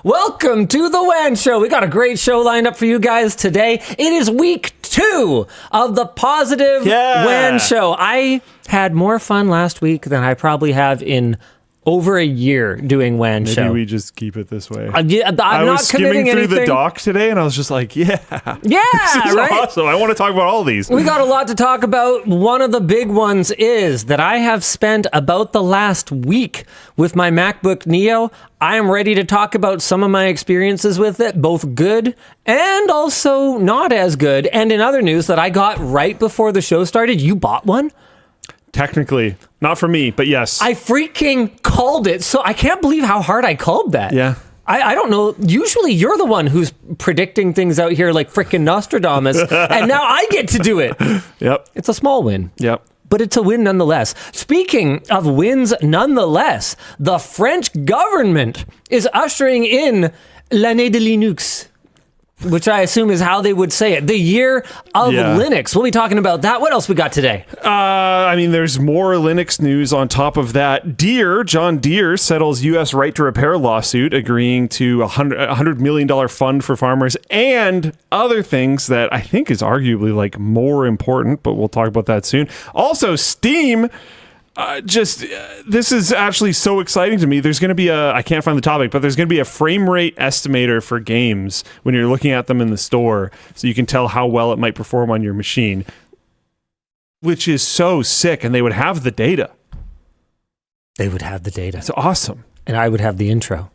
Welcome to the WAN Show. We got a great show lined up for you guys today. It is week 2 of the Positive WAN Show. I had more fun last week than I probably have in over a year doing WAN Show. Maybe we just keep it this way. I'm I not was committing skimming through anything. the doc today, and I was just like, yeah, Yeah, this is right? awesome. I want to talk about all these. We got a lot to talk about. One of the big ones is that I have spent about the last week with my MacBook Neo. I am ready to talk about some of my experiences with it, both good and also not as good. And in other news that I got right before the show started, you bought one? Technically, not for me, but yes. I freaking called it, so I can't believe how hard I called that. Yeah. I don't know. Usually you're the one who's predicting things out here like freaking Nostradamus, and now I get to do it. Yep. It's a small win. Yep. But it's a win nonetheless. Speaking of wins nonetheless, the French government is ushering in l'année de Linux, which I assume is how they would say it. The year of Linux. We'll be talking about that. What else we got today? I mean, there's more Linux news on top of that. Deere, John Deere, settles U.S. right to repair lawsuit, agreeing to a $100 million fund for farmers and other things that I think is arguably like more important, but we'll talk about that soon. Also, Steam... this is actually so exciting to me. There's going to be I can't find the topic, but there's going to be a frame rate estimator for games when you're looking at them in the store, so you can tell how well it might perform on your machine, which is so sick. And they would have the data. They would have the data. It's awesome. And I would have the intro.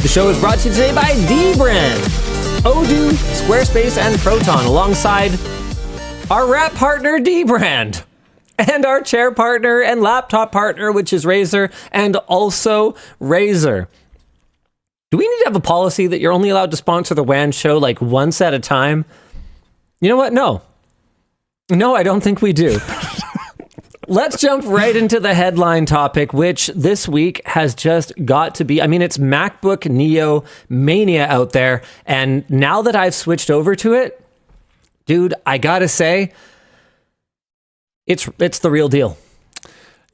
The show is brought to you today by dbrand, Odoo, Squarespace, and Proton, alongside our wrap partner, dbrand, and our chair partner and laptop partner, which is Razer, and also Razer. Do we need to have a policy that you're only allowed to sponsor the WAN Show like once at a time? You know what? No, I don't think we do. Let's jump right into the headline topic, which this week has just got to be, I mean, it's MacBook Neo mania out there. And now that I've switched over to it, dude, I gotta say, it's the real deal.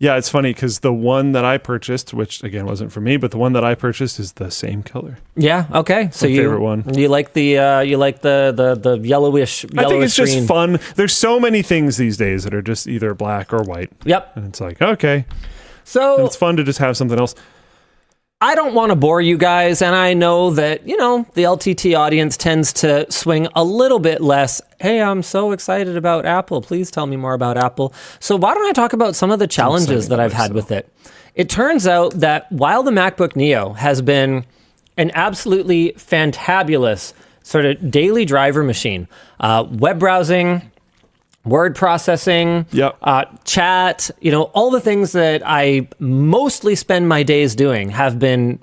Yeah, it's funny because the one that I purchased, which again wasn't for me, but the one that I purchased is the same color. Yeah. Okay. So my favorite one. You like the yellowish. I think it's green. just fun. There's so many things these days that are just either black or white. Yep. And it's like, okay. So and it's fun to just have something else. I don't want to bore you guys, and I know that, the LTT audience tends to swing a little bit less. Hey, I'm so excited about Apple. Please tell me more about Apple. So why don't I talk about some of the challenges that I've had with it? It turns out that while the MacBook Neo has been an absolutely fantabulous sort of daily driver machine, web browsing, word processing, chat, all the things that I mostly spend my days doing have been,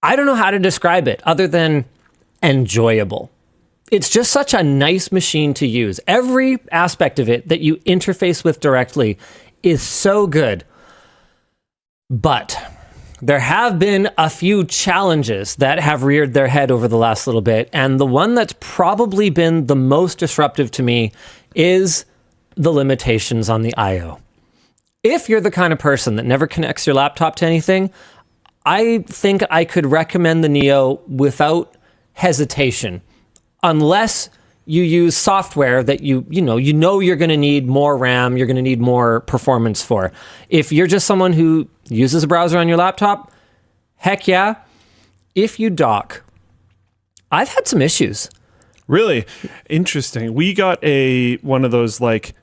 I don't know how to describe it other than enjoyable. It's just such a nice machine to use. Every aspect of it that you interface with directly is so good. But there have been a few challenges that have reared their head over the last little bit. And the one that's probably been the most disruptive to me is the limitations on the I/O. If you're the kind of person that never connects your laptop to anything, I think I could recommend the Neo without hesitation, unless you use software that you know you're going to need more RAM, you're going to need more performance for. If you're just someone who uses a browser on your laptop, heck yeah. If you dock, I've had some issues. Really interesting. We got one of those like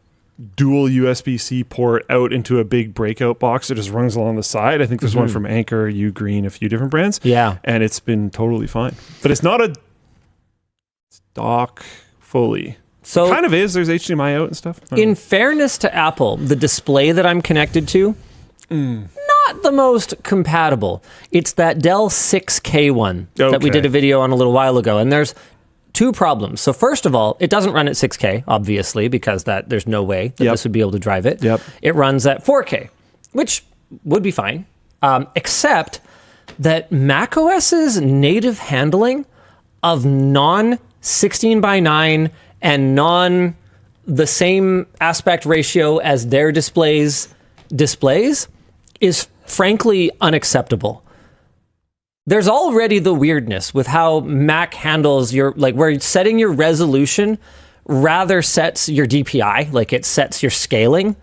dual USB-C port out into a big breakout box that just runs along the side. I think there's one from Anker, uGreen, a few different brands. Yeah. And it's been totally fine. But it's not a dock fully. So it kind of is. There's HDMI out and stuff. In fairness to Apple, the display that I'm connected to, not the most compatible. It's that Dell 6K one that we did a video on a little while ago. And there's two problems. So first of all, it doesn't run at 6K, obviously, because there's no way that this would be able to drive it. It runs at 4K. which would be fine, except that macOS's native handling of non-16:9 and the same aspect ratio as their displays is frankly unacceptable. There's already the weirdness with how Mac handles where setting your resolution rather sets your DPI, like it sets your scaling,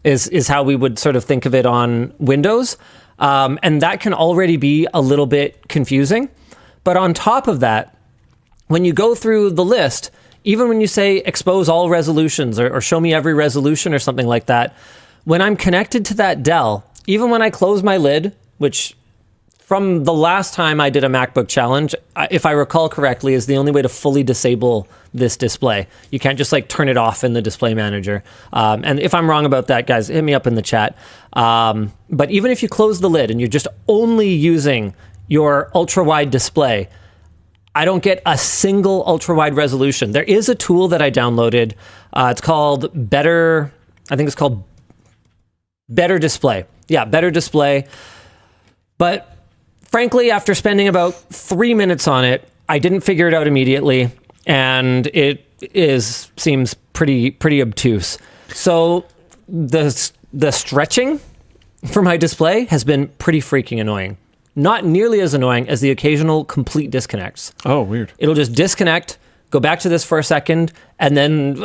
is how we would sort of think of it on Windows. And that can already be a little bit confusing. But on top of that, when you go through the list, even when you say expose all resolutions or show me every resolution or something like that, when I'm connected to that Dell, even when I close my lid, which from the last time I did a MacBook challenge, if I recall correctly, is the only way to fully disable this display. You can't just like turn it off in the display manager. And if I'm wrong about that, guys, hit me up in the chat. But even if you close the lid and you're just only using your ultra-wide display, I don't get a single ultra-wide resolution. There is a tool that I downloaded. It's called Better Display. Yeah, Better Display. But frankly, after spending about 3 minutes on it, I didn't figure it out immediately, and it seems pretty obtuse. So the stretching for my display has been pretty freaking annoying. Not nearly as annoying as the occasional complete disconnects. Oh, weird. It'll just disconnect, go back to this for a second, and then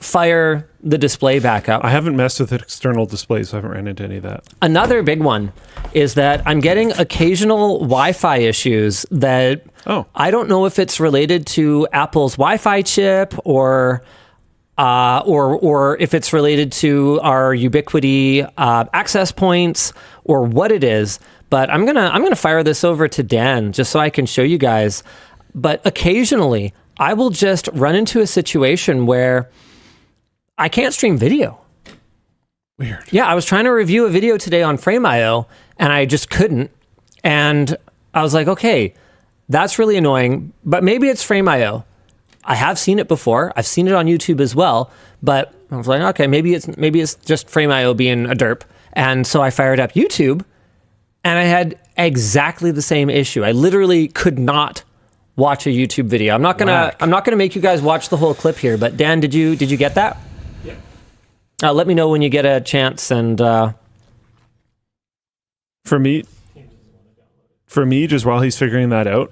fire the display back up. I haven't messed with external displays, so I haven't ran into any of that. Another big one is that I'm getting occasional Wi-Fi issues that I don't know if it's related to Apple's Wi-Fi chip or if it's related to our Ubiquiti access points or what it is. But I'm gonna fire this over to Dan just so I can show you guys. But occasionally, I will just run into a situation where I can't stream video. Weird. Yeah, I was trying to review a video today on Frame.io, and I just couldn't. And I was like, okay, that's really annoying, but maybe it's Frame.io. I have seen it before. I've seen it on YouTube as well, but I was like, okay, maybe it's just Frame.io being a derp. And so I fired up YouTube, and I had exactly the same issue. I literally could not watch a YouTube video. I'm not gonna make you guys watch the whole clip here, but Dan, did you get that? Yeah. Let me know when you get a chance. And for me, just while he's figuring that out,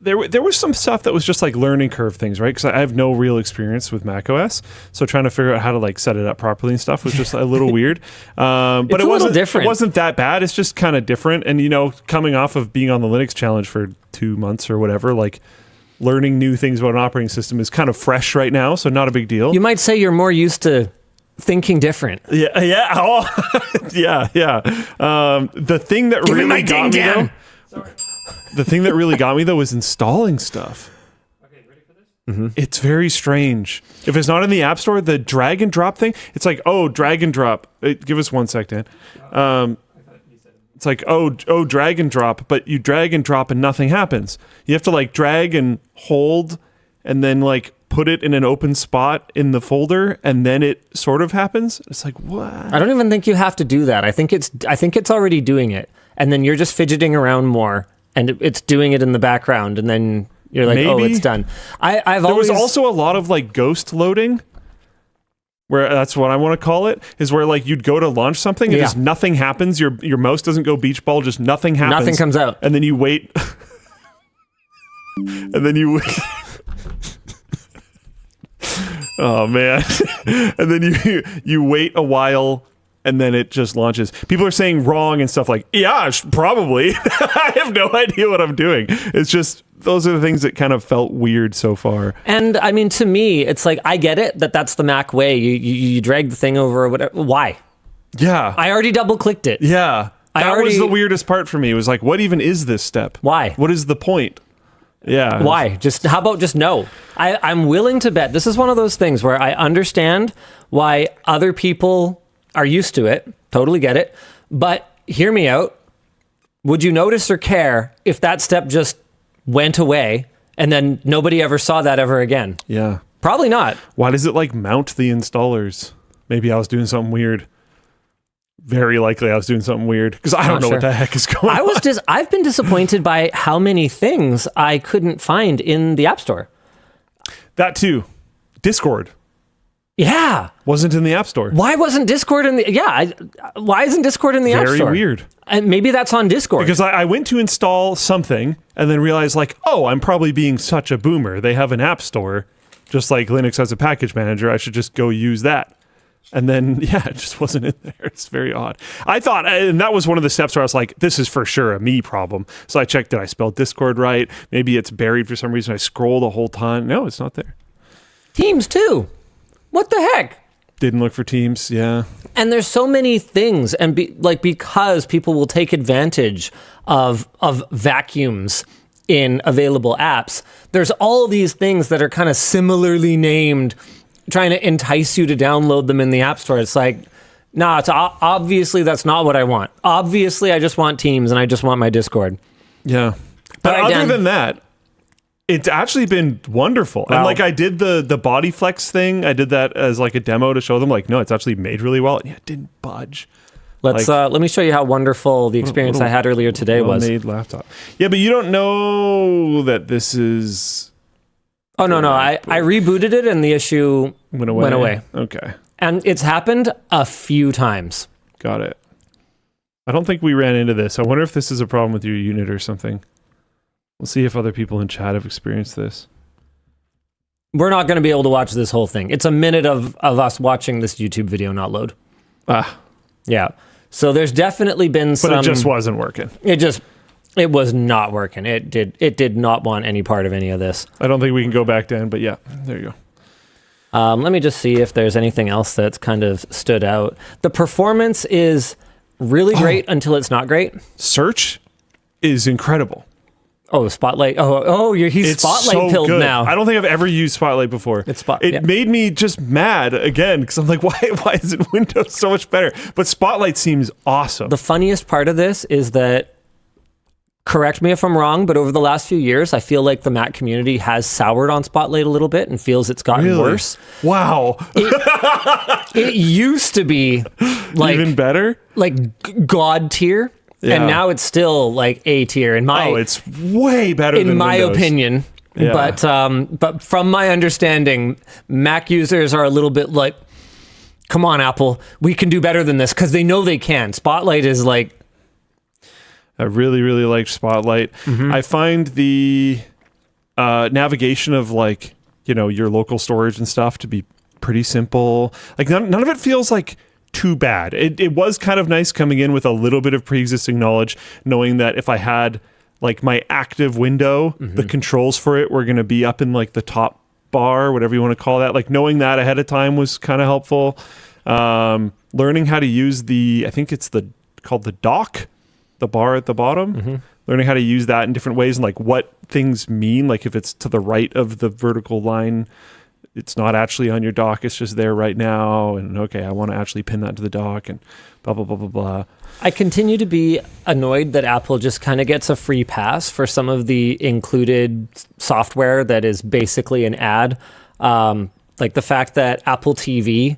there was some stuff that was just like learning curve things, right? Because I have no real experience with macOS, so trying to figure out how to like set it up properly and stuff was just a little weird. But it wasn't different. It wasn't that bad. It's just kind of different. And coming off of being on the Linux challenge for 2 months or whatever, like learning new things about an operating system is kind of fresh right now, so not a big deal. You might say you're more used to thinking different. Yeah. Oh, yeah. The thing that really got me though. Sorry. The thing that really got me, though, was installing stuff. Okay, ready for this? Mm-hmm. It's very strange. If it's not in the App Store, the drag and drop thing, it's like, drag and drop. Give us 1 sec, Dan. It's like, drag and drop, but you drag and drop and nothing happens. You have to, like, drag and hold and then, like, put it in an open spot in the folder, and then it sort of happens. It's like, what? I don't even think you have to do that. I think it's already doing it, and then you're just fidgeting around more. And it's doing it in the background, and then you're like, maybe. It's done. There was also a lot of like ghost loading, where that's what I want to call it, is where like you'd go to launch something and just nothing happens. Your mouse doesn't go beach ball, just nothing happens. Nothing comes out. And then you wait. And then you wait. Oh man. And then you wait a while. And then it just launches. People are saying wrong and stuff like, yeah, probably. I have no idea what I'm doing. It's just, those are the things that kind of felt weird so far. And I mean, to me, it's like, I get it that that's the Mac way. You drag the thing over or whatever. Why? Yeah. I already double clicked it. Yeah. That was the weirdest part for me. It was like, what even is this step? Why? What is the point? Yeah. Why? How about just no? I'm willing to bet. This is one of those things where I understand why other people are used to it, totally get it, but hear me out. Would you notice or care if that step just went away and then nobody ever saw that ever again? Yeah. Probably not. Why does it like mount the installers? Maybe I was doing something weird. very likely I was doing something weird because I don't know what the heck is going on. I've been disappointed by how many things I couldn't find in the App Store. That too. Discord. Yeah. Wasn't in the App Store. Why wasn't Discord in the... Yeah. Why isn't Discord in the App Store? Very weird. And maybe that's on Discord. Because I went to install something and then realized like, oh, I'm probably being such a boomer. They have an App Store, just like Linux has a package manager. I should just go use that. And then, yeah, it just wasn't in there. It's very odd. I thought, and that was one of the steps where I was like, this is for sure a me problem. So I checked, did I spell Discord right? Maybe it's buried for some reason. I scroll the whole time. No, it's not there. Teams too. What the heck? Didn't look for Teams, yeah. And there's so many things, and because people will take advantage of vacuums in available apps, there's all these things that are kind of similarly named, trying to entice you to download them in the App Store. It's like, nah, it's obviously that's not what I want. Obviously, I just want Teams and I just want my Discord. Yeah. But other than that, it's actually been wonderful. Wow. And like I did the body flex thing. I did that as like a demo to show them like, no, it's actually made really well. And yeah, it didn't budge. Let me show you how wonderful the experience I had earlier today was. Made laptop. Yeah, but you don't know that this is... Oh, no. I rebooted it and the issue went away. Okay. And it's happened a few times. Got it. I don't think we ran into this. I wonder if this is a problem with your unit or something. We'll see if other people in chat have experienced this. We're not going to be able to watch this whole thing. It's a minute of us watching this YouTube video not load. Yeah. So there's definitely been some... But it just wasn't working. It was not working. It did not want any part of any of this. I don't think we can go back down, but yeah, there you go. Let me just see if there's anything else that's kind of stood out. The performance is really great until it's not great. Search is incredible. Oh, Spotlight. He's Spotlight pilled good. now. I don't think I've ever used Spotlight before. It made me just mad again because I'm like, why isn't Windows so much better? But Spotlight seems awesome. The funniest part of this is that, correct me if I'm wrong, but over the last few years, I feel like the Mac community has soured on Spotlight a little bit and feels it's gotten worse. Wow. It used to be like even better, like God tier. Yeah. And now it's still like A tier in my... it's way better than in my Windows. opinion. Yeah. But from my understanding, Mac users are a little bit like, come on, Apple, we can do better than this, because they know they can. Spotlight is like... I really, really liked Spotlight. Mm-hmm. I find the navigation of like, your local storage and stuff to be pretty simple. Like none of it feels like too bad. It was kind of nice coming in with a little bit of pre-existing knowledge, knowing that if I had like my active window, the controls for it were going to be up in like the top bar, whatever you want to call that. Like knowing that ahead of time was kind of helpful. Learning how to use I think it's called the dock, the bar at the bottom. Learning how to use that in different ways and like what things mean. Like if it's to the right of the vertical line, it's not actually on your dock, it's just there right now. And okay, I want to actually pin that to the dock and blah, blah, blah, blah, blah. I continue to be annoyed that Apple just kind of gets a free pass for some of the included software that is basically an ad. Like the fact that Apple TV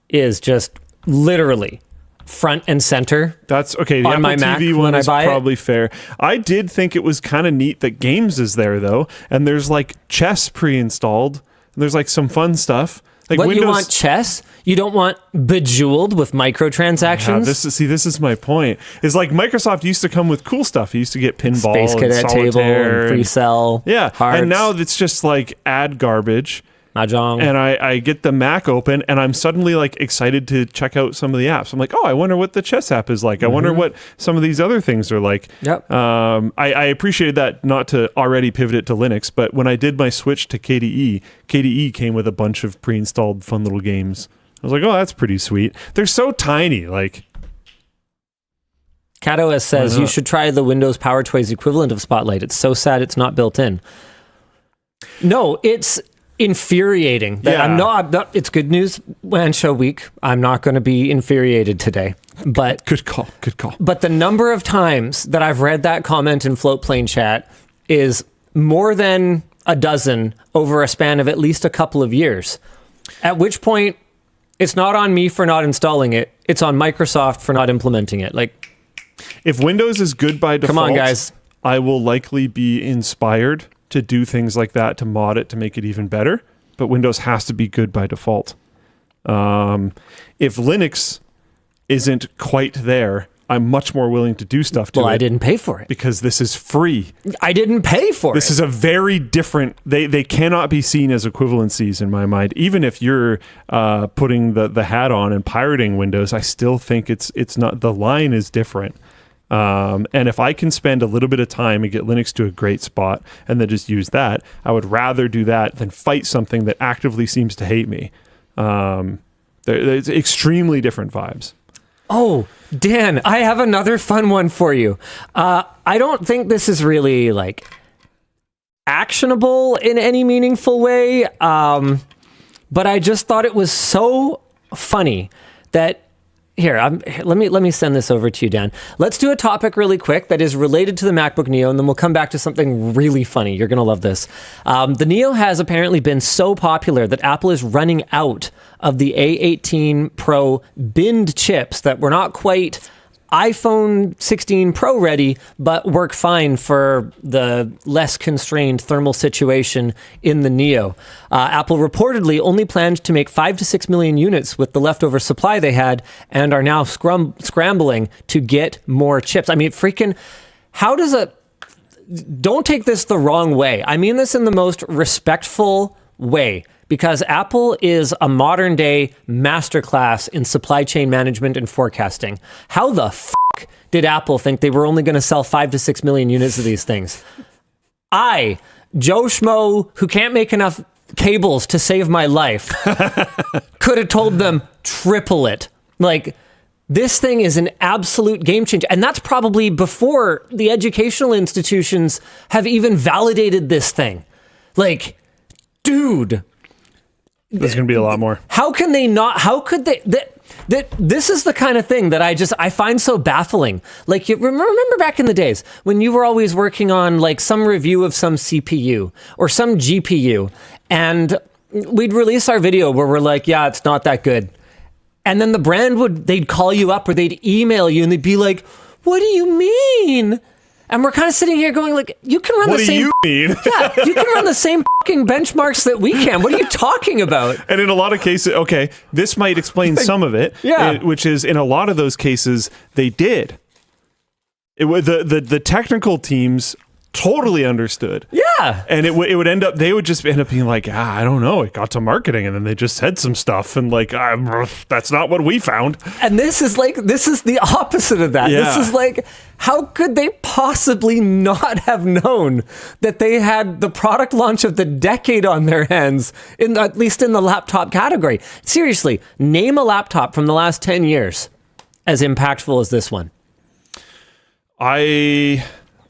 is just literally front and center. That's okay. The on Apple my TV Mac one when is I buy probably fair. I did think it was kind of neat that Games is there though, and there's like chess pre-installed. And there's like some fun stuff. Like what, Windows, you want chess? You don't want Bejeweled with microtransactions? This is my point. Is like Microsoft used to come with cool stuff. You used to get pinball, Space Cadet and Solitaire, table, and Free Cell, Hearts. And now it's just like ad garbage. Mahjong. And I get the Mac open and I'm suddenly like excited to check out some of the apps. I'm like, oh, I wonder what the chess app is like. I wonder what some of these other things are like. Yep. I appreciated that, not to already pivot it to Linux, but when I did my switch to KDE came with a bunch of pre-installed fun little games. I was like, oh, that's pretty sweet. They're so tiny. Like, CatOS says you should try the Windows Power Toys equivalent of Spotlight. It's so sad it's not built in. No, it's infuriating. I'm not. It's good news. WAN Show week. I'm not going to be infuriated today. But good call. But the number of times that I've read that comment in Floatplane chat is more than a dozen over a span of at least a couple of years. At which point, it's not on me for not installing it. it's on Microsoft for not implementing it. Like, if Windows is good by default, come on, guys. I will likely be inspired to do things like that, to mod it, to make it even better. But Windows has to be good by default. If Linux isn't quite there, I'm much more willing to do stuff to it. Well, I didn't pay for it. Because this is free. I didn't pay for it. This is a very different... They cannot be seen as equivalencies in my mind. Even if you're putting the hat on and pirating Windows, I still think it's not... The line is different. And if I can spend a little bit of time and get Linux to a great spot and then just use that, I would rather do that than fight something that actively seems to hate me. It's extremely different vibes. Oh, Dan, I have another fun one for you. I don't think this is really like actionable in any meaningful way, but I just thought it was so funny that here, let me send this over to you, Dan. Let's do a topic really quick that is related to the MacBook Neo, and then we'll come back to something really funny. You're going to love this. The Neo has apparently been so popular that Apple is running out of the A18 Pro binned chips that were not quite iPhone 16 Pro ready, but work fine for the less constrained thermal situation in the Neo. Apple reportedly only planned to make 5 to 6 million units with the leftover supply they had, and are now scrambling to get more chips. I mean, freaking, how does don't take this the wrong way. I mean this in the most respectful way, because Apple is a modern day masterclass in supply chain management and forecasting. How the fuck did Apple think they were only going to sell 5 to 6 million units of these things? I, Joe Schmo, who can't make enough cables to save my life, could have told them triple it. Like, this thing is an absolute game changer. And that's probably before the educational institutions have even validated this thing. Like, dude, there's going to be a lot more. How can they not? How could they? This is the kind of thing that I find so baffling. Like, you remember back in the days when you were always working on like some review of some CPU or some GPU, and we'd release our video where we're like, yeah, it's not that good. And then the brand they'd call you up or they'd email you and they'd be like, what do you mean? And we're kind of sitting here going like, you can run the same... What do you mean? Yeah, you can run the same fucking benchmarks that we can. What are you talking about? And in a lot of cases, okay, this might explain some of it, which is in a lot of those cases, they did. The technical teams totally understood. Yeah. And they would end up being like, I don't know, it got to marketing and then they just said some stuff and like, that's not what we found. And this is the opposite of that. Yeah. This is like, how could they possibly not have known that they had the product launch of the decade on their hands, at least in the laptop category? Seriously, name a laptop from the last 10 years as impactful as this one.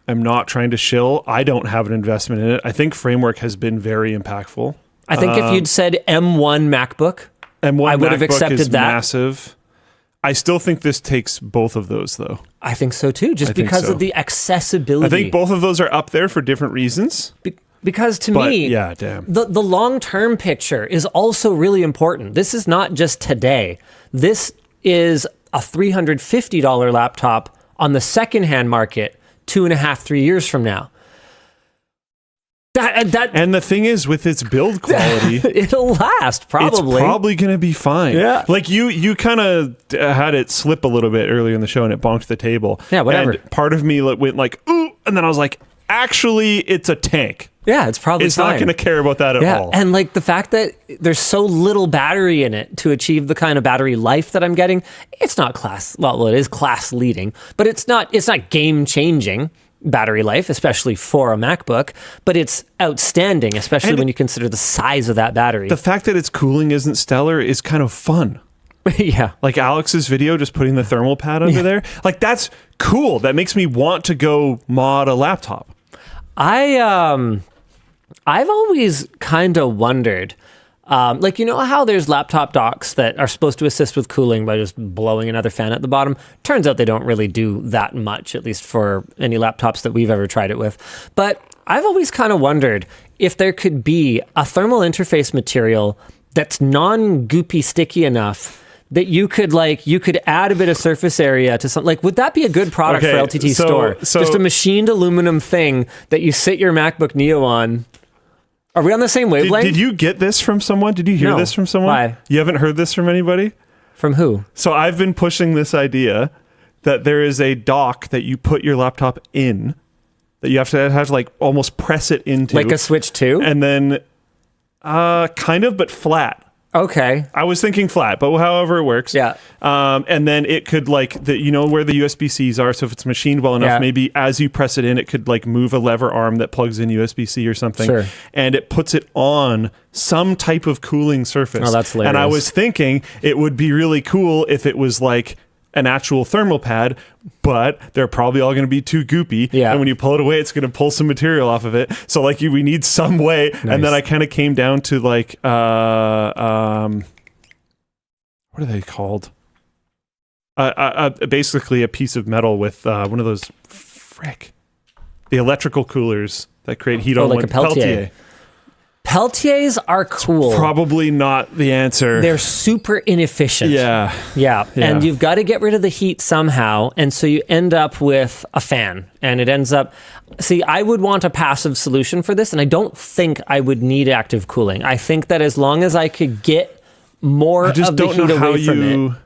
I'm not trying to shill. I don't have an investment in it. I think Framework has been very impactful. I think if you'd said M1 MacBook, I would have accepted is that. Massive. I still think this takes both of those, though. I think so too, just because of the accessibility. I think both of those are up there for different reasons. Because to me, yeah, damn. The long-term picture is also really important. This is not just today. This is a $350 laptop on the secondhand market 2.5-3 years from now. And the thing is, with its build quality, it'll last probably. It's probably going to be fine. Yeah. Like you kind of had it slip a little bit earlier in the show, and it bonked the table. Yeah, whatever. And part of me went like, ooh, and then I was like, actually, it's a tank. Yeah, it's probably It's fine. not going to care about that at all. And like the fact that there's so little battery in it to achieve the kind of battery life that I'm getting, it's not class. Well, it is class leading, but it's not game changing battery life, especially for a MacBook. But it's outstanding, especially when you consider the size of that battery. The fact that its cooling isn't stellar is kind of fun. Yeah, like Alex's video, just putting the thermal pad under there. Like, that's cool. That makes me want to go mod a laptop. I've always kind of wondered, like, you know how there's laptop docks that are supposed to assist with cooling by just blowing another fan at the bottom? Turns out they don't really do that much, at least for any laptops that we've ever tried it with. But I've always kind of wondered if there could be a thermal interface material that's non-goopy sticky enough that you could add a bit of surface area to something. Like, would that be a good product for LTTStore? Just a machined aluminum thing that you sit your MacBook Neo on. Are we on the same wavelength? Did you get this from someone? Did you hear this from someone? Why? You haven't heard this from anybody? From who? So I've been pushing this idea that there is a dock that you put your laptop in, that you have to like almost press it into. Like a Switch 2? And then kind of, but flat. Okay. I was thinking flat, but however it works. Yeah. And then it could like, where the USB-Cs are, so if it's machined well enough, maybe as you press it in, it could like move a lever arm that plugs in USB-C or something. Sure. And it puts it on some type of cooling surface. Oh, that's hilarious. And I was thinking it would be really cool if it was like an actual thermal pad, but they're probably all going to be too goopy. Yeah. And when you pull it away, it's going to pull some material off of it. So like we need some way. Nice. And then I kind of came down to like, what are they called? Basically a piece of metal with one of those, the electrical coolers that create heat on like a Peltier. Peltiers are cool. Probably not the answer. They're super inefficient. Yeah. And you've got to get rid of the heat somehow. And so you end up with a fan. And it ends up... See, I would want a passive solution for this, and I don't think I would need active cooling. I think that as long as I could get more of the heat away from it...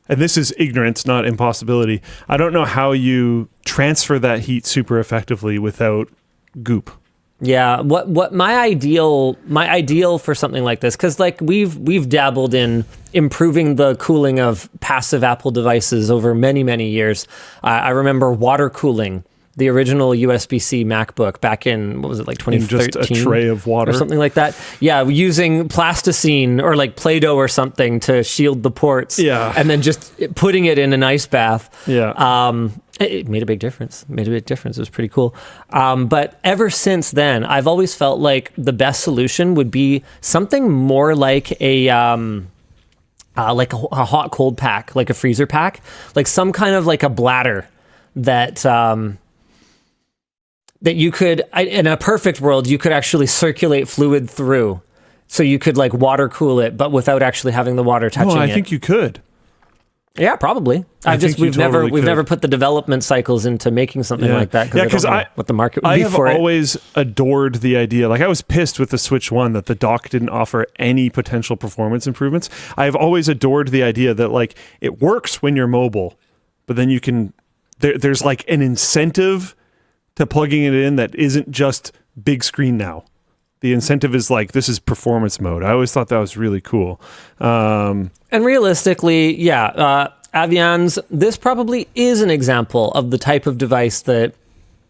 And this is ignorance, not impossibility. I don't know how you transfer that heat super effectively without goop. Yeah, what my ideal for something like this, because like we've dabbled in improving the cooling of passive Apple devices over many years. I remember water cooling the original USB-C MacBook back in, what was it, like 2013? Just a tray of water. Or something like that. Yeah, using plasticine or like Play-Doh or something to shield the ports. Yeah. And then just putting it in an ice bath. Yeah. It made a big difference. It was pretty cool. But ever since then, I've always felt like the best solution would be something more like a hot cold pack, like a freezer pack, like some kind of like a bladder that that you could, in a perfect world, you could actually circulate fluid through. So you could like water cool it, but without actually having the water touching it. I think you could. Yeah, probably. We've never put the development cycles into making something like that. Because I don't know what the market would be for it. I have always adored the idea. Like I was pissed with the Switch 1 that the dock didn't offer any potential performance improvements. I've always adored the idea that like it works when you're mobile, but then you can. There's like an incentive to plugging it in that isn't just big screen now. The incentive is like, this is performance mode. I always thought that was really cool. And realistically, Avian's, this probably is an example of the type of device that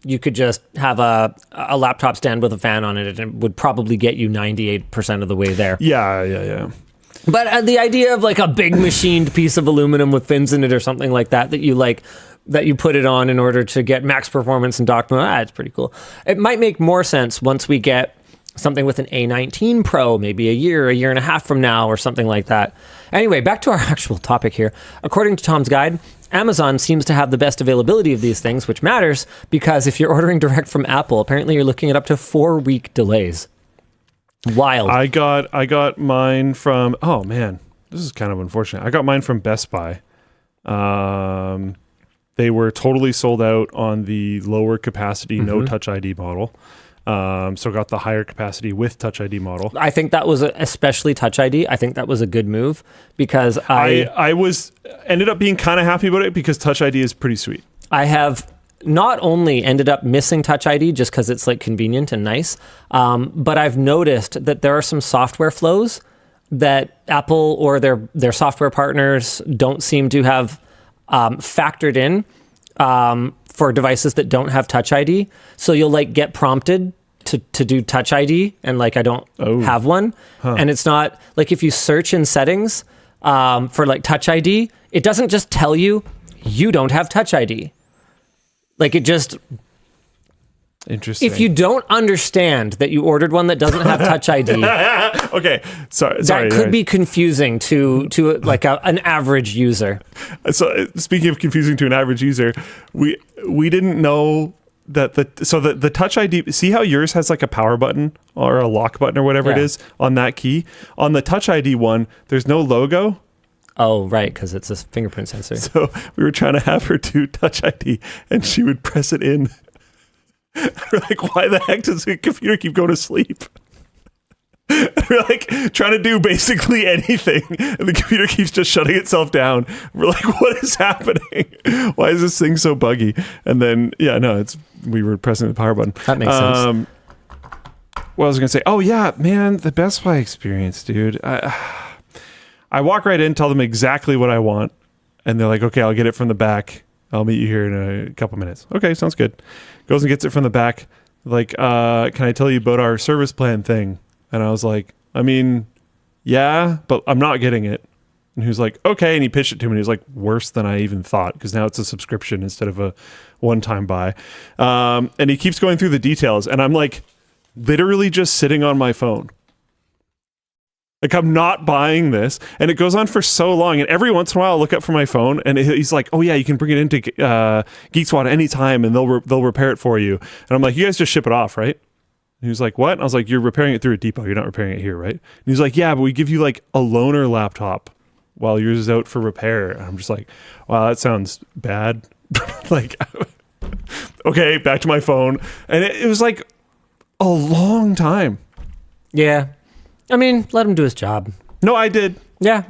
you could just have a laptop stand with a fan on it, and it would probably get you 98% of the way there. Yeah. But the idea of like a big machined piece of aluminum with fins in it or something like that, that you put it on in order to get max performance and dock mode, it's pretty cool. It might make more sense once we get something with an A18 Pro, maybe a year and a half from now or something like that. Anyway, back to our actual topic here. According to Tom's guide, Amazon seems to have the best availability of these things, which matters because if you're ordering direct from Apple, apparently you're looking at up to 4-week delays. Wild. I got mine from, oh man, this is kind of unfortunate. I got mine from Best Buy. They were totally sold out on the lower capacity, no Touch ID model. So got the higher capacity with Touch ID model. I think that was especially Touch ID. I think that was a good move because I ended up being kind of happy about it because Touch ID is pretty sweet. I have not only ended up missing Touch ID just because it's like convenient and nice, but I've noticed that there are some software flows that Apple or their software partners don't seem to have factored in for devices that don't have Touch ID. So you'll like get prompted to do Touch ID and like I don't have one. And it's not like if you search in settings for like Touch ID, it doesn't just tell you don't have Touch ID. Like it just... Interesting. If you don't understand that you ordered one that doesn't have Touch ID, okay, sorry, that could be confusing to like an average user. So speaking of confusing to an average user, we didn't know that the Touch ID. See how yours has like a power button or a lock button or whatever it is on that key. On the Touch ID one, there's no logo. Oh, right, because it's a fingerprint sensor. So we were trying to have her do Touch ID, and she would press it in. We're like, why the heck does the computer keep going to sleep? We're like trying to do basically anything, and the computer keeps just shutting itself down. We're like, what is happening? Why is this thing so buggy? And then, we were pressing the power button. That makes sense. What was I going to say? Oh, yeah, man, the Best Buy experience, dude. I walk right in, tell them exactly what I want, and they're like, okay, I'll get it from the back. I'll meet you here in a couple minutes. Okay, sounds good. Goes and gets it from the back. Like, can I tell you about our service plan thing? And I was like, I mean, yeah, but I'm not getting it. And he was like, okay. And he pitched it to me. And he was like, worse than I even thought, because now it's a subscription instead of a one-time buy. And he keeps going through the details. And I'm like, literally just sitting on my phone. Like, I'm not buying this. And it goes on for so long. And every once in a while, I'll look up from my phone. And he's like, oh, yeah, you can bring it into Geek Squad anytime. And they'll repair it for you. And I'm like, you guys just ship it off, right? And he was like, what? And I was like, you're repairing it through a depot. You're not repairing it here, right? And he's like, yeah, but we give you like a loaner laptop while yours is out for repair. And I'm just like, wow, that sounds bad. Like, okay, back to my phone. And it was like a long time. Yeah. I mean, let him do his job. No, I did. Yeah,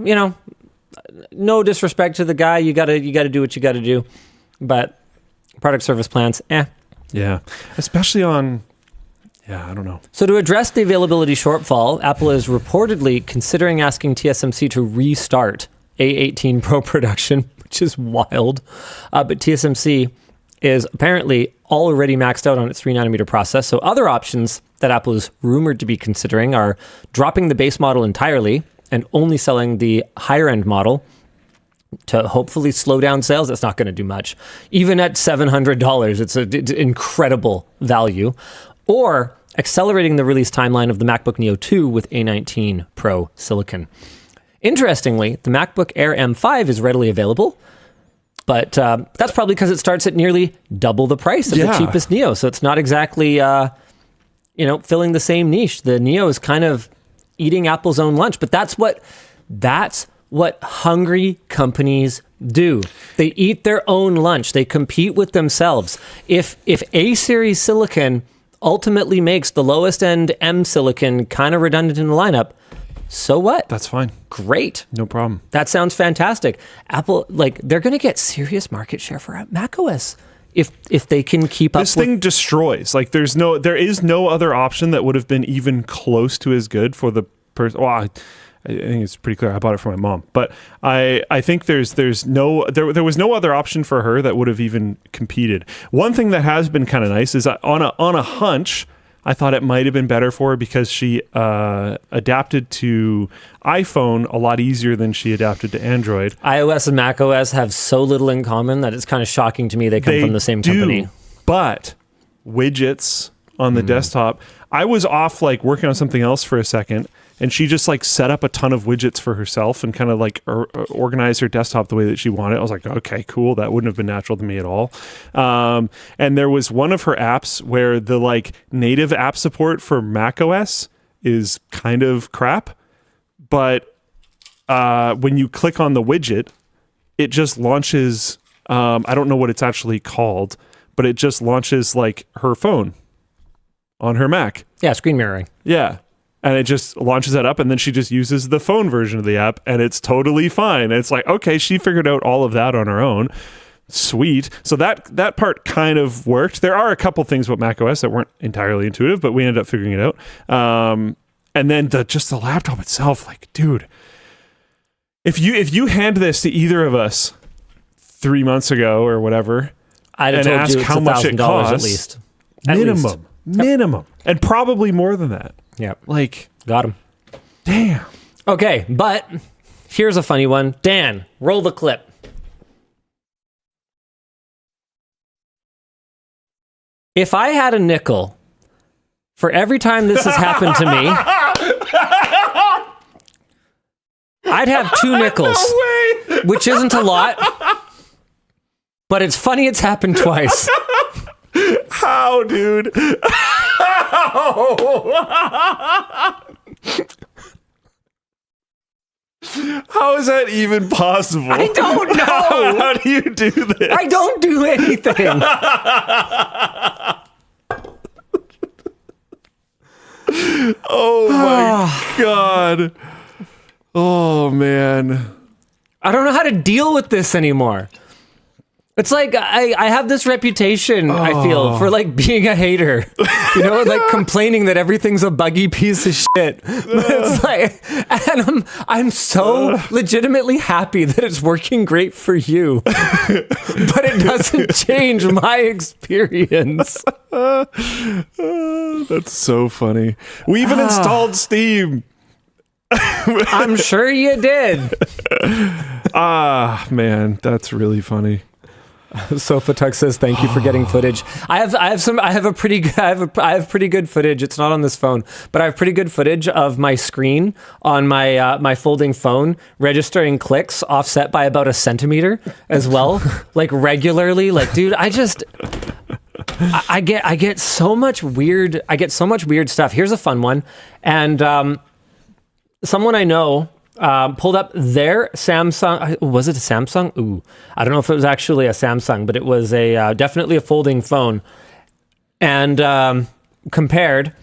no disrespect to the guy. You gotta do what you gotta do. But product service plans, Yeah, especially on... Yeah, I don't know. So to address the availability shortfall, Apple is reportedly considering asking TSMC to restart A18 Pro production, which is wild. But TSMC is apparently already maxed out on its 3nm process. So other options that Apple is rumored to be considering are dropping the base model entirely and only selling the higher end model to hopefully slow down sales. That's not going to do much. Even at $700, it's an incredible value. Or accelerating the release timeline of the MacBook Neo 2 with A19 Pro silicon. Interestingly, the MacBook Air M5 is readily available, but that's probably because it starts at nearly double the price of the cheapest Neo. So it's not exactly, filling the same niche. The Neo is kind of eating Apple's own lunch, but that's what hungry companies do. They eat their own lunch. They compete with themselves. If A series silicon ultimately makes the lowest end M silicon kind of redundant in the lineup, so what? That's fine. Great. No problem. That sounds fantastic. Apple, they're going to get serious market share for macOS if they can keep up. This thing destroys. Like, there is no other option that would have been even close to as good for the person. Well, I think it's pretty clear. I bought it for my mom, but I think there was no other option for her that would have even competed. One thing that has been kind of nice is that on a hunch, I thought it might have been better for her because she adapted to iPhone a lot easier than she adapted to Android. iOS and macOS have so little in common that it's kind of shocking to me they come from the same company. But widgets on the desktop, I was off working on something else for a second. And she just set up a ton of widgets for herself and kind of organized her desktop the way that she wanted. I was like, okay, cool. That wouldn't have been natural to me at all. And there was one of her apps where the native app support for macOS is kind of crap. But when you click on the widget, it just launches, I don't know what it's actually called, but it just launches her phone on her Mac. Yeah, screen mirroring. Yeah. And it just launches that up, and then she just uses the phone version of the app, and it's totally fine. And it's like, okay, she figured out all of that on her own. Sweet. So that part kind of worked. There are a couple things about macOS that weren't entirely intuitive, but we ended up figuring it out. And then the laptop itself, dude, if you hand this to either of us 3 months ago or whatever, I'd have told ask you it's how much it costs, at least. Minimum, and probably more than that. Yep. Got him. Damn. Okay, but here's a funny one. Dan, roll the clip. If I had a nickel for every time this has happened to me, I'd have 2 nickels, which isn't a lot, but it's funny it's happened twice. How, dude? How is that even possible? I don't know. How do you do this? I don't do anything. Oh my God. Oh man. I don't know how to deal with this anymore. It's like I have this reputation, I feel, for like being a hater. You know, like complaining that everything's a buggy piece of shit. It's like, and I'm so legitimately happy that it's working great for you. But it doesn't change my experience. That's so funny. We even installed Steam. I'm sure you did. Man, that's really funny. SofaTuck says, "Thank you for getting footage." I have pretty good footage. It's not on this phone, but I have pretty good footage of my screen on my my folding phone registering clicks offset by about a centimeter as well, like regularly. Like, dude, I get so much weird. I get so much weird stuff. Here's a fun one, and someone I know pulled up their Samsung. Was it a Samsung? Ooh, I don't know if it was actually a Samsung, but it was a definitely a folding phone. And compared.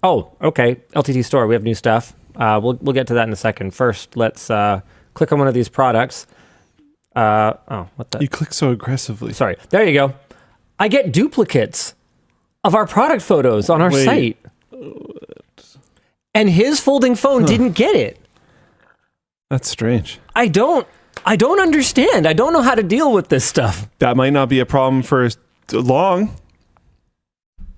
Oh, okay. LTTStore. We have new stuff. We'll get to that in a second. First, let's click on one of these products. What the? You click so aggressively. Sorry. There you go. I get duplicates of our product photos on our site. And his folding phone didn't get it. That's strange. I don't understand. I don't know how to deal with this stuff. That might not be a problem for long.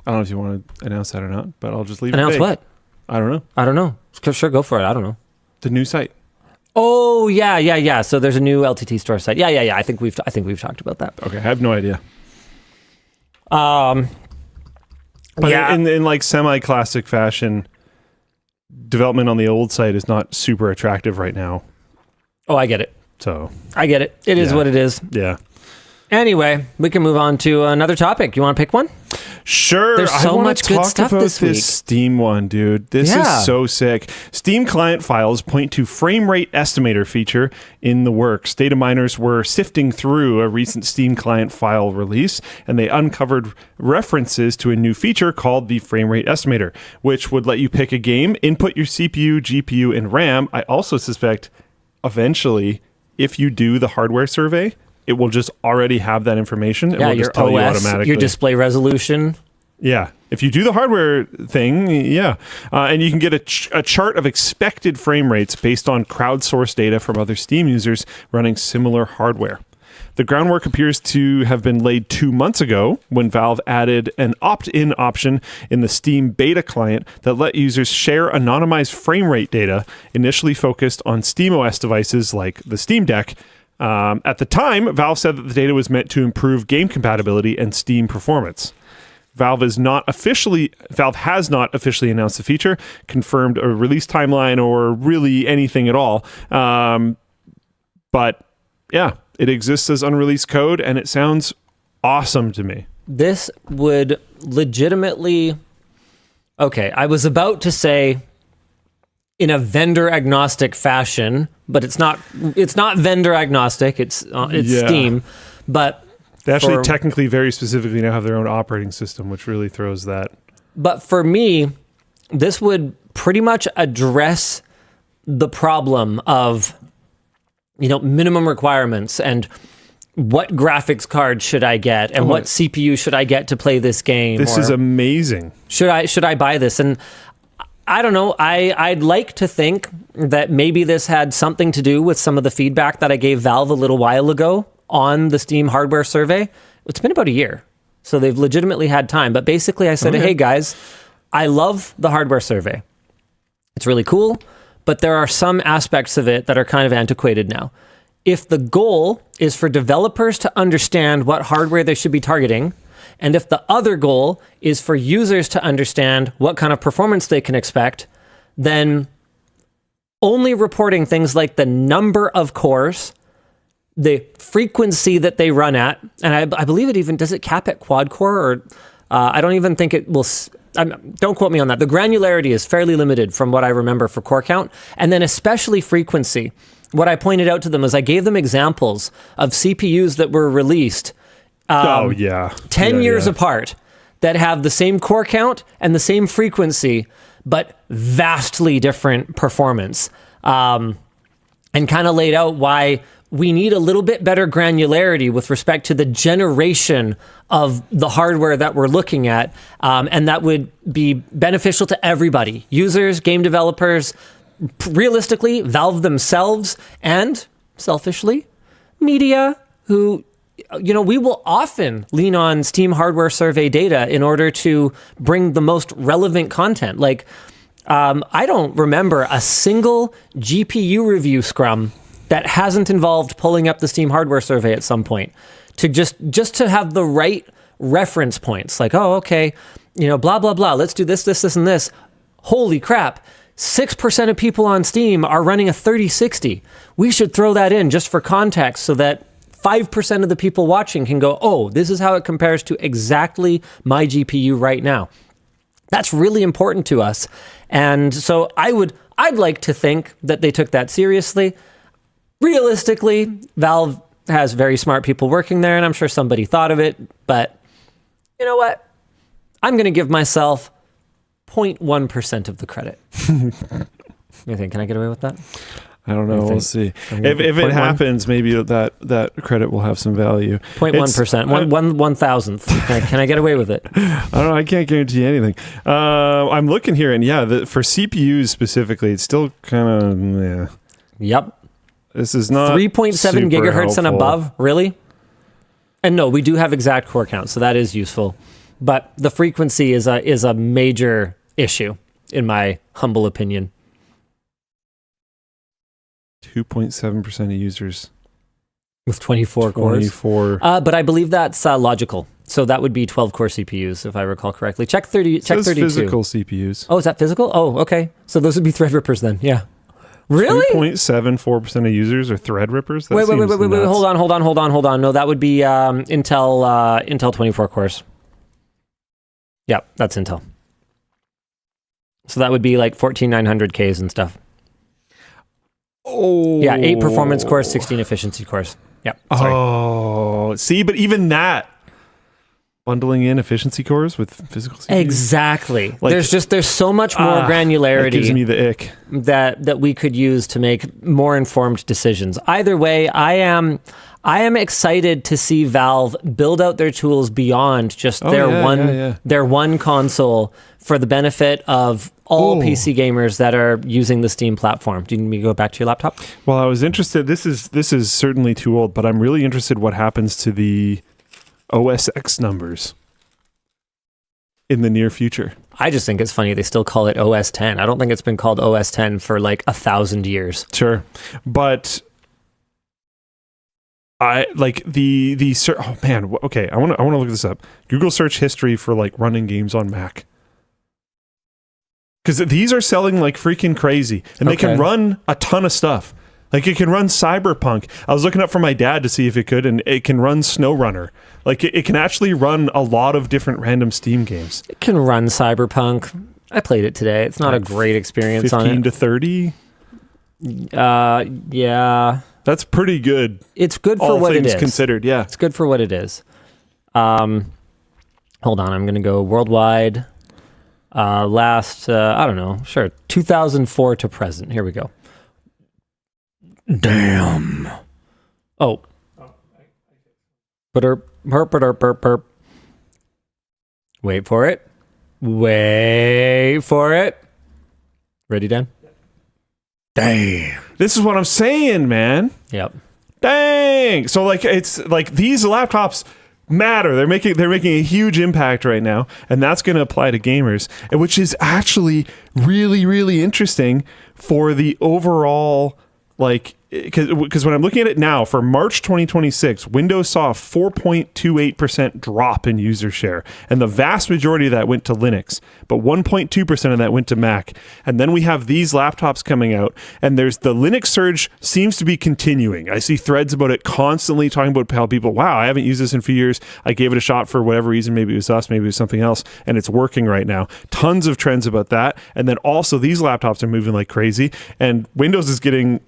I don't know if you want to announce that or not, but I'll just leave it Announce vague. what? I don't know. I don't know. Sure, go for it. I don't know. The new site. Oh, yeah. So there's a new LTT store site. Yeah. I think we've talked about that. Okay, I have no idea. But in like semi-classic fashion, development on the old site is not super attractive right now. Oh, I get it. So I get it. It is what it is. Yeah. Anyway, we can move on to another topic. You want to pick one? Sure. There's so much good stuff this week. Steam one, dude. This is so sick. Steam client files point to frame rate estimator feature in the works. Data miners were sifting through a recent Steam client file release, and they uncovered references to a new feature called the frame rate estimator, which would let you pick a game, input your CPU, GPU, and RAM. I also suspect eventually, if you do the hardware survey, it will just already have that information. It will your just tell you OS, automatically. your display resolution. Yeah. If you do the hardware thing, and you can get a chart of expected frame rates based on crowdsourced data from other Steam users running similar hardware. The groundwork appears to have been laid 2 months ago when Valve added an opt-in option in the Steam beta client that let users share anonymized frame rate data, initially focused on SteamOS devices like the Steam Deck. At the time, Valve said that the data was meant to improve game compatibility and Steam performance. Valve has not officially announced the feature, confirmed a release timeline, or really anything at all. But yeah, it exists as unreleased code, and it sounds awesome to me. This would legitimately... Okay, I was about to say in a vendor agnostic fashion, but it's not vendor agnostic. It's Steam, but they actually technically very specifically now have their own operating system, which really throws that. But for me, this would pretty much address the problem of, minimum requirements and what graphics card should I get and what CPU should I get to play this game. This is amazing. Should I buy this? And I don't know. I'd like to think that maybe this had something to do with some of the feedback that I gave Valve a little while ago on the Steam hardware survey. It's been about a year, so they've legitimately had time. But basically, I said, hey guys, I love the hardware survey. It's really cool, but there are some aspects of it that are kind of antiquated now. If the goal is for developers to understand what hardware they should be targeting, and if the other goal is for users to understand what kind of performance they can expect, then only reporting things like the number of cores, the frequency that they run at, and I believe it even, does it cap at quad core? Or I don't even think it will... don't quote me on that. The granularity is fairly limited from what I remember for core count, and then especially frequency. what I pointed out to them is I gave them examples of CPUs that were released 10 years apart that have the same core count and the same frequency, but vastly different performance. And kind of laid out why we need a little bit better granularity with respect to the generation of the hardware that we're looking at. And that would be beneficial to everybody, users, game developers, realistically, Valve themselves, and selfishly, media, who, we will often lean on Steam hardware survey data in order to bring the most relevant content. Like, I don't remember a single GPU review scrum that hasn't involved pulling up the Steam hardware survey at some point to just to have the right reference points. Like, oh, okay, blah, blah, blah. Let's do this, this, this, and this. Holy crap. 6% of people on Steam are running a 3060. We should throw that in just for context so that 5% of the people watching can go, oh, this is how it compares to exactly my GPU right now. That's really important to us. And so I'd like to think that they took that seriously. Realistically, Valve has very smart people working there, and I'm sure somebody thought of it, but you know what? I'm going to give myself 0.1% of the credit. You think, can I get away with that? I don't know. We'll see. If it happens, maybe that credit will have some value. 0.1%. One thousandth. Can I get away with it? I don't know. I can't guarantee anything. I'm looking here, and for CPUs specifically, it's still kind of Yep. This is not 3.7 gigahertz and above. Really? And no, we do have exact core count, so that is useful. But the frequency is a major issue, in my humble opinion. 2.7% of users with 24 cores. But I believe that's logical. So that would be 12 core CPUs, if I recall correctly. Check 32. Physical CPUs. Oh, is that physical? Oh, okay. So those would be Threadrippers then. Yeah. Really? 2.74% of users are Threadrippers? Wait. Hold on. No, that would be Intel 24 cores. Yep, that's Intel. So that would be like 14900Ks and stuff. Oh. Yeah, 8 performance cores, 16 efficiency cores. Yep. Sorry. Oh, see, but even that, bundling in efficiency cores with physical CPUs. Exactly. Like, there's so much more granularity. That gives me the ick. That we could use to make more informed decisions. Either way, I am excited to see Valve build out their tools beyond just their one console for the benefit of all PC gamers that are using the Steam platform. Do you need me to go back to your laptop? Well, I was interested. This is certainly too old, but I'm really interested what happens to the OS X numbers in the near future. I just think it's funny they still call it OS 10. I don't think it's been called OS 10 for like 1,000 years. Sure, but I like the oh man, okay. I want to look this up. Google search history for like running games on Mac, because these are selling like freaking crazy, and they can run a ton of stuff. Like it can run Cyberpunk. I was looking up for my dad to see if it could, and it can run SnowRunner. Like it can actually run a lot of different random Steam games. It can run Cyberpunk. I played it today. It's not a great experience on it. 15 to 30? Yeah. That's pretty good. It's good for what it is. All things considered, yeah. It's good for what it is. Hold on, I'm going to go worldwide. Last, I don't know, sure, 2004 to present. Here we go. Damn. Oh. Burp. Wait for it. Ready, Dan? Damn. This is what I'm saying, man. Yep. Dang. So like it's like these laptops matter. They're making a huge impact right now, and that's going to apply to gamers, which is actually really, really interesting for the overall, like, because when I'm looking at it now for March 2026, Windows saw a 4.28% drop in user share, and the vast majority of that went to Linux, but 1.2% of that went to Mac. And then we have these laptops coming out, and there's the Linux surge seems to be continuing. I see threads about it constantly talking about how people, wow, I haven't used this in a few years. I gave it a shot for whatever reason. Maybe it was us, maybe it was something else, and it's working right now. Tons of trends about that. And then also these laptops are moving like crazy, and Windows is getting,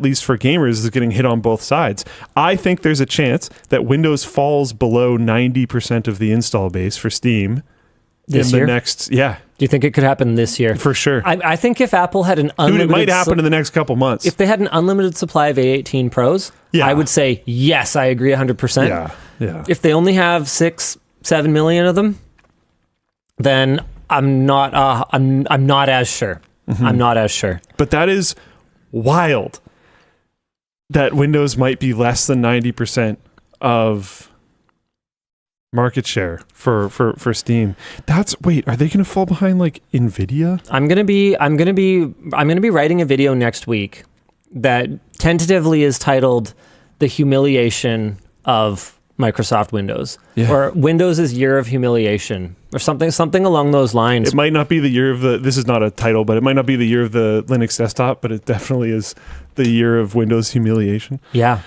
at least for gamers, is getting hit on both sides. I think there's a chance that Windows falls below 90% of the install base for Steam this in year? the next, yeah. Do you think it could happen this year? For sure. I think if Apple had an unlimited... Dude, it might happen in the next couple months. If they had an unlimited supply of A18 Pros, I would say, yes, I agree 100%. Yeah. If they only have 6-7 million of them, then I'm not as sure. I'm not as sure. But that is wild that Windows might be less than 90% of market share for Steam. Wait, are they going to fall behind like Nvidia? I'm going to be writing a video next week that tentatively is titled "The Humiliation of Microsoft Windows," or Windows' Year of Humiliation, or something along those lines. It might not be the year of this is not a title, but it might not be the year of the Linux desktop, but it definitely is the year of Windows humiliation. Yeah.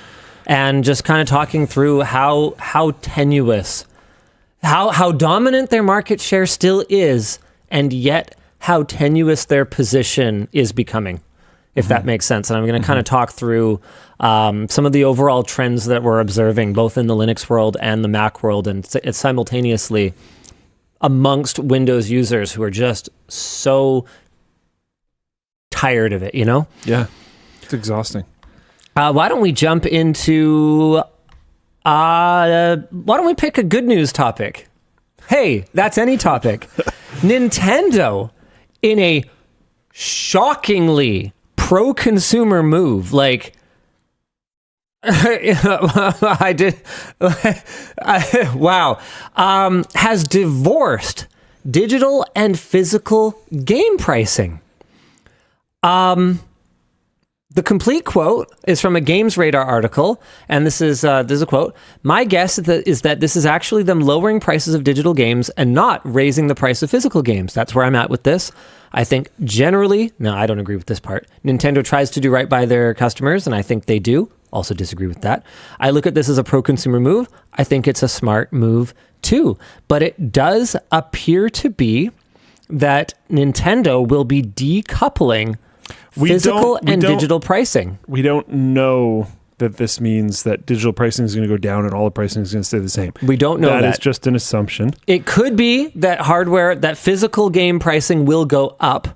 And just kind of talking through how tenuous, how dominant their market share still is, and yet how tenuous their position is becoming, if that makes sense. And I'm going to kind of talk through some of the overall trends that we're observing, both in the Linux world and the Mac world, and it's simultaneously amongst Windows users who are just so tired of it, you know? Yeah, it's exhausting. Why don't we jump into... why don't we pick a good news topic? Hey, that's any topic. Nintendo, in a shockingly pro-consumer move, like... wow. Has divorced digital and physical game pricing. The complete quote is from a Games Radar article, and this is a quote. "My guess is that this is actually them lowering prices of digital games and not raising the price of physical games. That's where I'm at with this. I think generally," no, I don't agree with this part. "Nintendo tries to do right by their customers, and I think they do. Also disagree with that. I look at this as a pro-consumer move. I think it's a smart move too. But it does appear to be that Nintendo will be decoupling physical and digital pricing." We don't know that this means that digital pricing is going to go down and all the pricing is going to stay the same. We don't know that. That is just an assumption. It could be that physical game pricing will go up.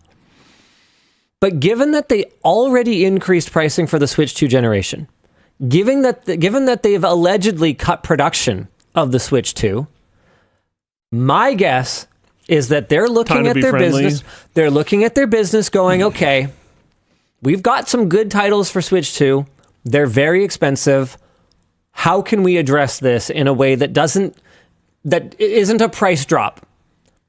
But given that they already increased pricing for the Switch 2 generation, given that they've allegedly cut production of the Switch 2, my guess is that they're looking at their business. They're looking at their business going, okay, we've got some good titles for Switch 2. They're very expensive. How can we address this in a way that isn't a price drop,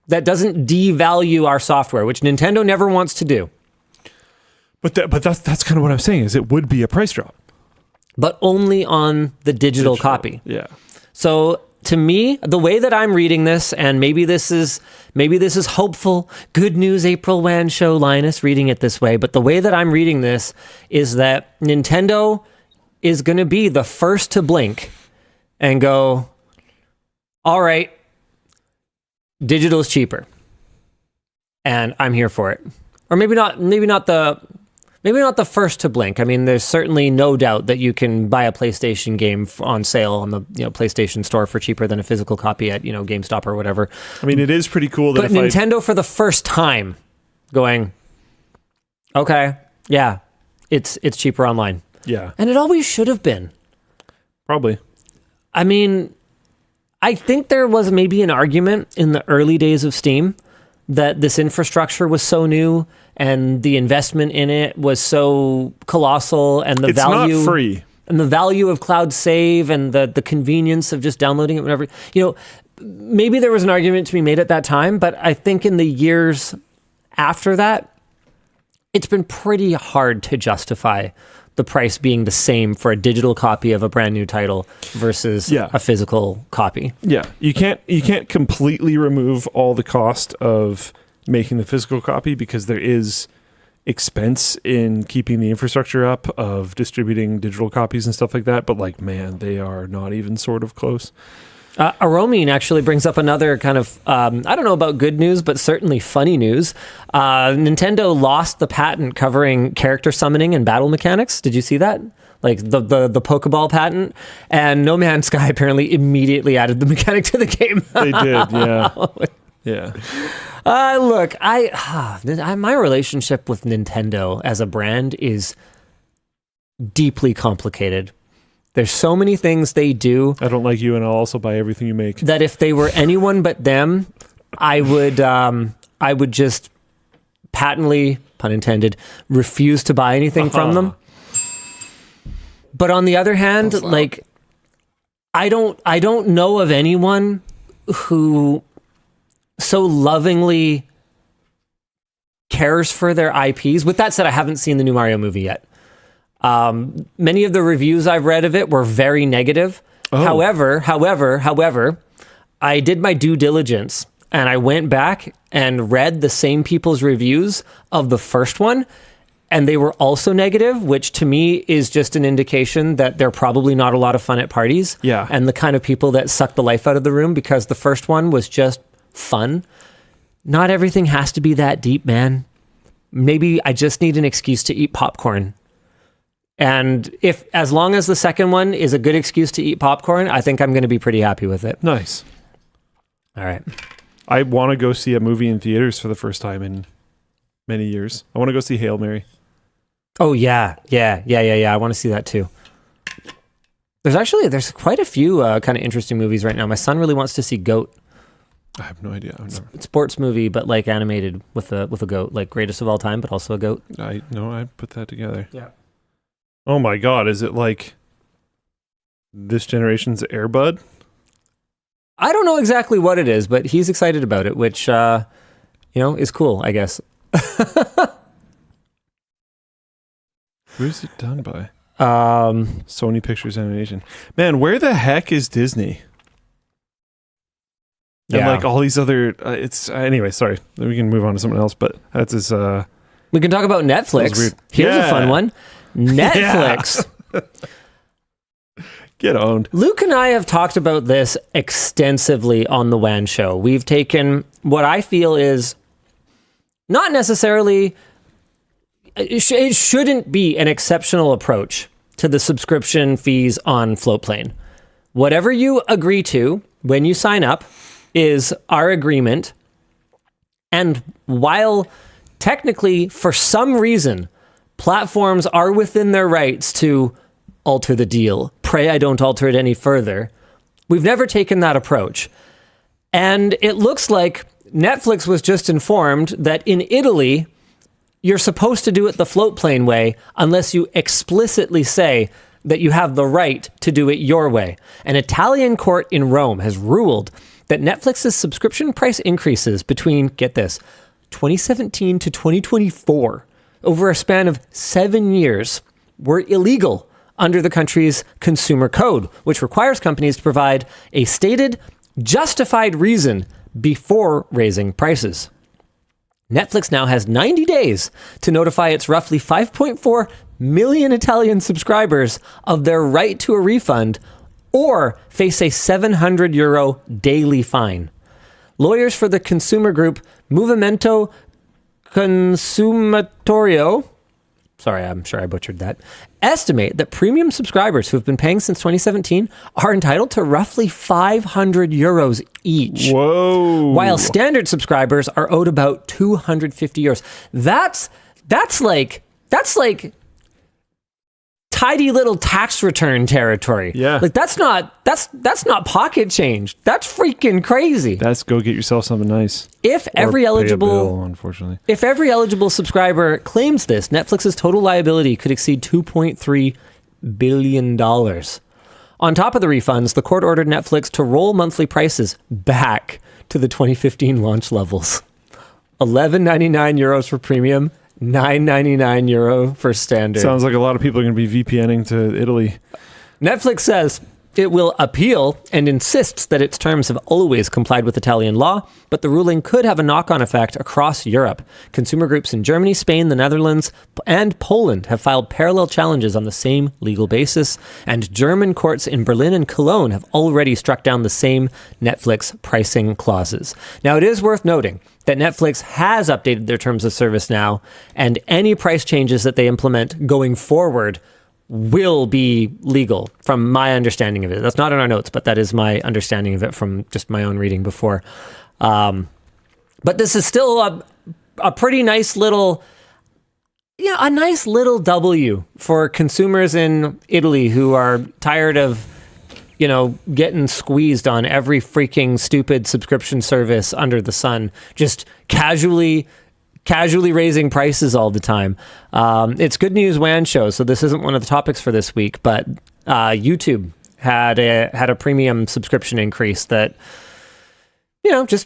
that doesn't devalue our software, which Nintendo never wants to do? But that's kind of what I'm saying, is it would be a price drop. But only on the digital copy. Yeah. So to me, the way that I'm reading this, and maybe this is hopeful, good news April WAN Show, Linus reading it this way, but the way that I'm reading this is that Nintendo is going to be the first to blink and go, all right, digital is cheaper, and I'm here for it. Or maybe not the first to blink. I mean, there's certainly no doubt that you can buy a PlayStation game on sale on the PlayStation Store for cheaper than a physical copy at GameStop or whatever. I mean, it is pretty cool that. But Nintendo for the first time going, okay, yeah, it's cheaper online. Yeah, and it always should have been. Probably. I mean, I think there was maybe an argument in the early days of Steam that this infrastructure was so new and the investment in it was so colossal, and it's not free, and the value of cloud save and the convenience of just downloading it whenever, maybe there was an argument to be made at that time, but I think in the years after that, it's been pretty hard to justify the price being the same for a digital copy of a brand new title versus a physical copy. Yeah, you can't completely remove all the cost of making the physical copy, because there is expense in keeping the infrastructure up of distributing digital copies and stuff like that. But man, they are not even sort of close. Aromine actually brings up another kind of, I don't know about good news, but certainly funny news. Nintendo lost the patent covering character summoning and battle mechanics. Did you see that? Like the Pokeball patent. And No Man's Sky apparently immediately added the mechanic to the game. They did, yeah. Yeah. Look, my relationship with Nintendo as a brand is deeply complicated. There's so many things they do. I don't like you, and I'll also buy everything you make. That if they were anyone but them, I would just patently, pun intended, refuse to buy anything from them. But on the other hand, like, I don't know of anyone who so lovingly cares for their IPs. With that said, I haven't seen the new Mario movie yet. Many of the reviews I've read of it were very negative. Oh. However, I did my due diligence and I went back and read the same people's reviews of the first one, and they were also negative, which to me is just an indication that they're probably not a lot of fun at parties. Yeah. And the kind of people that suck the life out of the room, because the first one was just fun. Not everything has to be that deep, man. Maybe I just need an excuse to eat popcorn. And as long as the second one is a good excuse to eat popcorn, I think I'm going to be pretty happy with it. Nice. All right. I want to go see a movie in theaters for the first time in many years. I want to go see Hail Mary. Oh, yeah. I want to see that too. There's quite a few kind of interesting movies right now. My son really wants to see Goat. I have no idea. Sports movie, but like animated with a goat, like greatest of all time, but also a goat. I put that together. Yeah. Oh my God, is it like this generation's Air Bud? I don't know exactly what it is, but he's excited about it, which, is cool, I guess. Who's it done by? Sony Pictures Animation. Man, where the heck is Disney? And like all these other, anyway, sorry. We can move on to something else, but that's his, we can talk about Netflix. Here's a fun one. Netflix. Get owned. Luke and I have talked about this extensively on the WAN Show. We've taken what I feel is not necessarily, it shouldn't be an exceptional approach to the subscription fees on Floatplane. Whatever you agree to when you sign up is our agreement. And while technically, for some reason, platforms are within their rights to alter the deal, pray I don't alter it any further, we've never taken that approach. And it looks like Netflix was just informed that in Italy, you're supposed to do it the Floatplane way unless you explicitly say that you have the right to do it your way. An Italian court in Rome has ruled that Netflix's subscription price increases between, get this, 2017 to 2024, over a span of 7 years, were illegal under the country's consumer code, which requires companies to provide a stated, justified reason before raising prices. Netflix now has 90 days to notify its roughly 5.4 million Italian subscribers of their right to a refund or face a €700 daily fine. Lawyers for the consumer group Movimento Consumatorio, sorry, I'm sure I butchered that, estimate that premium subscribers who have been paying since 2017 are entitled to roughly €500 each. Whoa. While standard subscribers are owed about €250. That's like tidy little tax return territory. Yeah. Like that's not pocket change. That's freaking crazy. That's go get yourself something nice. If every eligible subscriber claims this, Netflix's total liability could exceed $2.3 billion. On top of the refunds, the court ordered Netflix to roll monthly prices back to the 2015 launch levels. €11.99 for premium, €9.99 for standard. Sounds like a lot of people are going to be VPNing to Italy. Netflix says It will appeal and insists that its terms have always complied with Italian law, but the ruling could have a knock-on effect across Europe. Consumer groups in Germany, Spain, the Netherlands, and Poland have filed parallel challenges on the same legal basis, and German courts in Berlin and Cologne have already struck down the same Netflix pricing clauses. Now, it is worth noting that Netflix has updated their terms of service now, and any price changes that they implement going forward will be legal, from my understanding of it. That's not in our notes, but that is my understanding of it from just my own reading before. But this is still a pretty nice little, a nice little W for consumers in Italy who are tired of, getting squeezed on every freaking stupid subscription service under the sun, just casually raising prices all the time. It's Good News WAN Show, so this isn't one of the topics for this week, but YouTube had a premium subscription increase that, it's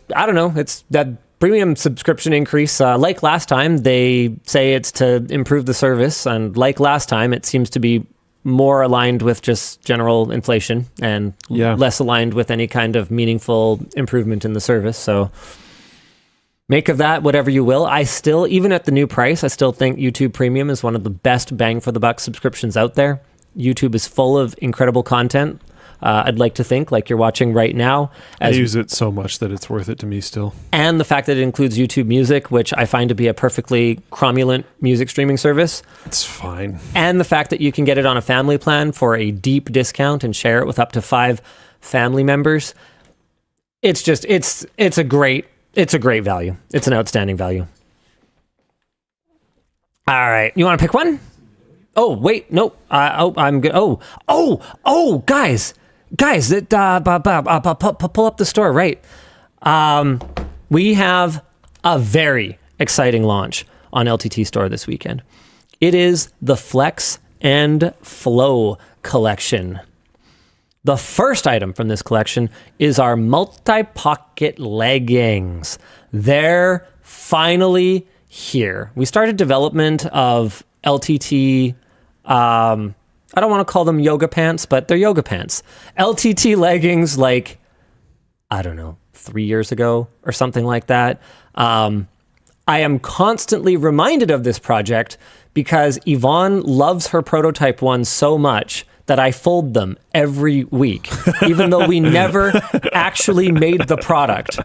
that premium subscription increase. Like last time, they say it's to improve the service, and like last time, it seems to be more aligned with just general inflation and less aligned with any kind of meaningful improvement in the service. So make of that whatever you will. I still, even at the new price, I still think YouTube Premium is one of the best bang for the buck subscriptions out there. YouTube is full of incredible content. I'd like to think like you're watching right now. I use it so much that it's worth it to me still. And the fact that it includes YouTube Music, which I find to be a perfectly cromulent music streaming service. It's fine. And the fact that you can get it on a family plan for a deep discount and share it with up to 5 family members. It's just, it's a great value. It's an outstanding value. All right. You want to pick one? Oh, wait. Nope. I'm good. Guys, pull up the store. Right. We have a very exciting launch on LTTStore this weekend. It is the Flex and Flow collection. The first item from this collection is our multi-pocket leggings. They're finally here. We started development of LTT, I don't want to call them yoga pants, but they're yoga pants. LTT leggings 3 years ago or something like that. I am constantly reminded of this project because Yvonne loves her prototype ones so much that I fold them every week, even though we never actually made the product.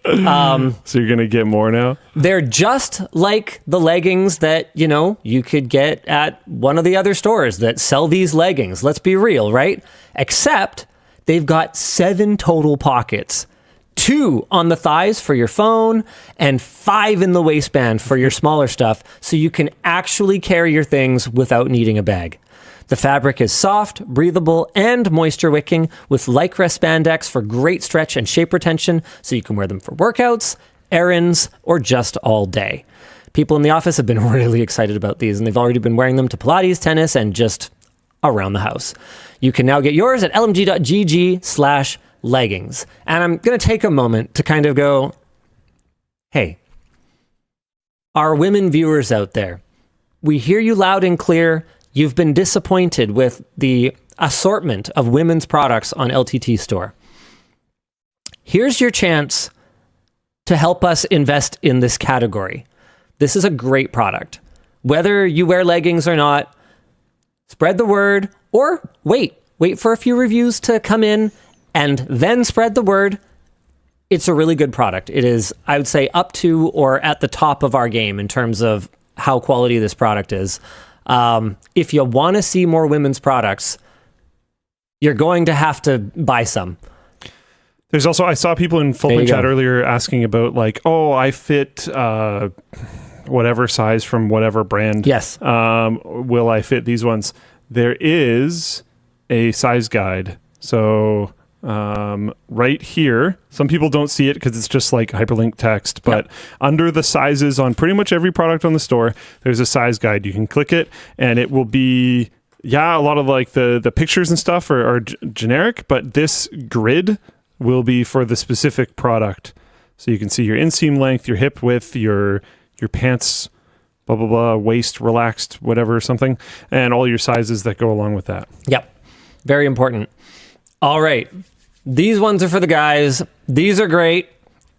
So you're going to get more now? They're just like the leggings that, you could get at one of the other stores that sell these leggings. Let's be real, right? Except they've got 7 total pockets. 2 on the thighs for your phone and 5 in the waistband for your smaller stuff, so you can actually carry your things without needing a bag. The fabric is soft, breathable, and moisture wicking with Lycra spandex for great stretch and shape retention, so you can wear them for workouts, errands, or just all day. People in the office have been really excited about these, and they've already been wearing them to Pilates, tennis, and just around the house. You can now get yours at lmg.gg/leggings. And I'm going to take a moment to kind of go, hey, our women viewers out there, we hear you loud and clear. You've been disappointed with the assortment of women's products on LTTStore. Here's your chance to help us invest in this category. This is a great product. Whether you wear leggings or not, spread the word, or wait for a few reviews to come in and then spread the word. It's a really good product. It is, I would say, up to or at the top of our game in terms of how quality this product is. If you want to see more women's products, you're going to have to buy some. There's also, I saw people in Floatplane chat earlier asking about I fit whatever size from whatever brand. Yes. Will I fit these ones? There is a size guide. So right here, some people don't see it because it's just like hyperlink text, but under the sizes on pretty much every product on the store, there's a size guide. You can click it and it will be, a lot of the pictures and stuff are generic, but this grid will be for the specific product. So you can see your inseam length, your hip width, your pants, blah, blah, blah, waist, relaxed, whatever, something, and all your sizes that go along with that. Yep. Very important. All right. These ones are for the guys. These are great.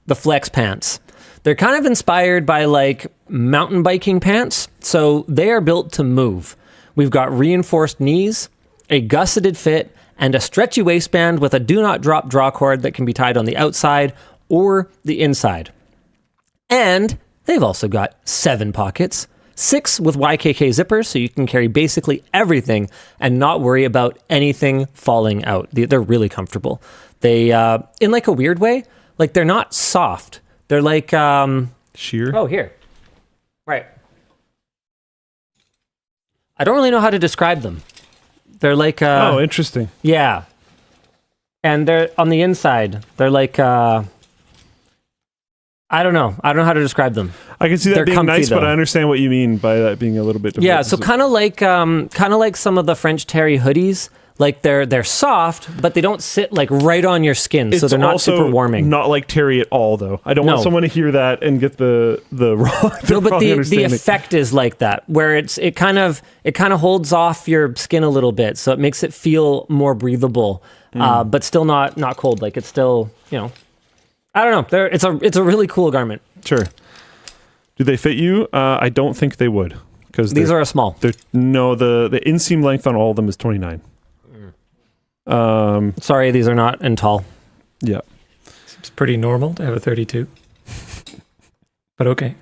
The Flex pants. They're kind of inspired by like mountain biking pants. So they are built to move. We've got reinforced knees, a gusseted fit, and a stretchy waistband with a do not drop draw cord that can be tied on the outside or the inside. And they've also got 7 pockets, 6 with YKK zippers, so you can carry basically everything and not worry about anything falling out. They're really comfortable. They, in like a weird way, like they're not soft. They're like... sheer? Oh, here. Right. I don't really know how to describe them. They're like... oh, interesting. Yeah. And they're on the inside. They're like... I don't know. I don't know how to describe them. I can see that They're being comfy, nice, but though. I understand what you mean by that being a little bit different. Yeah, so kind of like some of the French Terry hoodies. Like they're soft, but they don't sit like right on your skin, so they're not also super warming. Not like Terry at all, though. I don't want someone to hear that and get the wrong. No, but wrong the understanding. effect is like that, where it kind of holds off your skin a little bit, so it makes it feel more breathable, but still not cold. Like it's still, I don't know. It's a really cool garment. Sure. Do they fit you? I don't think they would, because These are a small. No, the inseam length on all of them is 29. Sorry, these are not in tall. Yeah. It's pretty normal to have a 32. But okay.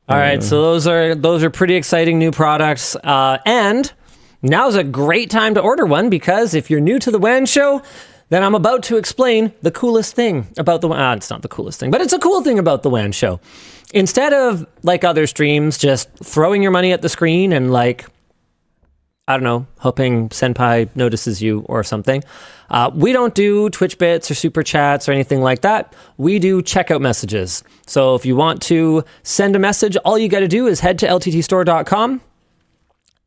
All right, so those are pretty exciting new products, and now's a great time to order one, because if you're new to the WAN Show, then I'm about to explain the coolest thing about the it's not the coolest thing, but it's a cool thing about the WAN Show. Instead of like other streams, just throwing your money at the screen and like, I don't know, hoping Senpai notices you or something. We don't do Twitch bits or super chats or anything like that. We do checkout messages. So if you want to send a message, all you got to do is head to LTTStore.com,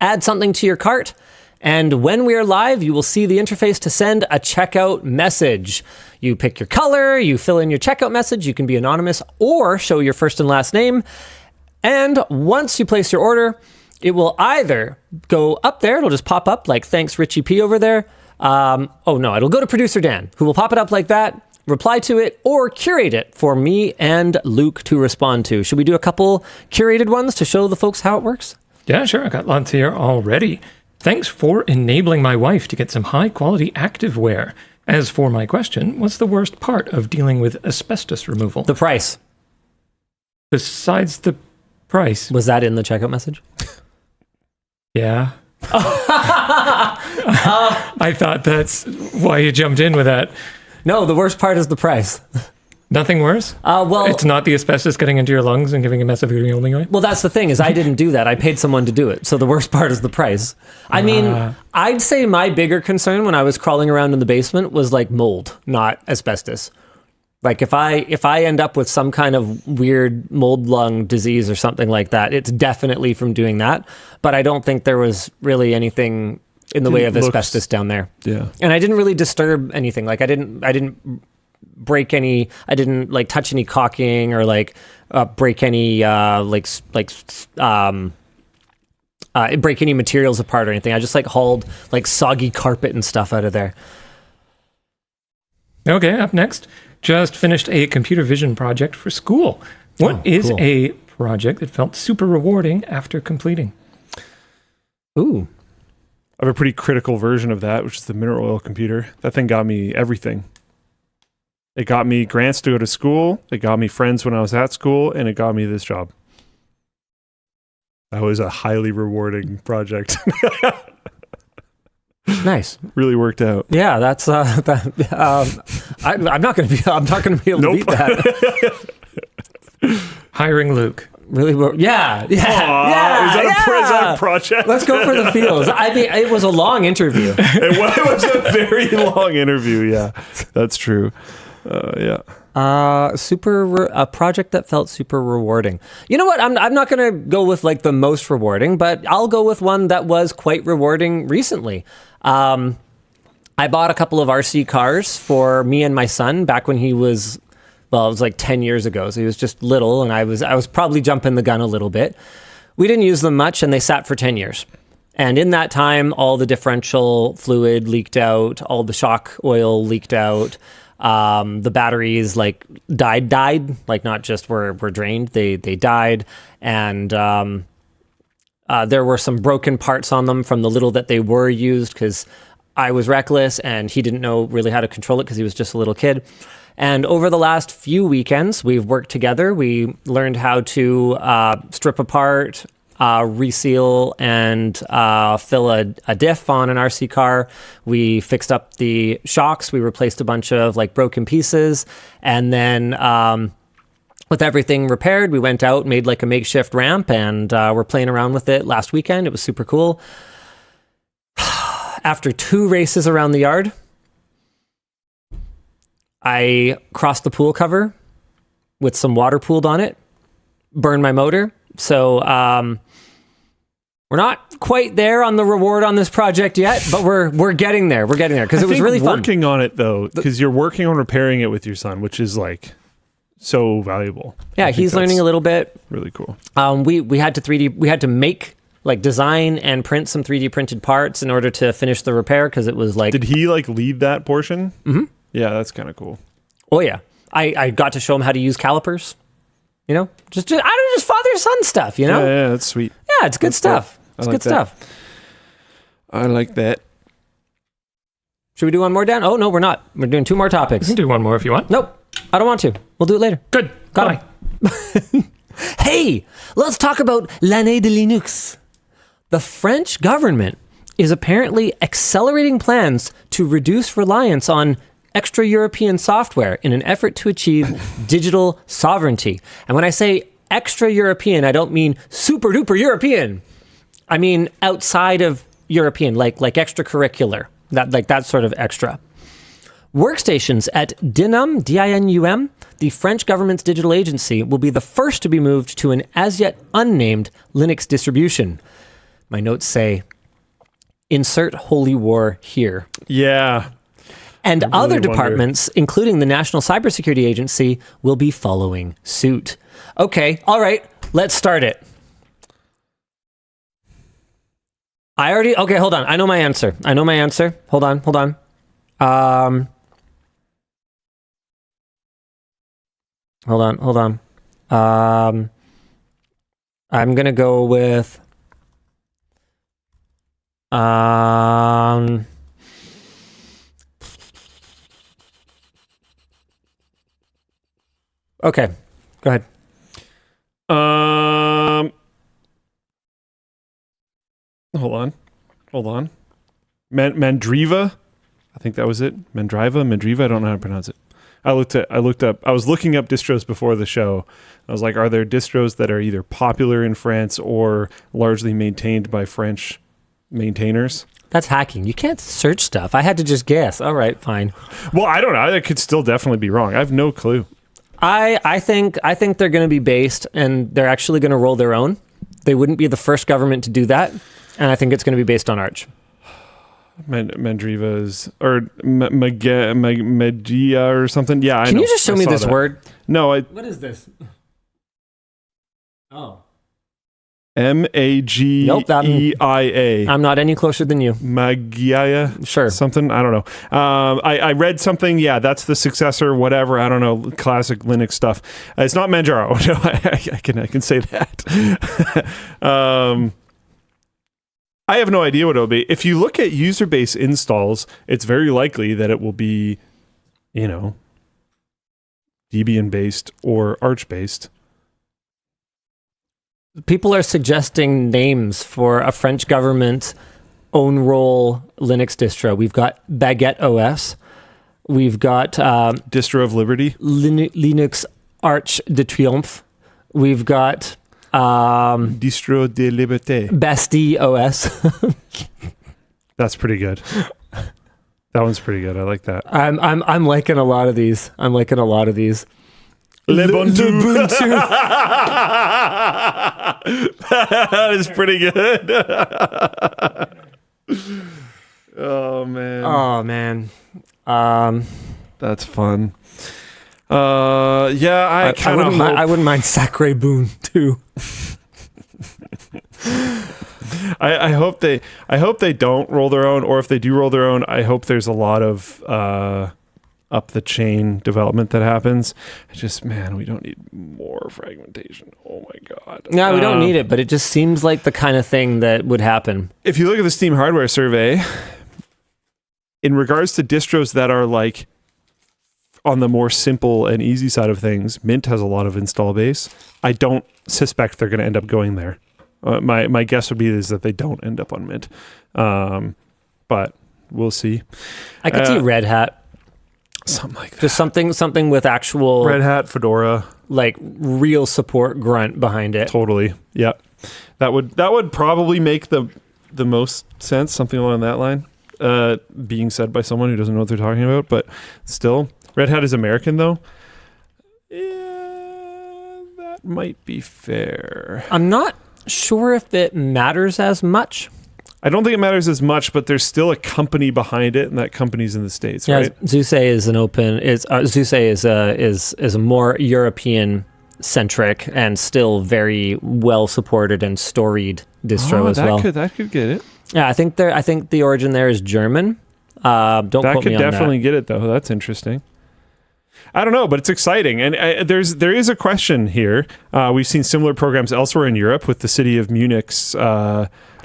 add something to your cart, and when we are live, you will see the interface to send a checkout message. You pick your color, you fill in your checkout message, you can be anonymous or show your first and last name. And once you place your order, it will either go up there, it'll just pop up like, thanks Richie P over there. It'll go to producer Dan, who will pop it up like that, reply to it, or curate it for me and Luke to respond to. Should we do a couple curated ones to show the folks how it works? Yeah, sure. I got lots here already. Thanks for enabling my wife to get some high-quality activewear. As for my question, what's the worst part of dealing with asbestos removal? The price. Besides the price. Was that in the checkout message? Yeah. I thought that's why you jumped in with that. No, the worst part is the price. Nothing worse? Well, it's not the asbestos getting into your lungs and giving a massive noise? Well, that's the thing, is I didn't do that. I paid someone to do it. So the worst part is the price. I mean, I'd say my bigger concern when I was crawling around in the basement was like mold, not asbestos. Like if I end up with some kind of weird mold lung disease or something like that, it's definitely from doing that. But I don't think there was really anything in the way of asbestos down there. Yeah. And I didn't really disturb anything. Like I didn't break any, I didn't like touch any caulking or like break any break any materials apart or anything. I just like hauled like soggy carpet and stuff out of there. Okay, up next. Just finished a computer vision project for school. What is cool. a project that felt super rewarding after completing? Ooh. I have a pretty critical version of that, which is the mineral oil computer. That thing got me everything. It got me grants to go to school, it got me friends when I was at school, and it got me this job. That was a highly rewarding project. Nice. Really worked out. Yeah, that's I'm not going to be able to beat that. Hiring Luke. Really? Yeah. Is that a project? Let's go for the feels. I mean, it was a long interview. It was a very long interview. Yeah, that's true. Yeah. A project that felt super rewarding. You know what? I'm not going to go with like the most rewarding, but I'll go with one that was quite rewarding recently. I bought a couple of RC cars for me and my son back when he was, well, it was like 10 years ago. So he was just little, and I was probably jumping the gun a little bit. We didn't use them much, and they sat for 10 years. And in that time, all the differential fluid leaked out, all the shock oil leaked out. The batteries like died, like not just were drained, they died. And there were some broken parts on them from the little that they were used, because I was reckless and he didn't know really how to control it because he was just a little kid. And over the last few weekends, we've worked together. We learned how to strip apart, reseal, and fill a diff on an RC car. We fixed up the shocks. We replaced a bunch of like broken pieces. And then with everything repaired, we went out, made like a makeshift ramp, and we're playing around with it last weekend. It was super cool. After 2 races around the yard, I crossed the pool cover with some water pooled on it, burned my motor. So we're not quite there on the reward on this project yet, but we're getting there. We're getting there because it was really fun. Working on it though, because you're working on repairing it with your son, which is like so valuable. Yeah, he's learning a little bit. Really cool. We had to make, like, design and print some 3D printed parts in order to finish the repair, because it was like... Did he like lead that portion? Mm-hmm. Yeah, that's kind of cool. Oh yeah, I got to show him how to use calipers. You know, just father-son stuff. You know, yeah, that's sweet. Yeah, it's good stuff. It's good stuff. I like that. Should we do one more, Dan? Oh no, we're not. We're doing 2 more topics. You can do one more if you want. Nope, I don't want to. We'll do it later. Good. Got it. Hey, let's talk about l'année de Linux. The French government is apparently accelerating plans to reduce reliance on extra-European software in an effort to achieve digital sovereignty. And when I say extra-European, I don't mean super-duper European. I mean outside of European, like extracurricular, that sort of extra. Workstations at DINUM, D-I-N-U-M, the French government's digital agency, will be the first to be moved to an as-yet unnamed Linux distribution. My notes say, insert holy war here. Yeah. And other departments, including the National Cybersecurity Agency, will be following suit. Okay, all right, let's start it. Okay, hold on. I know my answer. Hold on. Hold on. I'm going to go with... Okay, go ahead. Hold on. Mandriva? I think that was it. Mandriva? I don't know how to pronounce it. I was looking up distros before the show. I was like, are there distros that are either popular in France or largely maintained by French maintainers? That's hacking. You can't search stuff. I had to just guess. All right, fine. Well, I don't know. I could still definitely be wrong. I have no clue. I think they're going to be based, and they're actually going to roll their own. They wouldn't be the first government to do that, and I think it's going to be based on Arch. Mandriva's or Media or something. Yeah, I know. Can you just show me this word? No, what is this? Oh. Magia. I'm not any closer than you. Magia. Sure. Something. I don't know. I read something. Yeah, that's the successor. Whatever. I don't know. Classic Linux stuff. It's not Manjaro. No, I can say that. I have no idea what it'll be. If you look at user base installs, it's very likely that it will be, Debian based or Arch based. People are suggesting names for a French government own role Linux distro. We've got Baguette OS. We've got Distro of Liberty. Linux Arch de Triomphe. We've got Distro de Liberté. Bastille OS. That's pretty good. That one's pretty good. I like that. I'm liking a lot of these. Ubuntu. That is pretty good. Oh man. That's fun. Yeah, I wouldn't mind Sacre Boon too. I hope they don't roll their own, or if they do roll their own, I hope there's a lot of up the chain development that happens. We don't need more fragmentation. Oh my God. No, we don't need it, but it just seems like the kind of thing that would happen. If you look at the Steam hardware survey, in regards to distros that are like on the more simple and easy side of things, Mint has a lot of install base. I don't suspect they're going to end up going there. My guess would be is that they don't end up on Mint. But we'll see. I could see Red Hat. Something like that. Just something with actual Red Hat, Fedora, like real support grunt behind it. Totally. Yeah. That would probably make the most sense, something along that line. Being said by someone who doesn't know what they're talking about, but still, Red Hat is American though. Yeah, that might be fair. I'm not sure if it matters as much. I don't think it matters as much, but there's still a company behind it, and that company's in the States, right? Zuse is Zuse is a more European centric and still very well supported and storied distro as well. That could get it. Yeah, I think the origin there is German. Don't quote me on that. That could definitely get it though. That's interesting. I don't know, but it's exciting. And there is a question here. We've seen similar programs elsewhere in Europe with the city of Munich's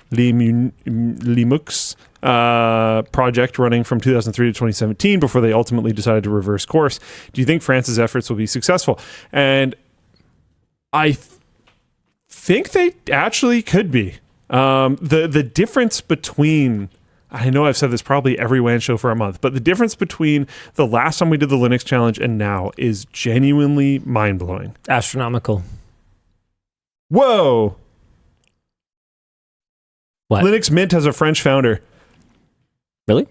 Limux project running from 2003 to 2017 before they ultimately decided to reverse course. Do you think France's efforts will be successful? And I think they actually could be. The difference between, I know I've said this probably every WAN show for a month, but the difference between the last time we did the Linux challenge and now is genuinely mind-blowing. Astronomical. Whoa! What? Linux Mint has a French founder. Really?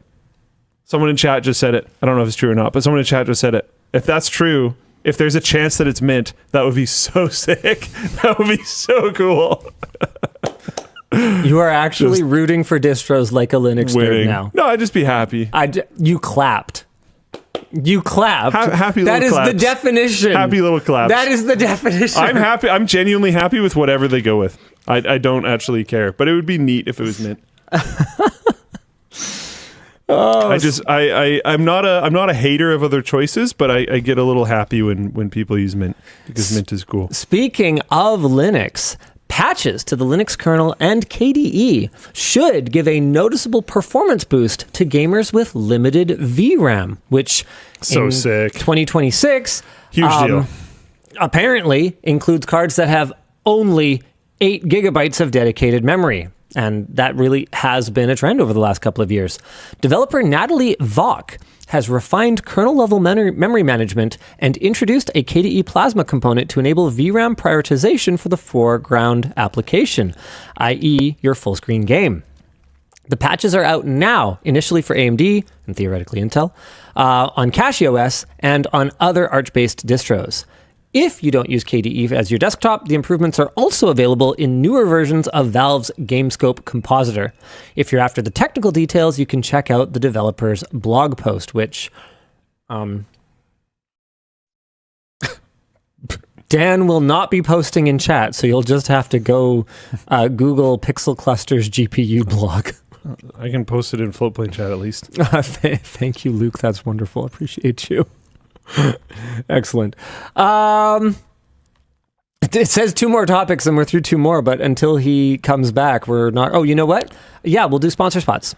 Someone in chat just said it. I don't know if it's true or not, but someone in chat just said it. If that's true, if there's a chance that it's Mint, that would be so sick. That would be so cool. You are actually rooting for distros like a Linux nerd now. No, I'd just be happy. You clapped. You clapped. Happy little claps. That is the definition. Happy little claps. That is the definition. I'm happy. I'm genuinely happy with whatever they go with. I don't actually care, but it would be neat if it was Mint. I'm not a hater of other choices, but I get a little happy when people use Mint because Mint is cool. Speaking of Linux, patches to the Linux kernel and KDE should give a noticeable performance boost to gamers with limited VRAM, which in sick. 2026 huge deal. Apparently includes cards that have only 8 gigabytes of dedicated memory. And that really has been a trend over the last couple of years. Developer Natalie Vok has refined kernel-level memory management and introduced a KDE Plasma component to enable VRAM prioritization for the foreground application, i.e. your full-screen game. The patches are out now, initially for AMD, and theoretically Intel, on CachyOS, and on other Arch-based distros. If you don't use KDE as your desktop, the improvements are also available in newer versions of Valve's GameScope Compositor. If you're after the technical details, you can check out the developer's blog post, which Dan will not be posting in chat, so you'll just have to go Google Pixel Cluster's GPU blog. I can post it in Floatplane chat at least. Thank you, Luke. That's wonderful. I appreciate you. Excellent. It says 2 more topics and we're through 2 more, but until he comes back, we're not. Oh, you know what? Yeah, we'll do sponsor spots.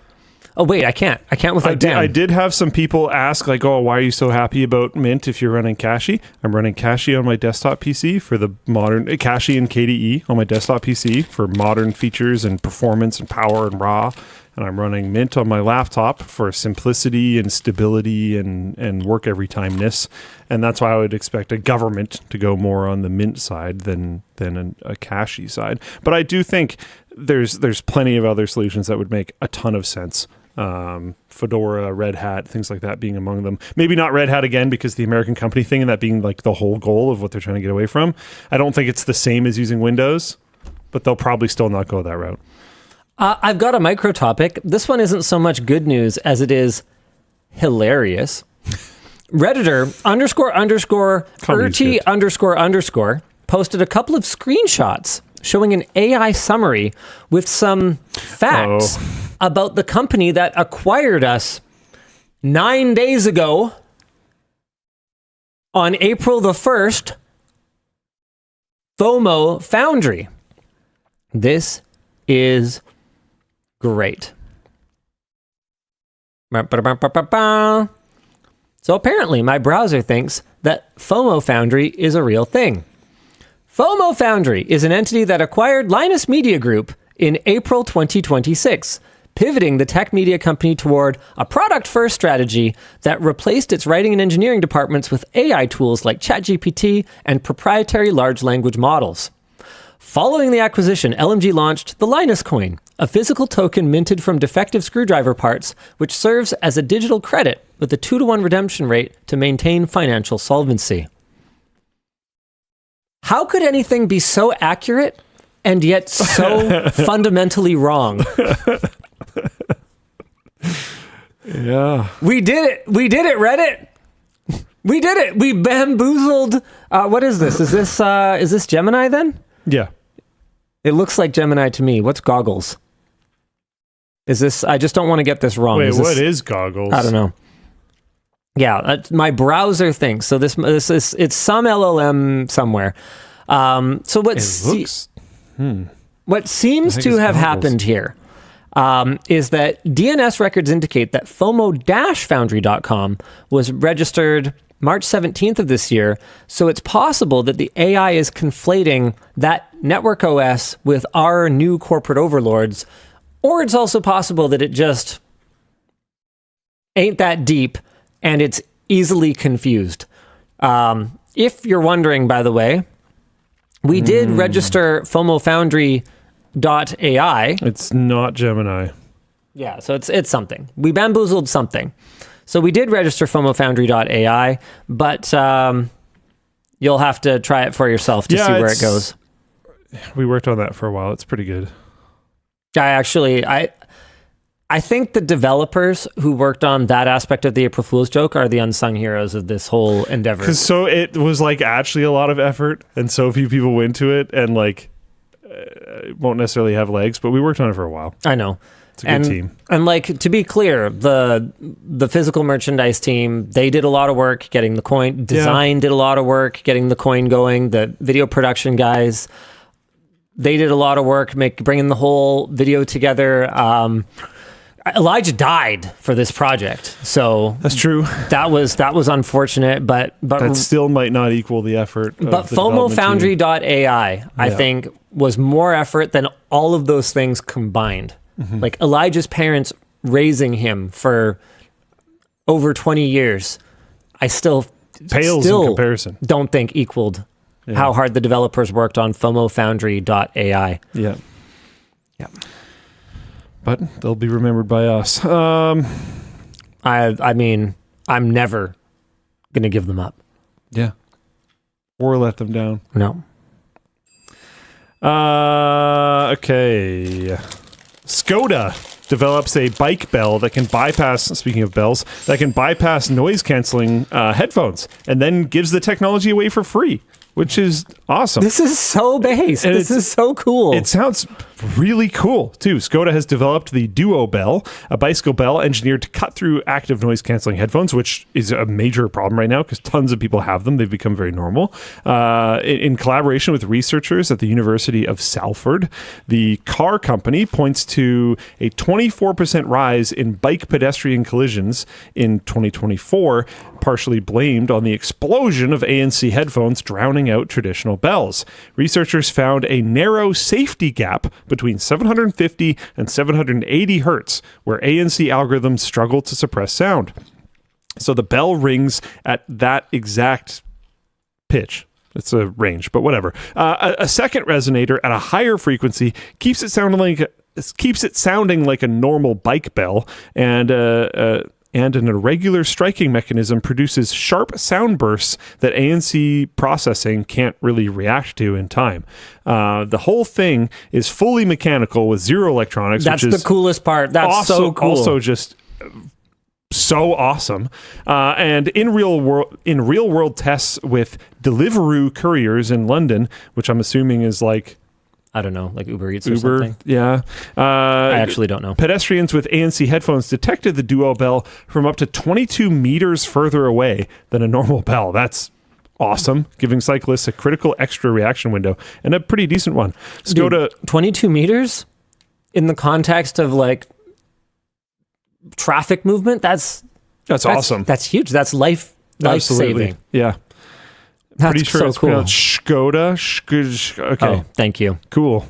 Oh, wait, I can't without Dan. I did have some people ask, like, oh, why are you so happy about Mint if you're running Cachy? I'm running Cachy on my desktop PC for the modern, Cachy and KDE on my desktop PC for modern features and performance and power and raw. And I'm running Mint on my laptop for simplicity and stability and work every timeness. And that's why I would expect a government to go more on the Mint side than a Cachy side. But I do think there's plenty of other solutions that would make a ton of sense. Fedora, Red Hat, things like that being among them. Maybe not Red Hat again because the American company thing and that being like the whole goal of what they're trying to get away from. I don't think it's the same as using Windows, but they'll probably still not go that route. I've got a micro topic. This one isn't so much good news as it is hilarious. Redditor __RT__ posted a couple of screenshots showing an AI summary with some facts about the company that acquired us 9 days ago on April the 1st, FOMO Foundry. This is great. So apparently my browser thinks that FOMO Foundry is a real thing. FOMO Foundry is an entity that acquired Linus Media Group in April 2026, pivoting the tech media company toward a product-first strategy that replaced its writing and engineering departments with AI tools like ChatGPT and proprietary large language models. Following the acquisition, LMG launched the Linus Coin, a physical token minted from defective screwdriver parts, which serves as a digital credit with a 2-to-1 redemption rate to maintain financial solvency. How could anything be so accurate and yet so fundamentally wrong? Yeah. We did it, Reddit. We did it. We bamboozled. What is this? Is this Gemini then? Yeah. It looks like Gemini to me. What's goggles? Is this? I just don't want to get this wrong. Wait, what is goggles? I don't know. Yeah, my browser thinks so. This is it's some LLM somewhere. So what seems to have happened here is that DNS records indicate that FOMO-Foundry.com was registered March 17th of this year, so it's possible that the AI is conflating that network OS with our new corporate overlords, or it's also possible that it just ain't that deep and it's easily confused. If you're wondering, by the way, we did register FOMO Foundry.ai. It's not Gemini. Yeah, so it's something. We bamboozled something. So we did register FOMO Foundry.ai, but you'll have to try it for yourself to see where it goes. We worked on that for a while. It's pretty good. I think the developers who worked on that aspect of the April Fool's joke are the unsung heroes of this whole endeavor. So it was like actually a lot of effort, and so few people went to it, and like it won't necessarily have legs, but we worked on it for a while. I know. It's a good team. And like, to be clear, the physical merchandise team, they did a lot of work getting the coin. Design did a lot of work getting the coin going. The video production guys, they did a lot of work bringing the whole video together. Elijah died for this project, so that's true. That was unfortunate, but that still might not equal the effort. But FOMO Foundry.ai, I think, was more effort than all of those things combined. Mm-hmm. Like Elijah's parents raising him for over 20 years, I still pales in comparison. Don't think equaled how hard the developers worked on FOMO Foundry.ai. Yeah. But they'll be remembered by us. I mean, I'm never going to give them up. Yeah. Or let them down. No. Okay. Škoda develops a bike bell that can bypass, speaking of bells, that can bypass noise canceling headphones and then gives the technology away for free, which is awesome. This is so base. This is so cool. It sounds really cool, too. Škoda has developed the DuoBell, a bicycle bell engineered to cut through active noise-canceling headphones, which is a major problem right now because tons of people have them. They've become very normal. In collaboration with researchers at the University of Salford, the car company points to a 24% rise in bike pedestrian collisions in 2024, partially blamed on the explosion of ANC headphones drowning out traditional bells. Researchers found a narrow safety gap between 750 and 780 hertz, where ANC algorithms struggle to suppress sound. So the bell rings at that exact pitch. It's a range, but whatever. A second resonator at a higher frequency keeps it sounding like a normal bike bell, and an irregular striking mechanism produces sharp sound bursts that ANC processing can't really react to in time. The whole thing is fully mechanical with zero electronics. That's which is the coolest part. That's so cool. Also just so awesome. And in real world tests with Deliveroo couriers in London, which I'm assuming is like I don't know, like Uber Eats or something. Yeah. I actually don't know. Pedestrians with ANC headphones detected the DuoBell from up to 22 meters further away than a normal bell. That's awesome, giving cyclists a critical extra reaction window, and a pretty decent one. Škoda... 22 meters? In the context of, like, traffic movement? That's awesome. That's huge. That's life-saving. Yeah. That's pretty sure so it's cool. pronounced Škoda. Okay. Oh, thank you. Cool.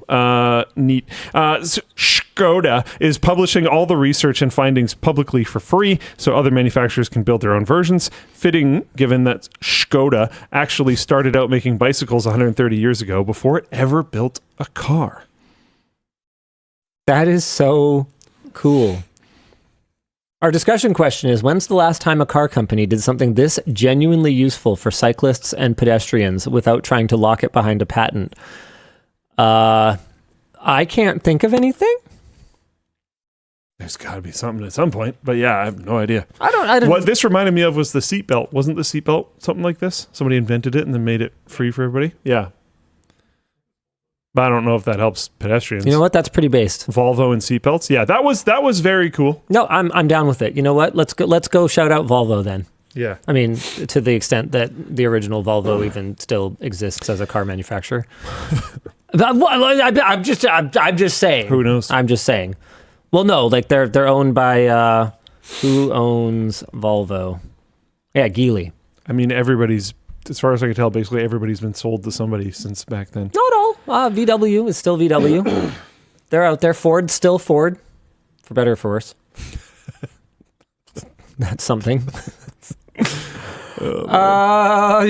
Neat. Škoda is publishing all the research and findings publicly for free, so other manufacturers can build their own versions. Fitting, given that Škoda actually started out making bicycles 130 years ago before it ever built a car. That is so cool. Our discussion question is, when's the last time a car company did something this genuinely useful for cyclists and pedestrians without trying to lock it behind a patent? I can't think of anything. There's got to be something at some point, but yeah, I have no idea. I don't. What this reminded me of was the seatbelt. Wasn't the seatbelt something like this? Somebody invented it and then made it free for everybody? Yeah. But I don't know if that helps pedestrians. You know what? That's pretty based. Volvo and seatbelts. Yeah, that was very cool. No, I'm down with it. You know what? Let's go shout out Volvo then. Yeah. I mean, to the extent that the original Volvo even still exists as a car manufacturer. I'm just saying. Who knows? I'm just saying. Well, no, like they're owned by who owns Volvo? Yeah, Geely. I mean, everybody's, as far as I can tell, basically everybody's been sold to somebody since back then. Not all. VW is still VW. They're out there. Ford's still Ford, for better or for worse. That's something. You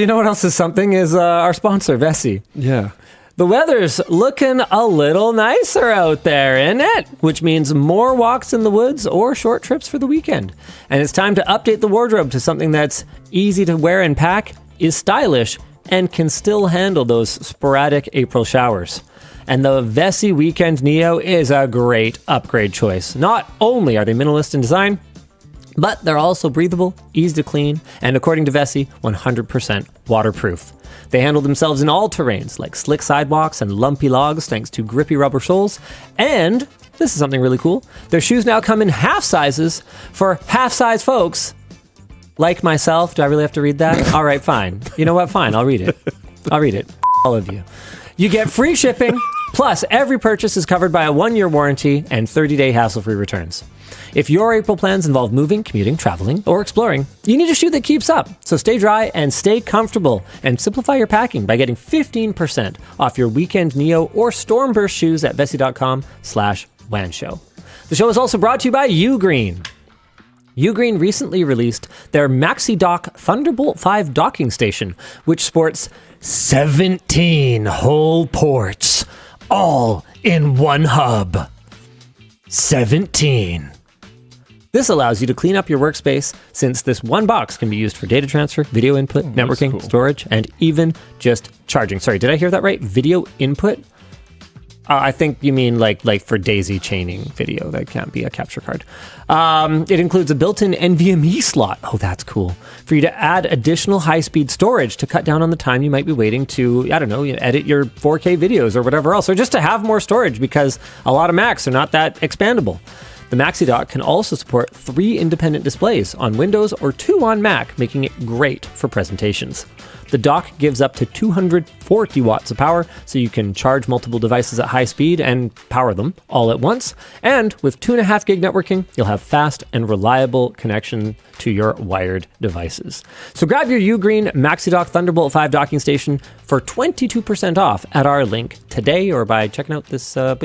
know what else is something? Is our sponsor, Vessi. Yeah. The weather's looking a little nicer out there, isn't it? Which means more walks in the woods or short trips for the weekend. And it's time to update the wardrobe to something that's easy to wear and pack, is stylish, and can still handle those sporadic April showers. And the Vessi Weekend Neo is a great upgrade choice. Not only are they minimalist in design, but they're also breathable, easy to clean, and according to Vessi, 100% waterproof. They handle themselves in all terrains, like slick sidewalks and lumpy logs, thanks to grippy rubber soles. And this is something really cool. Their shoes now come in half sizes for half-size folks like myself. Do I really have to read that? All right, fine. You know what? Fine, I'll read it. All of you. You get free shipping, plus every purchase is covered by a 1-year warranty and 30-day hassle-free returns. If your April plans involve moving, commuting, traveling, or exploring, you need a shoe that keeps up. So stay dry and stay comfortable, and simplify your packing by getting 15% off your Weekend Neo or Stormburst shoes at vessi.com/WAN Show. The show is also brought to you by uGreen. uGreen recently released their MaxiDock Thunderbolt 5 docking station, which sports 17 whole ports, all in one hub. 17. This allows you to clean up your workspace, since this one box can be used for data transfer, video input, networking, cool. storage, and even just charging. Sorry, did I hear that right? Video input? I think you mean like for daisy chaining video. That can't be a capture card. It includes a built-in NVMe slot. Oh, that's cool. For you to add additional high-speed storage to cut down on the time you might be waiting to, I don't know, edit your 4K videos or whatever else, or just to have more storage, because a lot of Macs are not that expandable. The MaxiDock can also support 3 independent displays on Windows or 2 on Mac, making it great for presentations. The dock gives up to 240 watts of power, so you can charge multiple devices at high speed and power them all at once. And with 2.5 gig networking, you'll have fast and reliable connection to your wired devices. So grab your uGreen MaxiDock Thunderbolt 5 docking station for 22% off at our link today, or by checking out this, there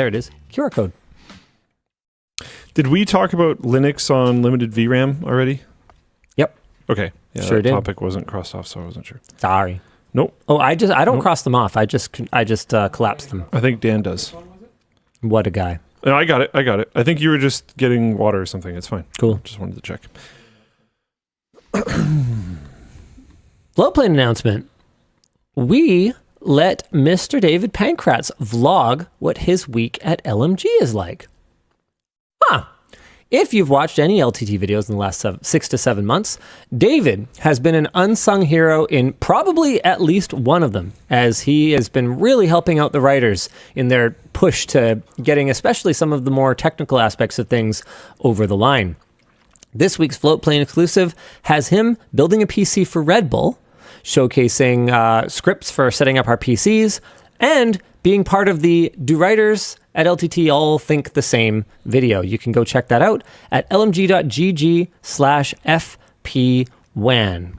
it is, QR code. Did we talk about Linux on limited VRAM already? Yep. Okay. Yeah, Sure that did. topic wasn't crossed off, so I wasn't sure. Sorry. Nope. Oh, I don't cross them off. I just collapse them. I think Dan does. What a guy. No, I got it. I think you were just getting water or something. It's fine. Cool. Just wanted to check. Floatplane announcement. We let Mr. David Pankratz vlog what his week at LMG is like. Huh. If you've watched any LTT videos in the last 6 to 7 months, David has been an unsung hero in probably at least one of them, as he has been really helping out the writers in their push to getting especially some of the more technical aspects of things over the line. This week's Floatplane exclusive has him building a PC for Red Bull, showcasing scripts for setting up our PCs, and being part of the Do Writers at LTT All Think the Same video. You can go check that out at lmg.gg/fpwan.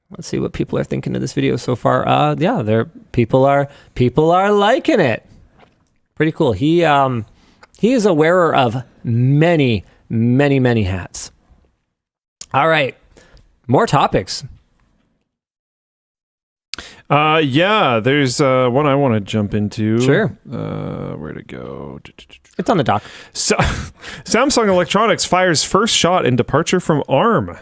Let's see what people are thinking of this video so far. People are liking it. Pretty cool. He is a wearer of many hats. All right, more topics. There's one I want to jump into. Sure. Where to go? It's on the dock. Samsung Electronics fires first shot in departure from ARM.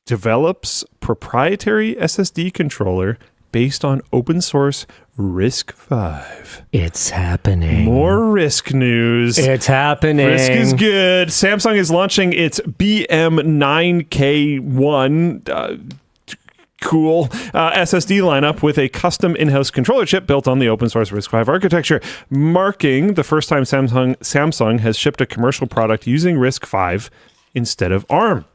Develops proprietary SSD controller based on open source RISC-V. It's happening. More RISC news. It's happening. RISC is good. Samsung is launching its BM9K1 cool SSD lineup with a custom in-house controller chip built on the open source RISC-V architecture, marking the first time Samsung has shipped a commercial product using RISC-V instead of ARM.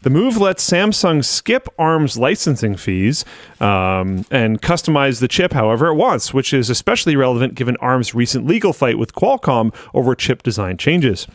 The move lets Samsung skip ARM's licensing fees and customize the chip however it wants, which is especially relevant given ARM's recent legal fight with Qualcomm over chip design changes.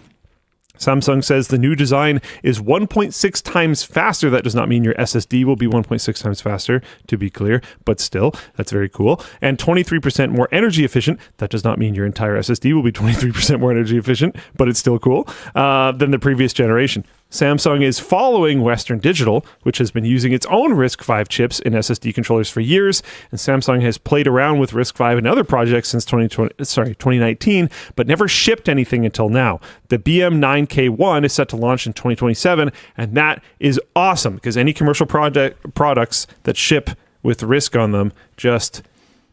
Samsung says the new design is 1.6 times faster. That does not mean your SSD will be 1.6 times faster, to be clear, but still, that's very cool. And 23% more energy efficient. That does not mean your entire SSD will be 23% more energy efficient, but it's still cool, than the previous generation. Samsung is following Western Digital, which has been using its own RISC-V chips in SSD controllers for years, and Samsung has played around with RISC-V in other projects since 2019, but never shipped anything until now. The BM9K1 is set to launch in 2027, and that is awesome, because any commercial products that ship with RISC on them just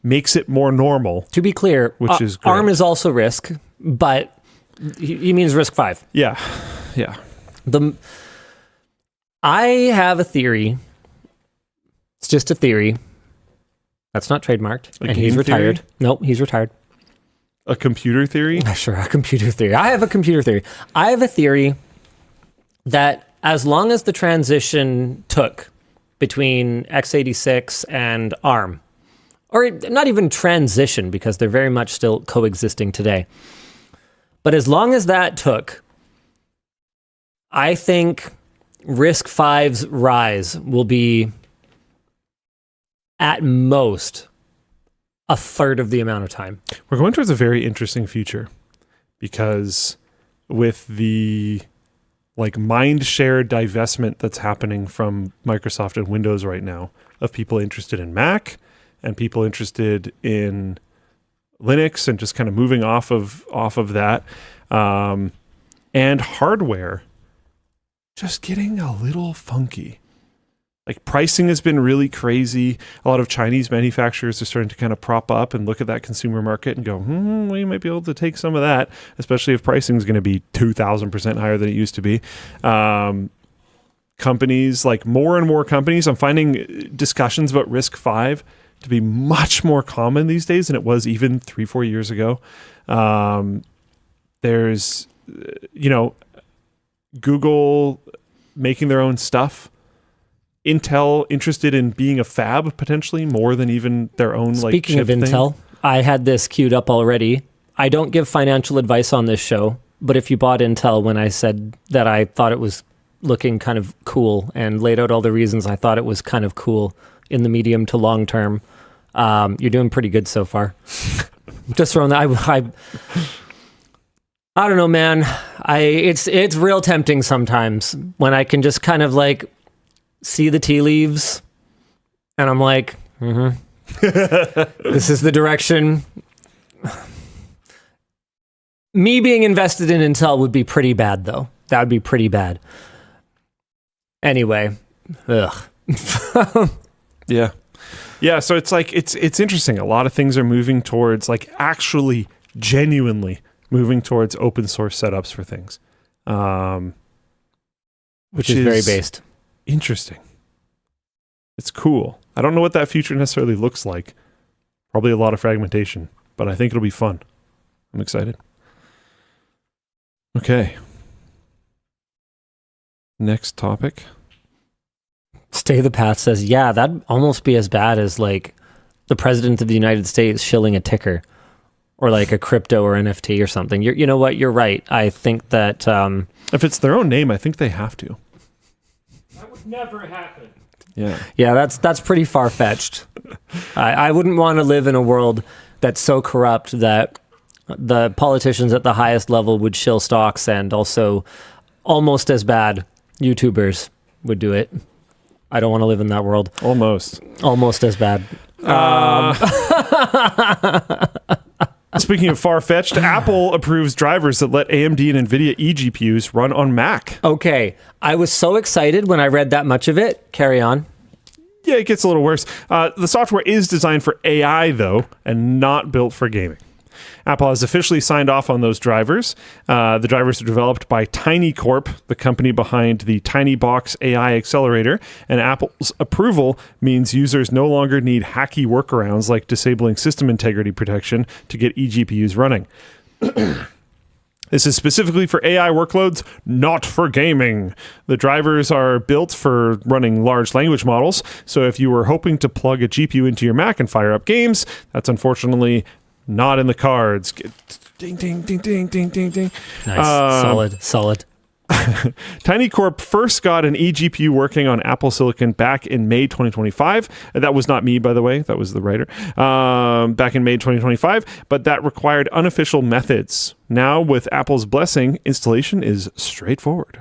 makes it more normal. To be clear, which is great. ARM is also RISC, but he means RISC-V. Yeah. I have a theory. It's just a theory. That's not trademarked. And he's retired. Theory? Nope, he's retired. A computer theory? Sure, a computer theory. I have a computer theory. I have a theory that as long as the transition took between x86 and ARM, or not even transition because they're very much still coexisting today, but as long as that took, I think RISC-V's rise will be at most a third of the amount of time. We're going towards a very interesting future because with the mind share divestment that's happening from Microsoft and Windows right now of people interested in Mac and people interested in Linux and just kind of moving off of that, and hardware just getting a little funky. Pricing has been really crazy. A lot of Chinese manufacturers are starting to kind of prop up and look at that consumer market and go, we might be able to take some of that, especially if pricing is going to be 2,000% higher than it used to be. Companies, more and more companies, I'm finding discussions about RISC-V to be much more common these days than it was even 3-4 years ago. There's, Google making their own stuff. Intel interested in being a fab potentially more than even their own Speaking chip of Intel, thing. I had this queued up already. I don't give financial advice on this show, but if you bought Intel when I said that I thought it was looking kind of cool and laid out all the reasons I thought it was kind of cool in the medium to long term, you're doing pretty good so far. Just throwing that. I don't know, man. It's real tempting sometimes when I can just kind of see the tea leaves and I'm like, this is the direction. Me being invested in Intel would be pretty bad though. That would be pretty bad. Anyway, ugh. Yeah. So it's interesting. A lot of things are moving towards actually genuinely moving towards open source setups for things. Which is very based. Interesting. It's cool. I don't know what that future necessarily looks like. Probably a lot of fragmentation, but I think it'll be fun. I'm excited. Okay. Next topic. Stay the Path says, yeah, that'd almost be as bad as like the president of the United States shilling a ticker or like a crypto or NFT or something. You know what? You're right. I think that... if it's their own name, I think they have to. That would never happen. Yeah, that's pretty far-fetched. I wouldn't want to live in a world that's so corrupt that the politicians at the highest level would shill stocks, and also almost as bad YouTubers would do it. I don't want to live in that world. Almost as bad. Speaking of far-fetched, Apple approves drivers that let AMD and NVIDIA eGPUs run on Mac. Okay, I was so excited when I read that much of it. Carry on. Yeah, it gets a little worse. The software is designed for AI, though, and not built for gaming. Apple has officially signed off on those drivers. The drivers are developed by TinyCorp, the company behind the TinyBox AI accelerator, and Apple's approval means users no longer need hacky workarounds like disabling system integrity protection to get eGPUs running. This is specifically for AI workloads, not for gaming. The drivers are built for running large language models, so if you were hoping to plug a GPU into your Mac and fire up games, that's unfortunately not in the cards. Ding, ding, ding, ding, ding, ding, ding. Nice. Solid. TinyCorp first got an eGPU working on Apple Silicon back in May 2025. That was not me, by the way. That was the writer. Back in May 2025, but that required unofficial methods. Now, with Apple's blessing, installation is straightforward.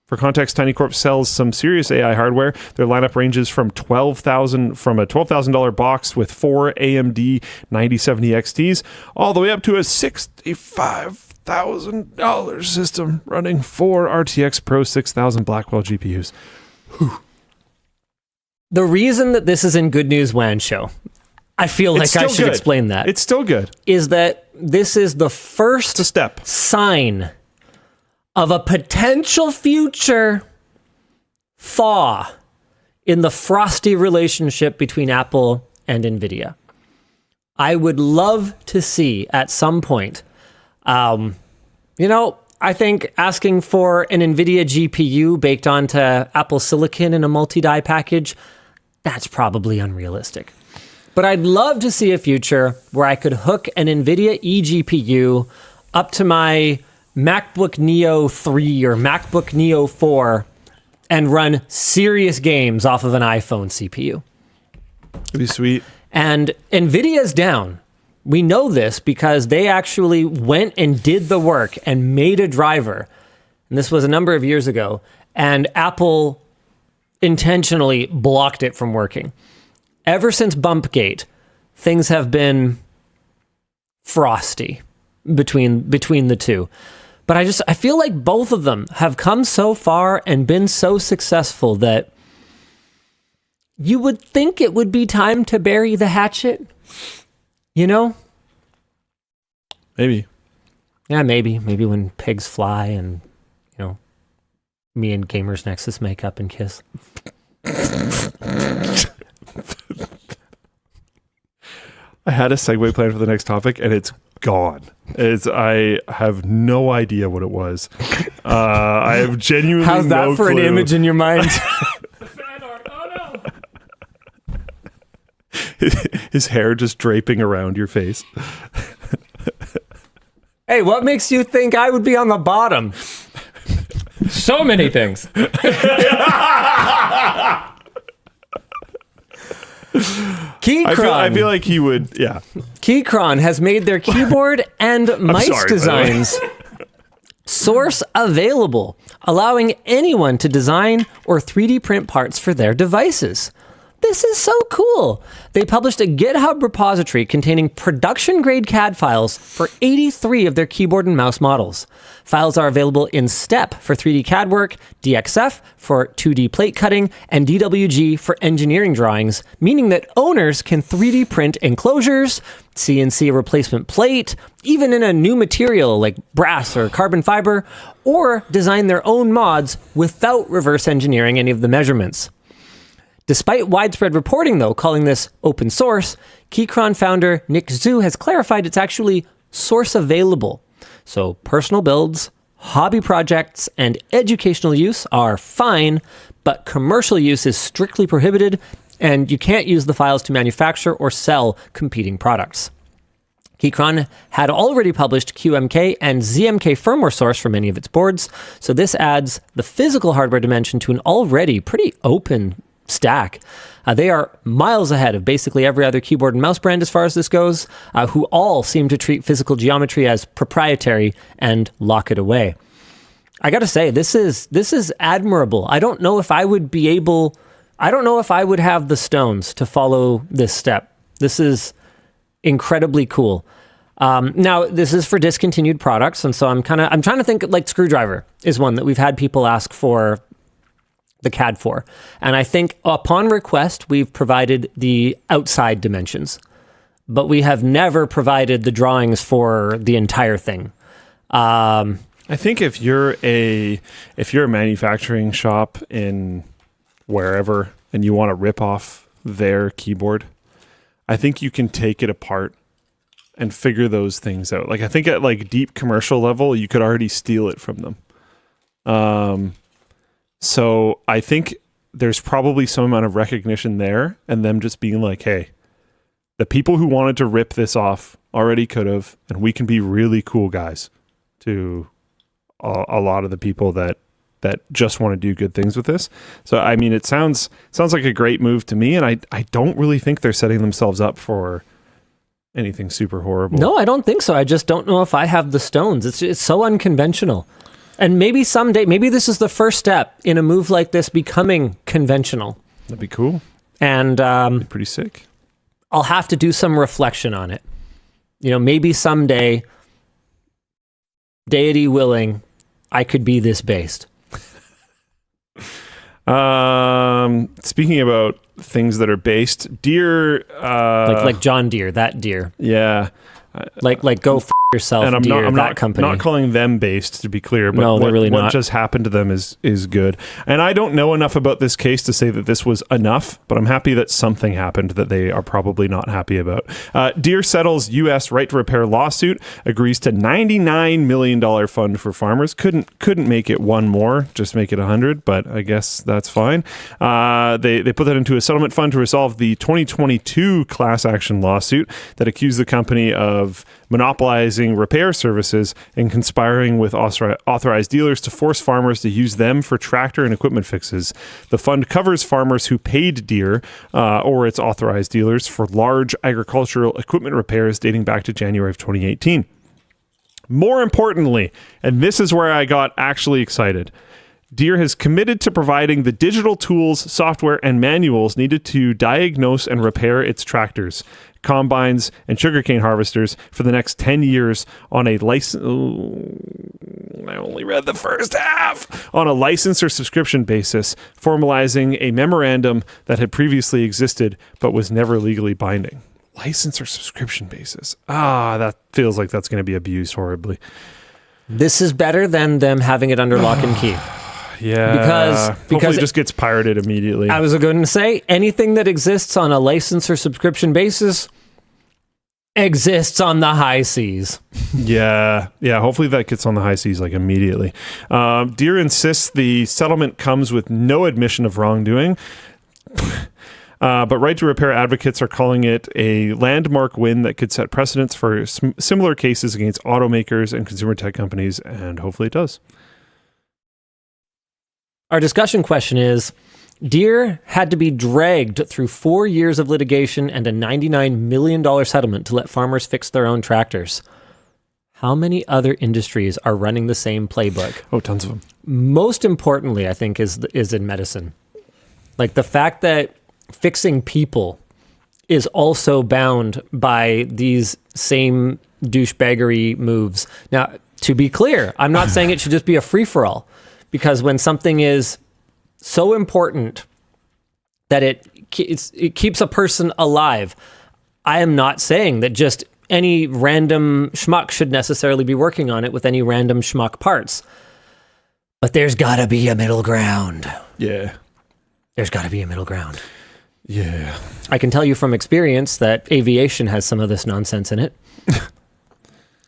For context, TinyCorp sells some serious AI hardware. Their lineup ranges from a $12,000 box with 4 AMD 9070 XTs all the way up to a $65,000 system running 4 RTX Pro 6000 Blackwell GPUs. Whew. The reason that this is in Good News WAN Show, I feel like I should explain that. It's still good. Is that this is the first step sign of a potential future thaw in the frosty relationship between Apple and NVIDIA. I would love to see at some point, I think asking for an NVIDIA GPU baked onto Apple Silicon in a multi-die package, that's probably unrealistic. But I'd love to see a future where I could hook an NVIDIA eGPU up to my MacBook Neo 3 or MacBook Neo 4 and run serious games off of an iPhone CPU. That'd be sweet. And NVIDIA's down. We know this because they actually went and did the work and made a driver. And this was a number of years ago. And Apple intentionally blocked it from working. Ever since Bumpgate, things have been frosty between the two. But I feel like both of them have come so far and been so successful that you would think it would be time to bury the hatchet. You know? Maybe. Yeah, maybe. Maybe when pigs fly and, me and Gamer's Nexus make up and kiss. I had a segue planned for the next topic, and it's gone. I have no idea what it was. I have genuinely How's that no for clue. an image in your mind? The fan art. Oh no! His hair just draping around your face. Hey, what makes you think I would be on the bottom? So many things. KeyChron. I feel like he would, yeah. KeyChron has made their keyboard and mice designs source available, allowing anyone to design or 3D print parts for their devices. This is so cool. They published a GitHub repository containing production-grade CAD files for 83 of their keyboard and mouse models. Files are available in STEP for 3D CAD work, DXF for 2D plate cutting, and DWG for engineering drawings, meaning that owners can 3D print enclosures, CNC a replacement plate, even in a new material like brass or carbon fiber, or design their own mods without reverse engineering any of the measurements. Despite widespread reporting, though, calling this open source, KeyChron founder Nick Zhu has clarified it's actually source available. So personal builds, hobby projects, and educational use are fine, but commercial use is strictly prohibited, and you can't use the files to manufacture or sell competing products. KeyChron had already published QMK and ZMK firmware source for many of its boards, so this adds the physical hardware dimension to an already pretty open stack. They are miles ahead of basically every other keyboard and mouse brand as far as this goes, who all seem to treat physical geometry as proprietary and lock it away. I gotta say, this is admirable. I don't know if I would have the stones to follow this step. This is incredibly cool. Now, this is for discontinued products, and so I'm trying to think, like Screwdriver is one that we've had people ask for the CAD for. And I think upon request, we've provided the outside dimensions, but we have never provided the drawings for the entire thing. I think if you're a manufacturing shop in wherever and you want to rip off their keyboard, I think you can take it apart and figure those things out. Like, I think at like deep commercial level, you could already steal it from them. So I think there's probably some amount of recognition there, and them just being like, hey, the people who wanted to rip this off already could have, and we can be really cool guys to a lot of the people that just want to do good things with this. So, I mean, it sounds like a great move to me, and I don't really think they're setting themselves up for anything super horrible. No, I don't think so. I just don't know if I have the stones. It's so unconventional. And maybe someday, maybe this is the first step in a move like this becoming conventional. That'd be cool. And be pretty sick. I'll have to do some reflection on it. You know, maybe someday, deity willing, I could be this based. Speaking about things that are based, Deere, like John Deere, that Deere. Yeah. Like go yourself, and I'm Deere, not company. Not calling them based, to be clear, but no, they're really not. What just happened to them is good. And I don't know enough about this case to say that this was enough, but I'm happy that something happened that they are probably not happy about. Deere settles U.S. right to repair lawsuit, agrees to $99 million fund for farmers. Couldn't make it one more, just make it 100, but I guess that's fine. They put that into a settlement fund to resolve the 2022 class action lawsuit that accused the company of monopolizing repair services and conspiring with authorized dealers to force farmers to use them for tractor and equipment fixes. The fund covers farmers who paid Deere or its authorized dealers for large agricultural equipment repairs dating back to January of 2018. More importantly, and this is where I got actually excited, Deere has committed to providing the digital tools, software, and manuals needed to diagnose and repair its tractors, combines, and sugarcane harvesters for the next 10 years on a license. I only read the first half. On a license or subscription basis, formalizing a memorandum that had previously existed but was never legally binding. License or subscription basis. That feels like that's going to be abused horribly. This is better than them having it under lock and key. Yeah, because it just gets pirated immediately. I was going to say, anything that exists on a license or subscription basis exists on the high seas. Yeah. Hopefully that gets on the high seas like immediately. Deere insists the settlement comes with no admission of wrongdoing. But right to repair advocates are calling it a landmark win that could set precedents for similar cases against automakers and consumer tech companies, and hopefully it does. Our discussion question is, Deere had to be dragged through 4 years of litigation and a $99 million settlement to let farmers fix their own tractors. How many other industries are running the same playbook? Oh, tons of them. Most importantly, I think, is in medicine. Like the fact that fixing people is also bound by these same douchebaggery moves. Now, to be clear, I'm not saying it should just be a free-for-all, because when something is so important that it keeps a person alive, I am not saying that just any random schmuck should necessarily be working on it with any random schmuck parts. But there's got to be a middle ground. Yeah. There's got to be a middle ground. Yeah. I can tell you from experience that aviation has some of this nonsense in it.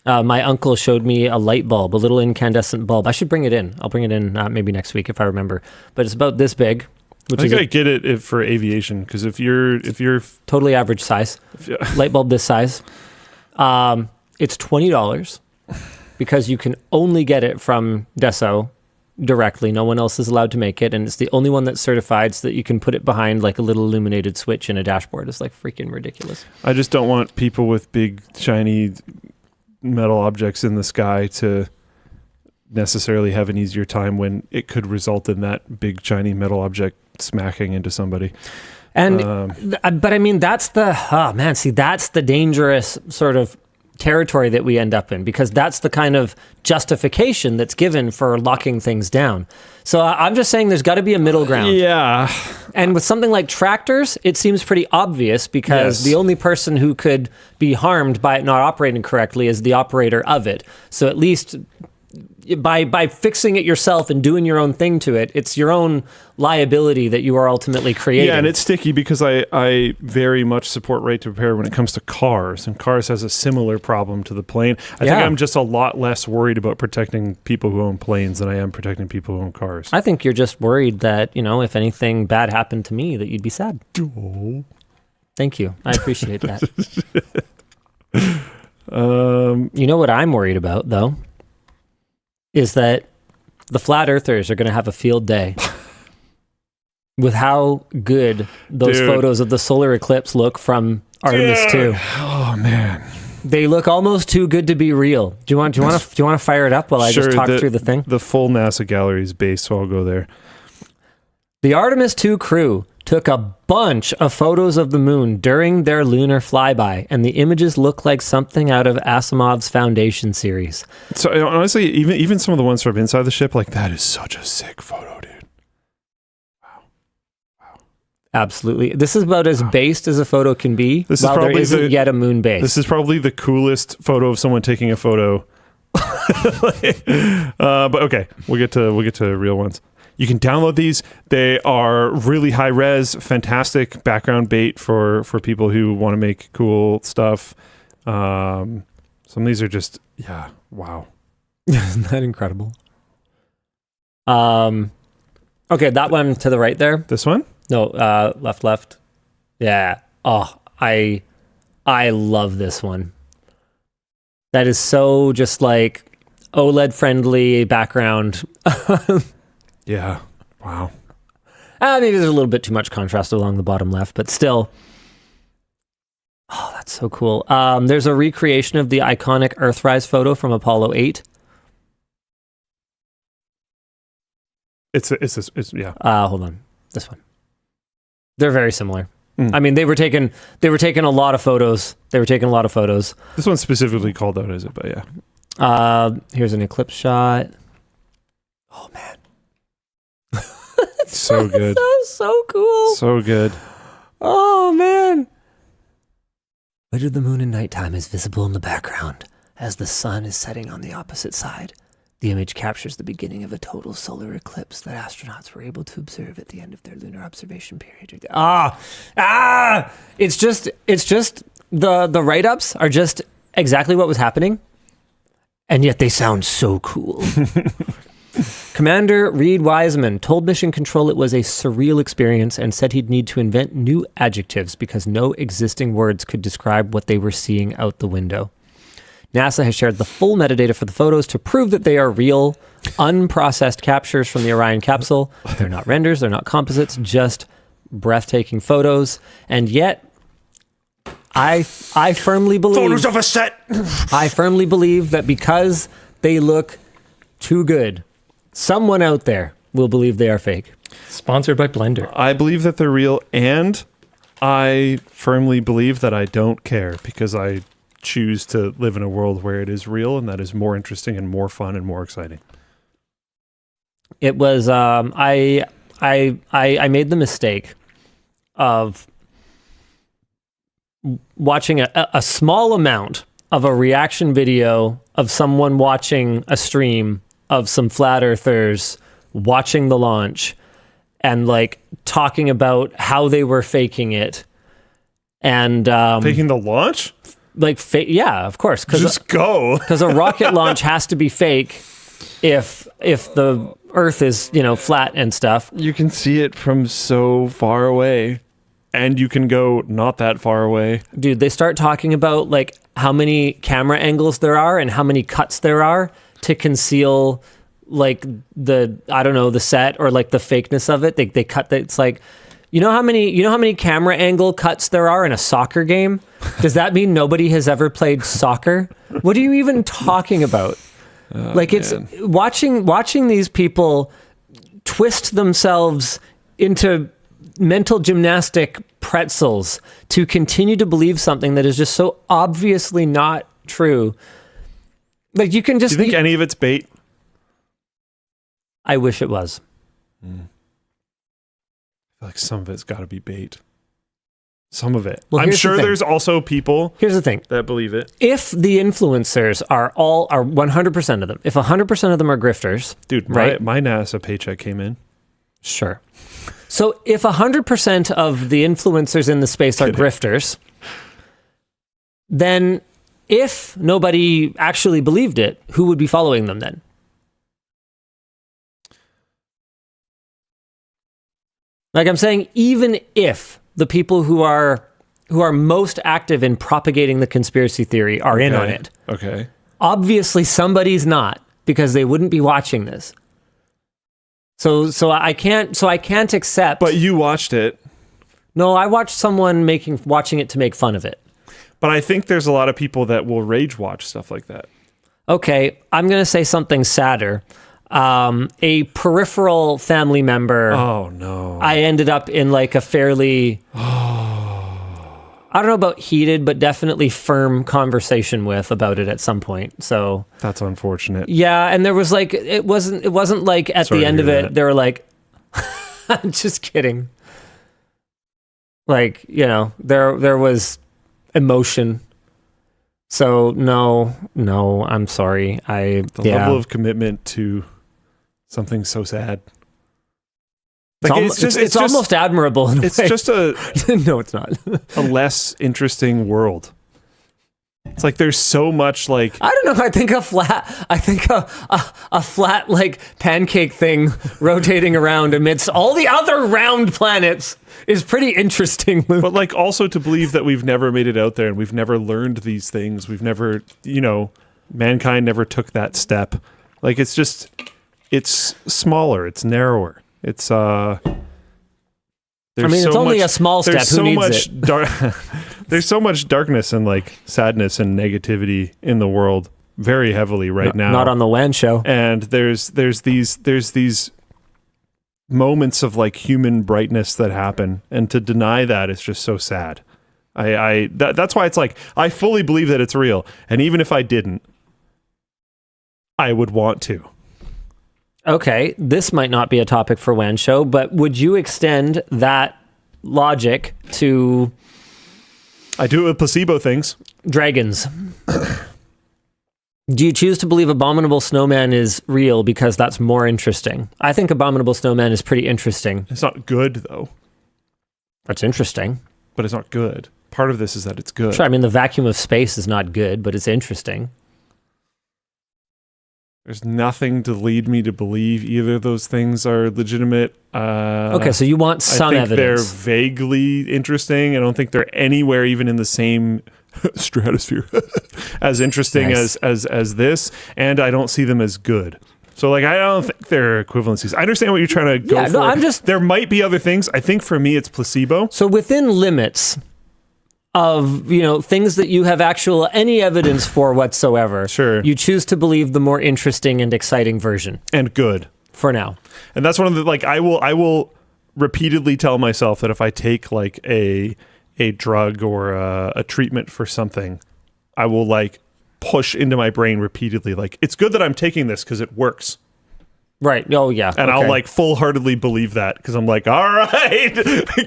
My uncle showed me a light bulb, a little incandescent bulb. I should bring it in. I'll bring it in maybe next week if I remember. But it's about this big. I think I get it for aviation, because if you're totally average size, light bulb this size, it's $20 because you can only get it from Dassault directly. No one else is allowed to make it, and it's the only one that's certified so that you can put it behind like a little illuminated switch in a dashboard. It's like freaking ridiculous. I just don't want people with big shiny metal objects in the sky to necessarily have an easier time when it could result in that big shiny metal object smacking into somebody. And but I mean, that's the dangerous sort of territory that we end up in, because that's the kind of justification that's given for locking things down. So I'm just saying there's got to be a middle ground. Yeah. And with something like tractors, it seems pretty obvious, because the only person who could be harmed by it not operating correctly is the operator of it. So at least by fixing it yourself and doing your own thing to it, it's your own liability that you are ultimately creating. Yeah, and it's sticky, because I very much support right to repair when it comes to cars, and cars has a similar problem to the plane. I think I'm just a lot less worried about protecting people who own planes than I am protecting people who own cars. I think you're just worried that, if anything bad happened to me, that you'd be sad. Oh. Thank you. I appreciate that. You know what I'm worried about, though? Is that the flat earthers are going to have a field day with how good those photos of the solar eclipse look from Artemis II. Oh man, they look almost too good to be real. Do you want to fire it up while I just talk through the thing? The full NASA gallery is based, so I'll go there. The Artemis II crew took a bunch of photos of the moon during their lunar flyby, and the images look like something out of Asimov's Foundation series. So honestly, even some of the ones from inside the ship, like, that is such a sick photo, dude. Wow. Absolutely. This is about as based as a photo can be. This is probably there isn't yet a moon base. This is probably the coolest photo of someone taking a photo. But okay, we'll get to real ones. You can download these. They are really high res, fantastic background bait for people who want to make cool stuff. Some of these are just, wow. Isn't that incredible? Okay, that one to the right there. This one? No, left. Yeah. Oh, I love this one. That is so just like OLED friendly background. Yeah. Wow. Maybe there's a little bit too much contrast along the bottom left, but still. Oh, that's so cool. There's a recreation of the iconic Earthrise photo from Apollo 8. It's yeah. Hold on. This one. They're very similar. I mean, they were taking a lot of photos. This one's specifically called out, is it? But yeah. Here's an eclipse shot. Oh man. So good. So cool. So good. Oh man. Light of the moon in nighttime is visible in the background as the sun is setting on the opposite side. The image captures the beginning of a total solar eclipse that astronauts were able to observe at the end of their lunar observation period. It's just the write-ups are just exactly what was happening, and yet they sound so cool. Commander Reed Wiseman told Mission Control it was a surreal experience and said he'd need to invent new adjectives because no existing words could describe what they were seeing out the window. NASA has shared the full metadata for the photos to prove that they are real, unprocessed captures from the Orion capsule. They're not renders, they're not composites, just breathtaking photos. And yet, I firmly believe... Photos of a set! I firmly believe that because they look too good, someone out there will believe they are fake. Sponsored by Blender. I believe that they're real, and I firmly believe that I don't care because I choose to live in a world where it is real and that is more interesting and more fun and more exciting. It was I made the mistake of watching a small amount of a reaction video of someone watching a stream of some flat earthers watching the launch and like talking about how they were faking it and Faking the launch? like yeah, of course, Just go. because a rocket launch has to be fake if the Earth is, you know, flat and stuff. You can see it from so far away. And you can go not that far away. Dude, they start talking about like how many camera angles there are and how many cuts there are to conceal like the set or like the fakeness of it. They cut that. It's like, you know how many camera angle cuts there are in a soccer game? Does that mean nobody has ever played soccer? What are you even talking about? It's watching these people twist themselves into mental gymnastic pretzels to continue to believe something that is just so obviously not true. Like you can just... Do you think any of it's bait? I wish it was. I feel like some of it's got to be bait. Some of it. Well, I'm sure there's also people Here's the thing. that believe it. If the influencers are 100% of them, if 100% of them are grifters... Dude, right? my NASA paycheck came in. Sure. So if 100% of the influencers in the space are grifters, then if nobody actually believed it, who would be following them then? Like I'm saying, even if the people who are most active in propagating the conspiracy theory are in on it, Okay. obviously somebody's not, because they wouldn't be watching this. So I can't accept. But you watched it. No, I watched someone watching it to make fun of it. But I think there's a lot of people that will rage watch stuff like that. Okay, I'm going to say something sadder. A peripheral family member. Oh no. I ended up in like a fairly, I don't know about heated, but definitely firm conversation with about it at some point. So That's unfortunate. yeah, and there was like it wasn't like at Sorry the to end of hear it that. they were like, I'm just kidding. Like, you know, there was emotion. So no, I'm sorry. The level of commitment to something so sad. It's almost admirable in a It's way. just a No, it's not. less interesting world. It's like there's so much like I don't know. I think a flat like pancake thing rotating around amidst all the other round planets is pretty interesting. but like also to believe that we've never made it out there and we've never learned these things. We've never, mankind never took that step. Like it's smaller, it's narrower. It's it's only a small step. There's Who so needs much it? there's so much darkness and like sadness and negativity in the world very heavily right now. Not on the WAN show. And there's these moments of like human brightness that happen, and to deny that is just so sad. That's why it's like I fully believe that it's real, and even if I didn't, I would want to. Okay, this might not be a topic for WAN show, but would you extend that logic to I do it with placebo things. dragons? Do you choose to believe Abominable Snowman is real because that's more interesting? I think Abominable Snowman is pretty interesting. It's not good though, That's interesting. but it's not good. Part of this is that it's good. Sure, I mean, the vacuum of space is not good, but it's interesting. There's nothing to lead me to believe either of those things are legitimate. Okay, so you want some I think evidence. they're vaguely interesting. I don't think they're anywhere even in the same stratosphere as interesting Nice. as this, and I don't see them as good. So like I don't think they're equivalencies. I understand what you're trying to go Yeah, for. no, I'm just- there might be other things. I think for me it's placebo. So within limits of, things that you have any evidence for whatsoever, Sure. you choose to believe the more interesting and exciting version And good. for now. And that's one of the like I will repeatedly tell myself that if I take like a drug or a treatment for something, I will like push into my brain repeatedly, like, it's good that I'm taking this because it works. Right. Oh, yeah. And I'll like full-heartedly believe that because I'm like, all right,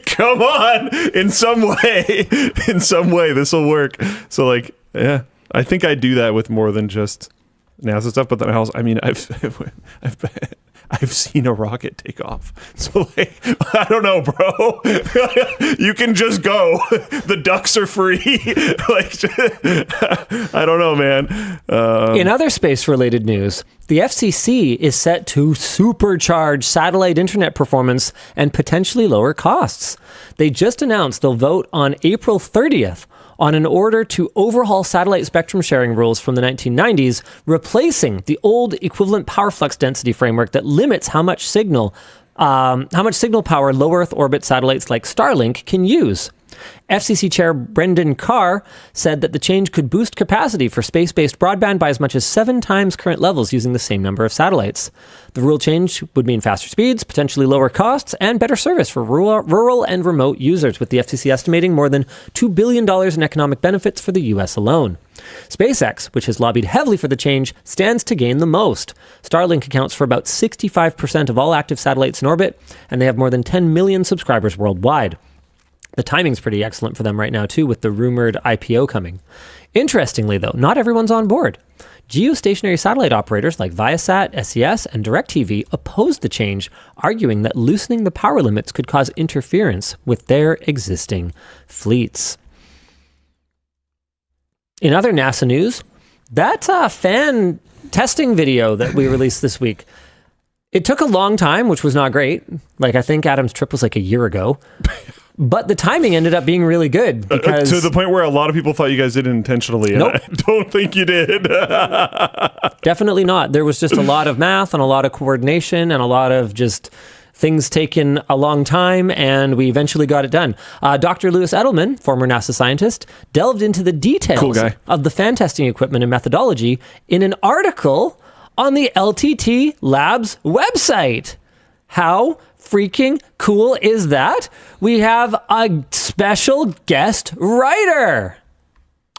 come on, in some way, this will work. So like, yeah, I think I do that with more than just NASA stuff. But then I've seen a rocket take off. So like, I don't know, bro. You can just go. The ducks are free. Like, I don't know, man. In other space-related news, the FCC is set to supercharge satellite internet performance and potentially lower costs. They just announced they'll vote on April 30th on an order to overhaul satellite spectrum sharing rules from the 1990s, replacing the old equivalent power flux density framework that limits how much signal power low Earth orbit satellites like Starlink can use. FCC Chair Brendan Carr said that the change could boost capacity for space-based broadband by as much as 7 times current levels using the same number of satellites. The rule change would mean faster speeds, potentially lower costs, and better service for rural and remote users, with the FCC estimating more than $2 billion in economic benefits for the U.S. alone. SpaceX, which has lobbied heavily for the change, stands to gain the most. Starlink accounts for about 65% of all active satellites in orbit, and they have more than 10 million subscribers worldwide. The timing's pretty excellent for them right now, too, with the rumored IPO coming. Interestingly, though, not everyone's on board. Geostationary satellite operators like Viasat, SES, and DirecTV opposed the change, arguing that loosening the power limits could cause interference with their existing fleets. In other NASA news, that fan testing video that we released this week, it took a long time, which was not great. Like, I think Adam's trip was like a year ago. But the timing ended up being really good because to the point where a lot of people thought you guys did it intentionally. Nope. And I don't think you did. Definitely not. There was just a lot of math and a lot of coordination and a lot of just things taking a long time, and we eventually got it done. Dr. Louis Edelman, former NASA scientist, delved into the details of the fan testing equipment and methodology in an article on the LTT Labs website. How freaking cool is that? We have a special guest writer.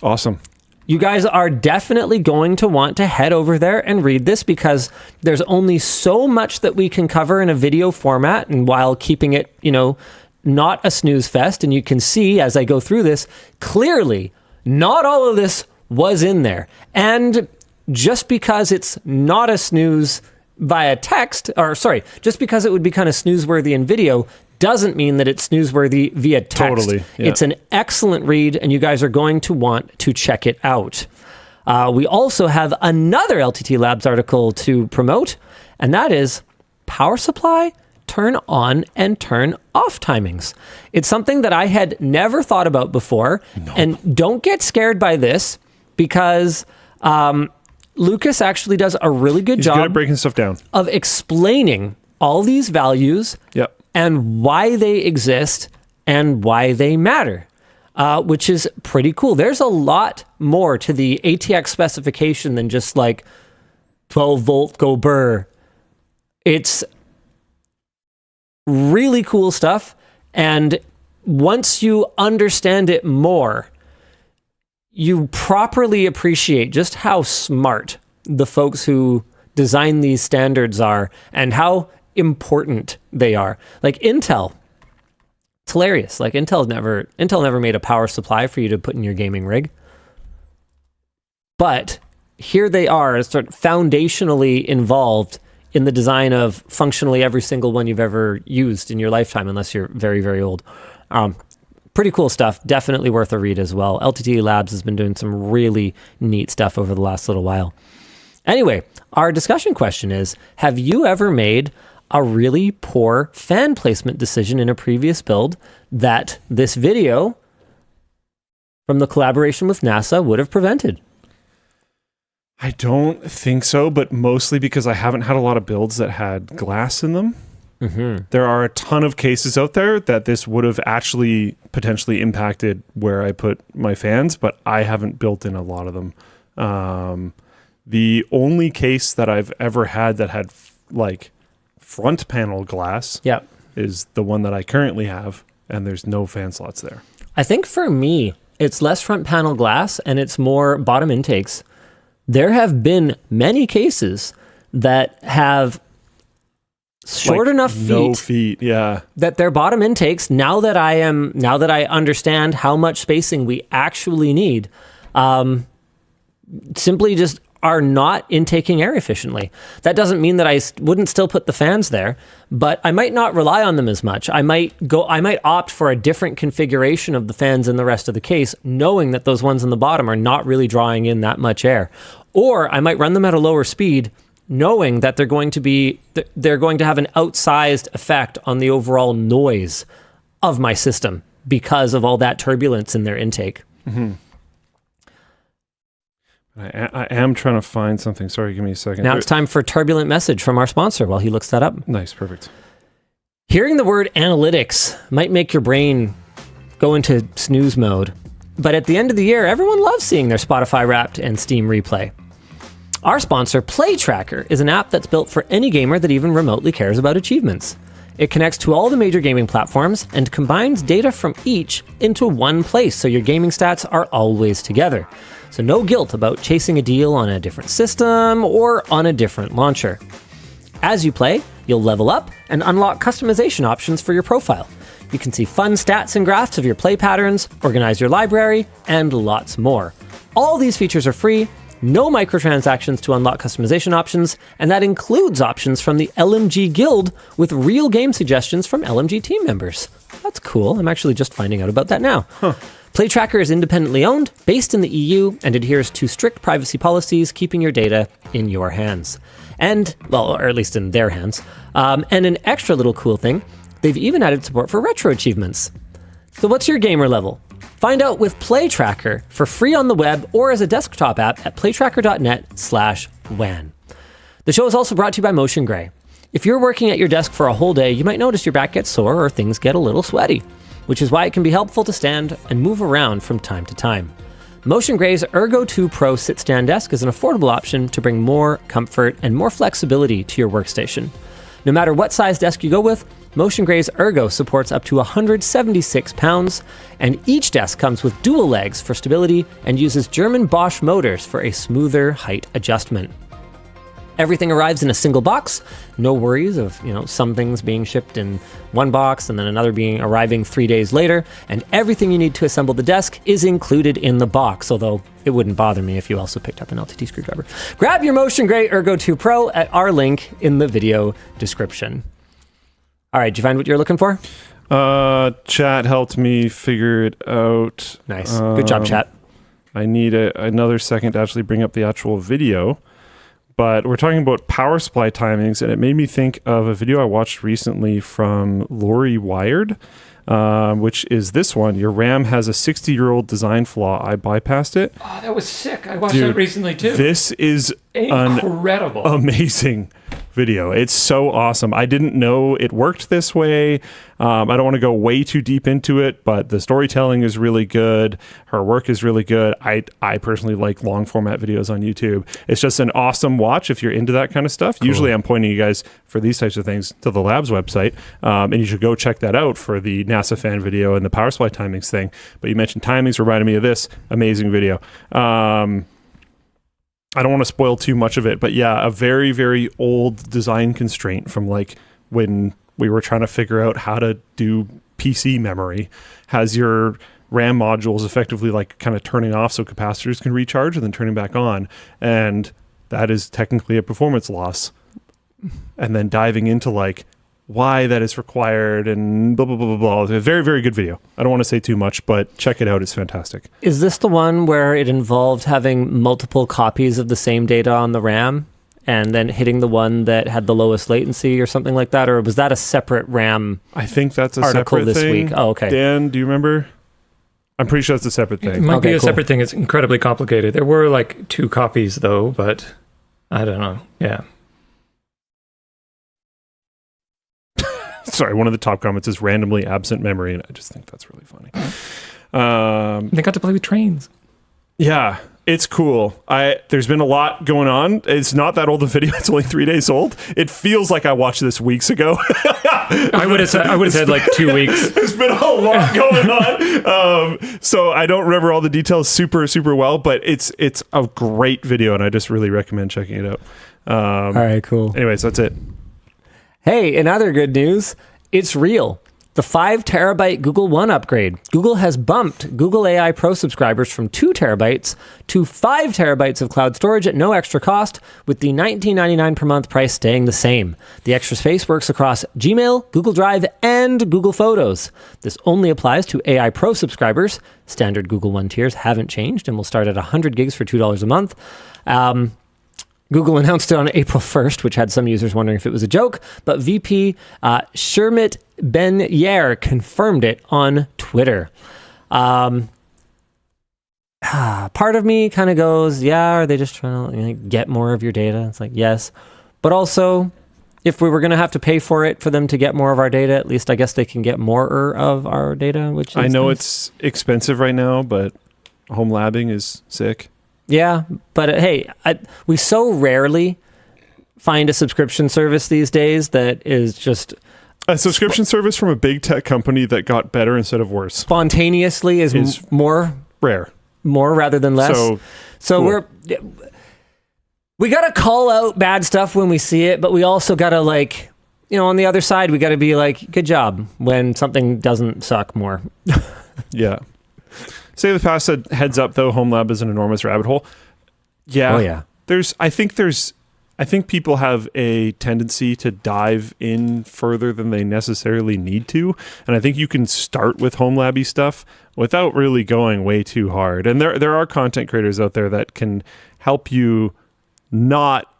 Awesome. You guys are definitely going to want to head over there and read this because there's only so much that we can cover in a video format, and while keeping it, not a snooze fest. And you can see as I go through this, clearly not all of this was in there. And just because it's not a snooze via text, just because it would be kind of snoozeworthy in video doesn't mean that it's snoozeworthy via text. Totally. Yeah. It's an excellent read, and you guys are going to want to check it out. We also have another LTT Labs article to promote, and that is power supply turn on and turn off timings. It's something that I had never thought about before. Nope. And don't get scared by this because Lucas actually does a really good job good at breaking stuff down of explaining all these values and why they exist and why they matter, which is pretty cool. There's a lot more to the ATX specification than just like 12 volt go burr. It's really cool stuff. And once you understand it more, you properly appreciate just how smart the folks who design these standards are and how important they are. Like Intel, it's hilarious. Like Intel never made a power supply for you to put in your gaming rig. But here they are, sort of foundationally involved in the design of functionally every single one you've ever used in your lifetime, unless you're very, very old. Pretty cool stuff. Definitely worth a read as well. LTT Labs has been doing some really neat stuff over the last little while. Anyway, our discussion question is, have you ever made a really poor fan placement decision in a previous build that this video from the collaboration with NASA would have prevented? I don't think so, but mostly because I haven't had a lot of builds that had glass in them. Mm-hmm. There are a ton of cases out there that this would have actually potentially impacted where I put my fans, but I haven't built in a lot of them. The only case that I've ever had that had like front panel glass is the one that I currently have, and there's no fan slots there. I think for me, it's less front panel glass and it's more bottom intakes. There have been many cases that have short Like, enough feet, no feet, yeah, that their bottom intakes, now that I understand how much spacing we actually need, simply just are not intaking air efficiently. That doesn't mean that I wouldn't still put the fans there, but I might not rely on them as much. I might opt for a different configuration of the fans in the rest of the case, knowing that those ones in the bottom are not really drawing in that much air. Or I might run them at a lower speed, knowing that they're going to have an outsized effect on the overall noise of my system because of all that turbulence in their intake. Mm-hmm. I am trying to find something. Sorry, give me a second. Now it's time for a turbulent message from our sponsor while he looks that up. Nice, perfect. Hearing the word analytics might make your brain go into snooze mode, but at the end of the year, everyone loves seeing their Spotify Wrapped and Steam Replay. Our sponsor, Play Tracker, is an app that's built for any gamer that even remotely cares about achievements. It connects to all the major gaming platforms and combines data from each into one place, so your gaming stats are always together. So no guilt about chasing a deal on a different system or on a different launcher. As you play, you'll level up and unlock customization options for your profile. You can see fun stats and graphs of your play patterns, organize your library, and lots more. All these features are free, no microtransactions to unlock customization options, and that includes options from the LMG Guild with real game suggestions from LMG team members. That's cool. I'm actually just finding out about that now. PlayTracker is independently owned, based in the EU, and adheres to strict privacy policies, keeping your data in your hands. And, well, or at least in their hands. And an extra little cool thing, they've even added support for retro achievements. So what's your gamer level? Find out with PlayTracker for free on the web or as a desktop app at playtracker.net/WAN. The show is also brought to you by Motion Gray. If you're working at your desk for a whole day, you might notice your back gets sore or things get a little sweaty, which is why it can be helpful to stand and move around from time to time. Motion Gray's Ergo 2 Pro sit-stand desk is an affordable option to bring more comfort and more flexibility to your workstation. No matter what size desk you go with, Motion Gray's Ergo supports up to 176 pounds, and each desk comes with dual legs for stability and uses German Bosch motors for a smoother height adjustment. Everything arrives in a single box. No worries of, some things being shipped in one box and then another arriving 3 days later. And everything you need to assemble the desk is included in the box, although it wouldn't bother me if you also picked up an LTT screwdriver. Grab your Motion Gray Ergo 2 Pro at our link in the video description. All right, did you find what you're looking for? Chat helped me figure it out. Nice. Good job, chat. I need another second to actually bring up the actual video. But we're talking about power supply timings, and it made me think of a video I watched recently from Lori Wired, which is this one. Your RAM has a 60-year-old design flaw. I bypassed it. Oh, that was sick. I watched that recently, too. This is incredible. Amazing video. It's so awesome. I didn't know it worked this way. I don't want to go way too deep into it, but the storytelling is really good. Her work is really good. I personally like long format videos on YouTube. It's just an awesome watch if you're into that kind of stuff. Cool. Usually I'm pointing you guys for these types of things to the Labs website, and you should go check that out for the NASA fan video and the power supply timings thing. But you mentioned timings, reminded me of this amazing video. I don't want to spoil too much of it, but yeah, a very, very old design constraint from like when we were trying to figure out how to do PC memory has your RAM modules effectively like kind of turning off so capacitors can recharge and then turning back on. And that is technically a performance loss. And then diving into like why that is required and blah, blah, blah, blah, blah. It's a very, very good video. I don't want to say too much, but check it out. It's fantastic. Is this the one where it involved having multiple copies of the same data on the RAM and then hitting the one that had the lowest latency or something like that? Or was that a separate RAM I think that's a article separate this thing. week? Oh, okay. Dan, do you remember? I'm pretty sure that's a separate thing. It might be a cool. separate thing. It's incredibly complicated. There were like 2 copies though, but I don't know. Yeah. Sorry, one of the top comments is randomly absent memory, and I just think that's really funny. They got to play with trains. Yeah, It's cool. There's been a lot going on. It's not that old a video. It's only 3 days old. It feels like I watched this weeks ago. I would have said like 2 weeks. There's been a lot going on. So I don't remember all the details super well, but it's a great video, and I just really recommend checking it out. All right, cool. Anyways, that's it. Hey, in other good news, it's real. The 5 terabyte Google One upgrade. Google has bumped Google AI Pro subscribers from 2 terabytes to 5 terabytes of cloud storage at no extra cost, with the $19.99 per month price staying the same. The extra space works across Gmail, Google Drive, and Google Photos. This only applies to AI Pro subscribers. Standard Google One tiers haven't changed and will start at 100 gigs for $2 a month. Google announced it on April 1st, which had some users wondering if it was a joke, but VP Shermit Ben-Yair confirmed it on Twitter. Part of me kind of goes, yeah, are they just trying to get more of your data? It's like, yes. But also, if we were going to have to pay for it for them to get more of our data, at least I guess they can get more of our data, which is I know nice. It's expensive right now, but home labbing is sick. Yeah, but hey, we so rarely find a subscription service these days that is just... A subscription service from a big tech company that got better instead of worse. Spontaneously is more rare. More rather than less. So cool. We got to call out bad stuff when we see it, but we also got to on the other side, we got to be like, good job when something doesn't suck more. Yeah. Say the past said, heads up though, home lab is an enormous rabbit hole. Yeah. Oh yeah. I think people have a tendency to dive in further than they necessarily need to. And I think you can start with home labby stuff without really going way too hard. And there are content creators out there that can help you not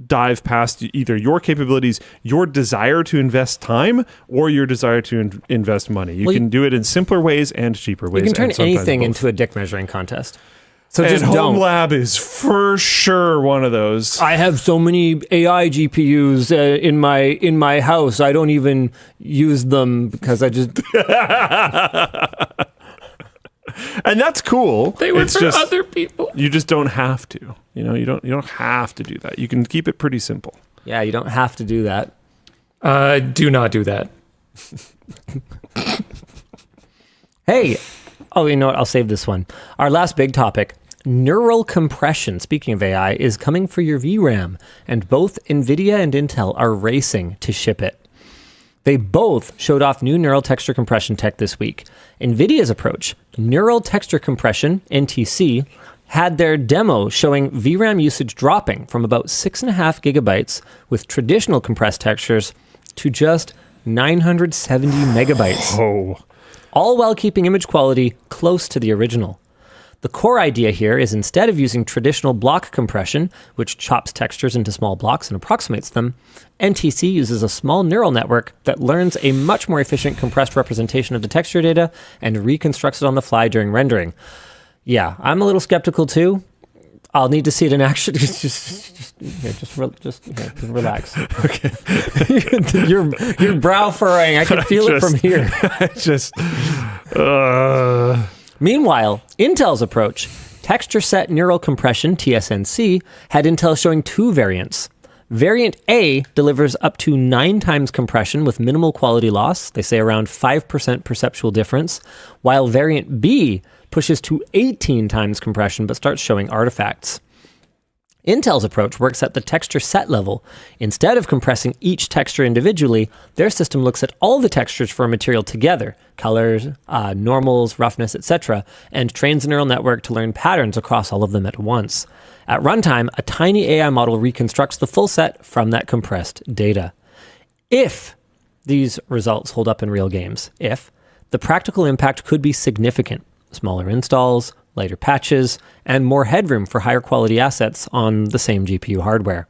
dive past either your capabilities, your desire to invest time, or your desire to invest money. You can do it in simpler ways and cheaper ways. You can turn anything into a dick measuring contest. So and just home don't. lab is for sure one of those. I have so many AI GPUs in my house. I don't even use them because I just... And that's cool. They were for other people. You just don't have to. You don't have to do that. You can keep it pretty simple. Yeah, you don't have to do that. Do not do that. Hey, you know what? I'll save this one. Our last big topic, neural compression, speaking of AI, is coming for your VRAM, and both NVIDIA and Intel are racing to ship it. They both showed off new neural texture compression tech this week. NVIDIA's approach, neural texture compression, NTC, had their demo showing VRAM usage dropping from about 6.5 gigabytes with traditional compressed textures to just 970 megabytes. Oh. All while keeping image quality close to the original. The core idea here is instead of using traditional block compression, which chops textures into small blocks and approximates them, NTC uses a small neural network that learns a much more efficient compressed representation of the texture data and reconstructs it on the fly during rendering. Yeah, I'm a little skeptical too. I'll need to see it in action. Just relax. Okay. Your brow furrowing. I can feel it from here. Meanwhile, Intel's approach, Texture Set Neural Compression, TSNC, had Intel showing 2 variants. Variant A delivers up to 9 times compression with minimal quality loss, they say around 5% perceptual difference, while Variant B pushes to 18 times compression but starts showing artifacts. Intel's approach works at the texture set level. Instead of compressing each texture individually, their system looks at all the textures for a material together, colors, normals, roughness, etc., and trains a neural network to learn patterns across all of them at once. At runtime, a tiny AI model reconstructs the full set from that compressed data. If these results hold up in real games, the practical impact could be significant. Smaller installs, lighter patches, and more headroom for higher quality assets on the same GPU hardware.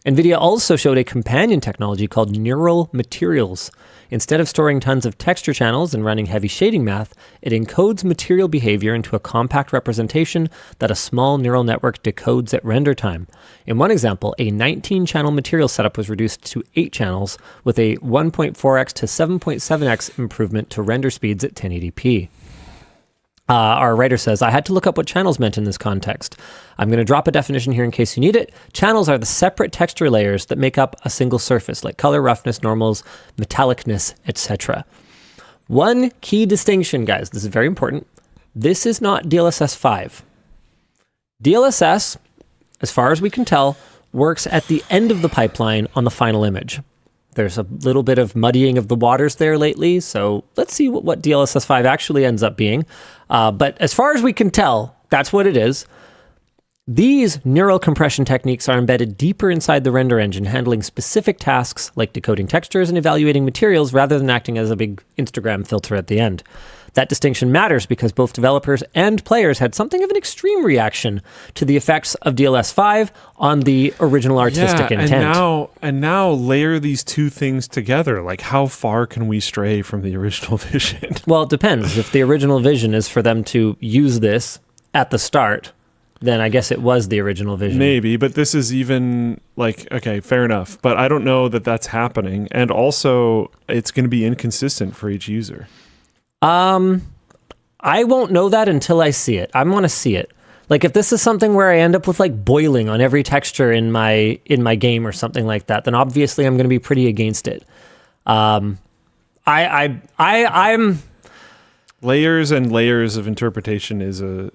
NVIDIA also showed a companion technology called Neural Materials. Instead of storing tons of texture channels and running heavy shading math, it encodes material behavior into a compact representation that a small neural network decodes at render time. In one example, a 19-channel material setup was reduced to 8 channels with a 1.4x to 7.7x improvement to render speeds at 1080p. Our writer says, I had to look up what channels meant in this context. I'm going to drop a definition here in case you need it. Channels are the separate texture layers that make up a single surface, like color, roughness, normals, metallicness, etc. One key distinction, guys, this is very important. This is not DLSS 5. DLSS, as far as we can tell, works at the end of the pipeline on the final image. There's a little bit of muddying of the waters there lately, so let's see what DLSS 5 actually ends up being. But as far as we can tell, that's what it is. These neural compression techniques are embedded deeper inside the render engine, handling specific tasks like decoding textures and evaluating materials rather than acting as a big Instagram filter at the end. That distinction matters because both developers and players had something of an extreme reaction to the effects of DLSS 5 on the original artistic intent. And now layer these two things together. Like, how far can we stray from the original vision? Well, it depends. If the original vision is for them to use this at the start, then I guess it was the original vision. Maybe, but this is even like, okay, fair enough. But I don't know that that's happening. And also, it's going to be inconsistent for each user. I won't know that until I see it. I want to see it. Like, if this is something where I end up with like boiling on every texture in my game or something like that, then obviously I'm going to be pretty against it. I'm layers and layers of interpretation is a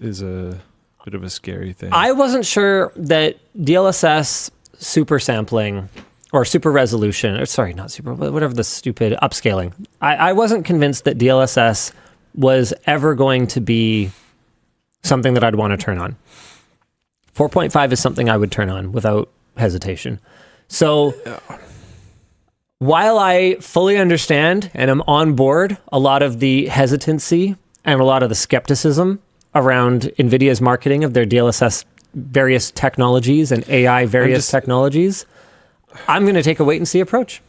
bit of a scary thing. I wasn't sure that DLSS super sampling or super resolution, or sorry, not super, whatever the stupid upscaling. I wasn't convinced that DLSS was ever going to be something that I'd want to turn on. 4.5 is something I would turn on without hesitation. So while I fully understand and am on board a lot of the hesitancy and a lot of the skepticism around NVIDIA's marketing of their DLSS various technologies and AI various technologies, I'm going to take a wait and see approach.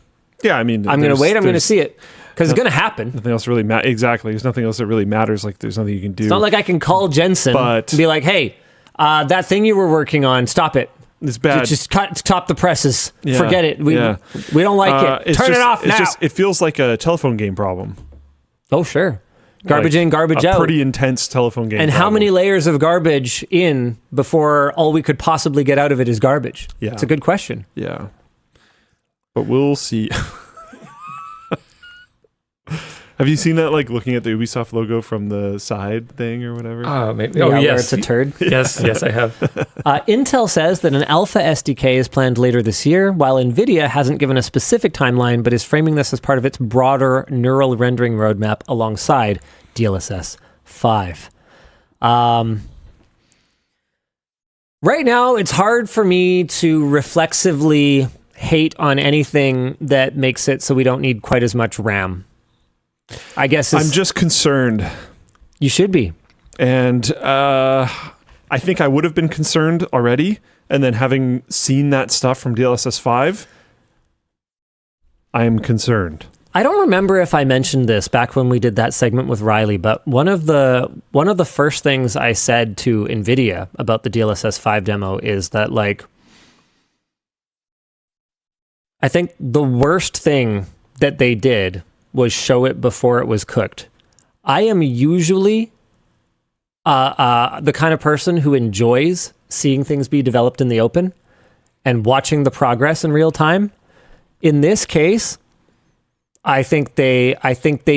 Yeah, I mean, I'm going to wait. I'm going to see it because it's going to happen. Nothing else really matters. Exactly. There's nothing else that really matters. Like, there's nothing you can do. It's not like I can call Jensen and be like, hey, that thing you were working on, stop it. It's bad. Just stop the presses. Yeah, Forget it. We don't like it. Turn it off now. It feels like a telephone game problem. Oh, sure. Garbage in, garbage out. A pretty intense telephone game. And problem. how many layers of garbage in before all we could possibly get out of it is garbage? Yeah. It's a good question. Yeah. But we'll see. Have you seen that, like, looking at the Ubisoft logo from the side thing or whatever? Maybe. Yeah, Oh, where yes. it's a turd. Yes, I have. Intel says that an alpha SDK is planned later this year, while NVIDIA hasn't given a specific timeline, but is framing this as part of its broader neural rendering roadmap alongside DLSS 5. Right now, it's hard for me to reflexively hate on anything that makes it so we don't need quite as much RAM. I guess I'm just concerned. You should be. And I think I would have been concerned already. And then having seen that stuff from DLSS 5, I am concerned. I don't remember if I mentioned this back when we did that segment with Riley, but one of the first things I said to NVIDIA about the DLSS 5 demo is that, like, I think the worst thing that they did was show it before it was cooked. I am usually the kind of person who enjoys seeing things be developed in the open and watching the progress in real time. In this case, I think they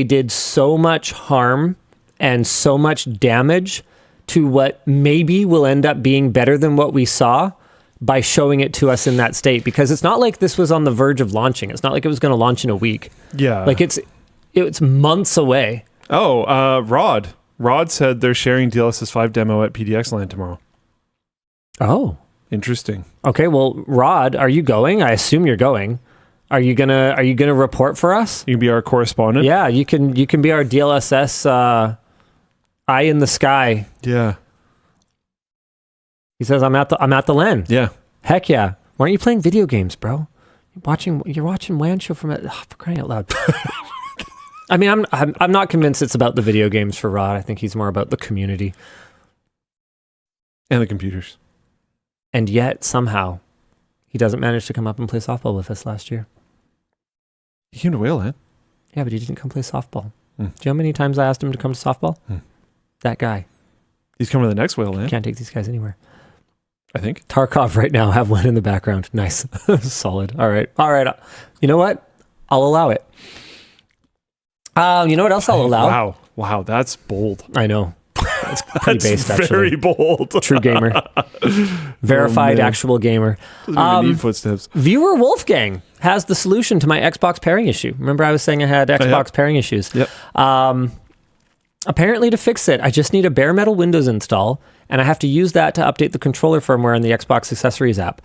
did so much harm and so much damage to what maybe will end up being better than what we saw by showing it to us in that state, because it's not like this was on the verge of launching. It's not like it was going to launch in a week. Yeah. Like it's months away. Oh, Rod said they're sharing DLSS 5 demo at PDX Land tomorrow. Oh, interesting. Okay, well, Rod, are you going? I assume you're going. Are you gonna report for us? You can be our correspondent. Yeah, you can be our DLSS eye in the sky. Yeah. He says, I'm at the LAN. Yeah. Heck yeah. Why aren't you playing video games, bro? You're watching WAN Show for crying out loud. I mean, I'm not convinced it's about the video games for Rod. I think he's more about the community. And the computers. And yet, somehow, he doesn't manage to come up and play softball with us last year. He came to Whaleland. Yeah, but he didn't come play softball. Do you know how many times I asked him to come to softball? That guy. He's coming to the next Whaleland, Can't take these guys anywhere. I think. Tarkov right now, have one in the background. Nice. Solid. All right. You know what? I'll allow it. You know what else I'll allow? Wow, that's bold. I know. It's pretty based, actually. Very bold. True gamer. Verified actual gamer. Doesn't even need footsteps. Viewer Wolfgang has the solution to my Xbox pairing issue. Remember I was saying I had Xbox pairing issues? Yep. Apparently to fix it, I just need a bare metal Windows install, and I have to use that to update the controller firmware in the Xbox Accessories app.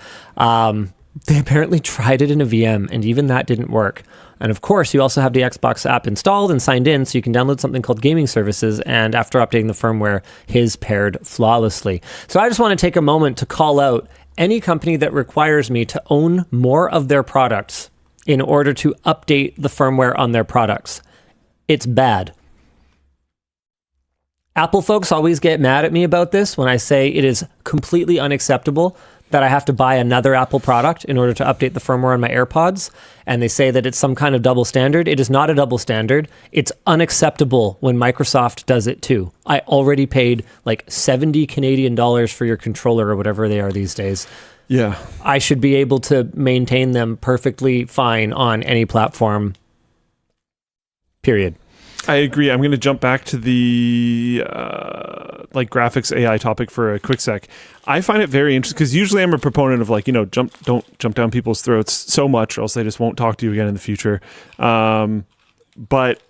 They apparently tried it in a VM, and even that didn't work. And of course, you also have the Xbox app installed and signed in, so you can download something called Gaming Services, and after updating the firmware, his paired flawlessly. So I just want to take a moment to call out any company that requires me to own more of their products in order to update the firmware on their products. It's bad. Apple folks always get mad at me about this when I say it is completely unacceptable that I have to buy another Apple product in order to update the firmware on my AirPods. And they say that it's some kind of double standard. It is not a double standard. It's unacceptable when Microsoft does it too. I already paid like 70 Canadian dollars for your controller or whatever they are these days. Yeah. I should be able to maintain them perfectly fine on any platform. Period. I agree. I'm going to jump back to the graphics AI topic for a quick sec. I find it very interesting because usually I'm a proponent of don't jump down people's throats so much, or else they just won't talk to you again in the future. But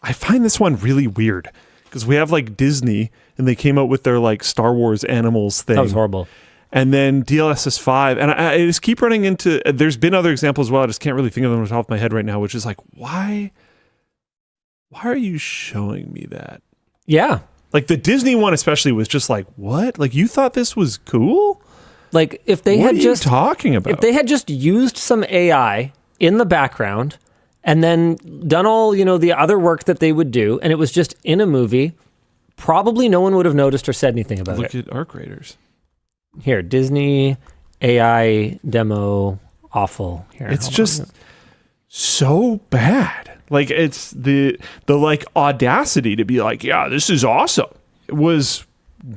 I find this one really weird because we have like Disney and they came out with their like Star Wars animals thing. That was horrible. And then DLSS 5, and I just keep running into. There's been other examples as well. I just can't really think of them off the top of my head right now, which is like why. Why are you showing me that? Yeah. Like the Disney one especially was just like, what? Like you thought this was cool? Like if they what had are just you talking about? If they had just used some AI in the background and then done all, the other work that they would do, and it was just in a movie, probably no one would have noticed or said anything about it. Look at Arc Raiders. Here, Disney AI demo awful. Here, it's just so bad. Like it's the like audacity to be like, yeah, this is awesome. It was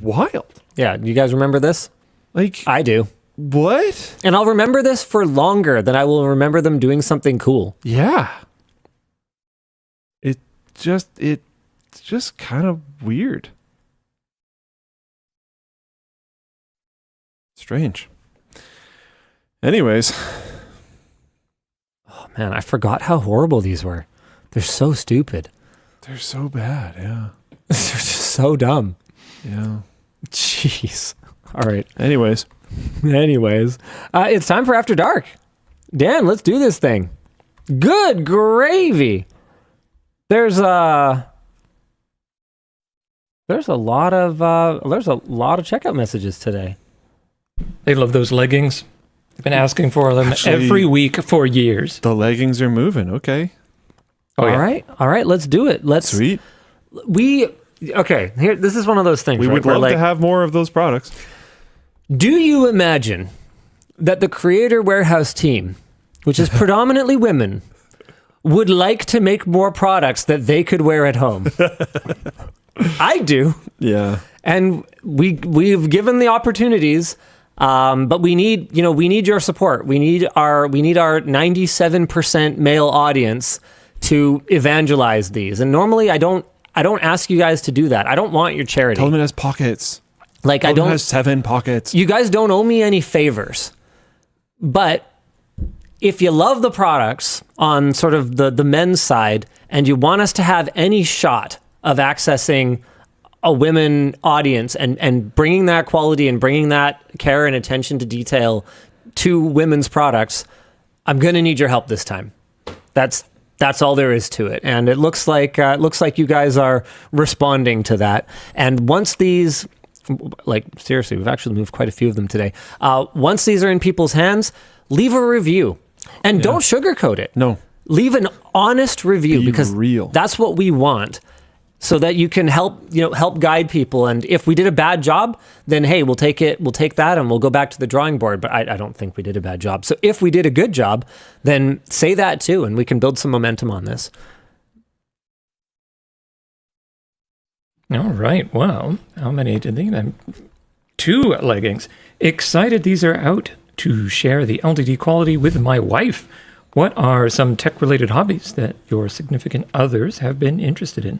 wild. Yeah, you guys remember this? Like I do. What? And I'll remember this for longer than I will remember them doing something cool. Yeah. It's just kind of weird. Strange. Anyways. Oh man, I forgot how horrible these were. They're so stupid. They're so bad, yeah. They're just so dumb. Yeah. Jeez. All right. Anyways, it's time for After Dark. Dan, let's do this thing. Good gravy. There's a lot of checkout messages today. They love those leggings. I've been asking for them every week for years. The leggings are moving. Okay. Oh, yeah. All right. Let's do it. Sweet. Okay. Here, this is one of those things. We would love to have more of those products. Do you imagine that the Creator Warehouse team, which is predominantly women, would like to make more products that they could wear at home? I do. Yeah. And we've given the opportunities. But we need your support. We need our 97% male audience to evangelize these. And normally I don't ask you guys to do that. I don't want your charity. Tell them it has pockets. Like Tell them it has 7 pockets. You guys don't owe me any favors. But if you love the products on sort of the men's side and you want us to have any shot of accessing a women audience and bringing that quality and bringing that care and attention to detail to women's products, I'm going to need your help this time. That's all there is to it. And it looks like you guys are responding to that. And once these, like seriously, we've actually moved quite a few of them today. Once these are in people's hands, leave a review and don't sugarcoat it. No. Leave an honest review because real. That's what we want. So that you can help guide people. And if we did a bad job, then hey, we'll take that and we'll go back to the drawing board. But I don't think we did a bad job. So if we did a good job, then say that too, and we can build some momentum on this. All right. Well, how many did they get? 2 leggings. Excited these are out to share the LTT quality with my wife. What are some tech-related hobbies that your significant others have been interested in?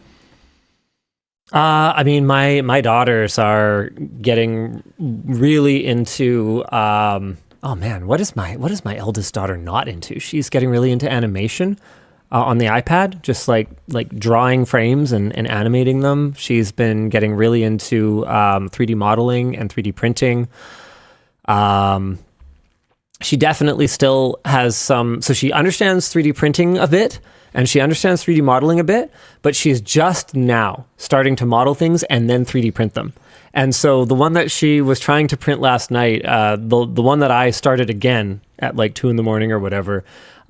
I mean, my daughters are getting really into. Oh man, what is my eldest daughter not into? She's getting really into animation on the iPad, just like drawing frames and animating them. She's been getting really into 3D modeling and 3D printing. She definitely still has some, so she understands 3D printing a bit and she understands 3D modeling a bit, but she's just now starting to model things and then 3D print them. And so the one that she was trying to print last night, the one that I started again at like 2 a.m. or whatever,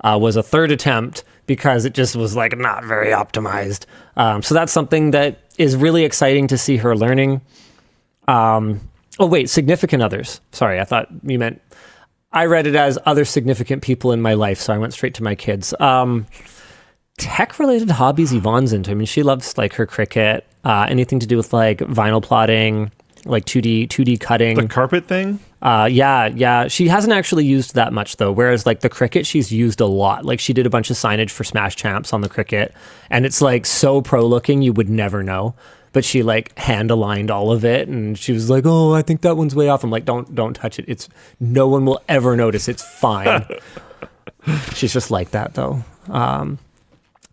was a third attempt because it just was like not very optimized. So that's something that is really exciting to see her learning. Oh wait, significant others. Sorry, I thought you meant, I read it as other significant people in my life, so I went straight to my kids. Tech-related hobbies Yvonne's into. I mean, she loves like her Cricut, anything to do with like vinyl plotting, like 2D cutting. The carpet thing? Yeah. She hasn't actually used that much though. Whereas like the Cricut, she's used a lot. Like she did a bunch of signage for Smash Champs on the Cricut, and it's like so pro looking you would never know. But she like hand aligned all of it, and she was like, "Oh, I think that one's way off." I'm like, "Don't touch it. It's no one will ever notice. It's fine." She's just like that though.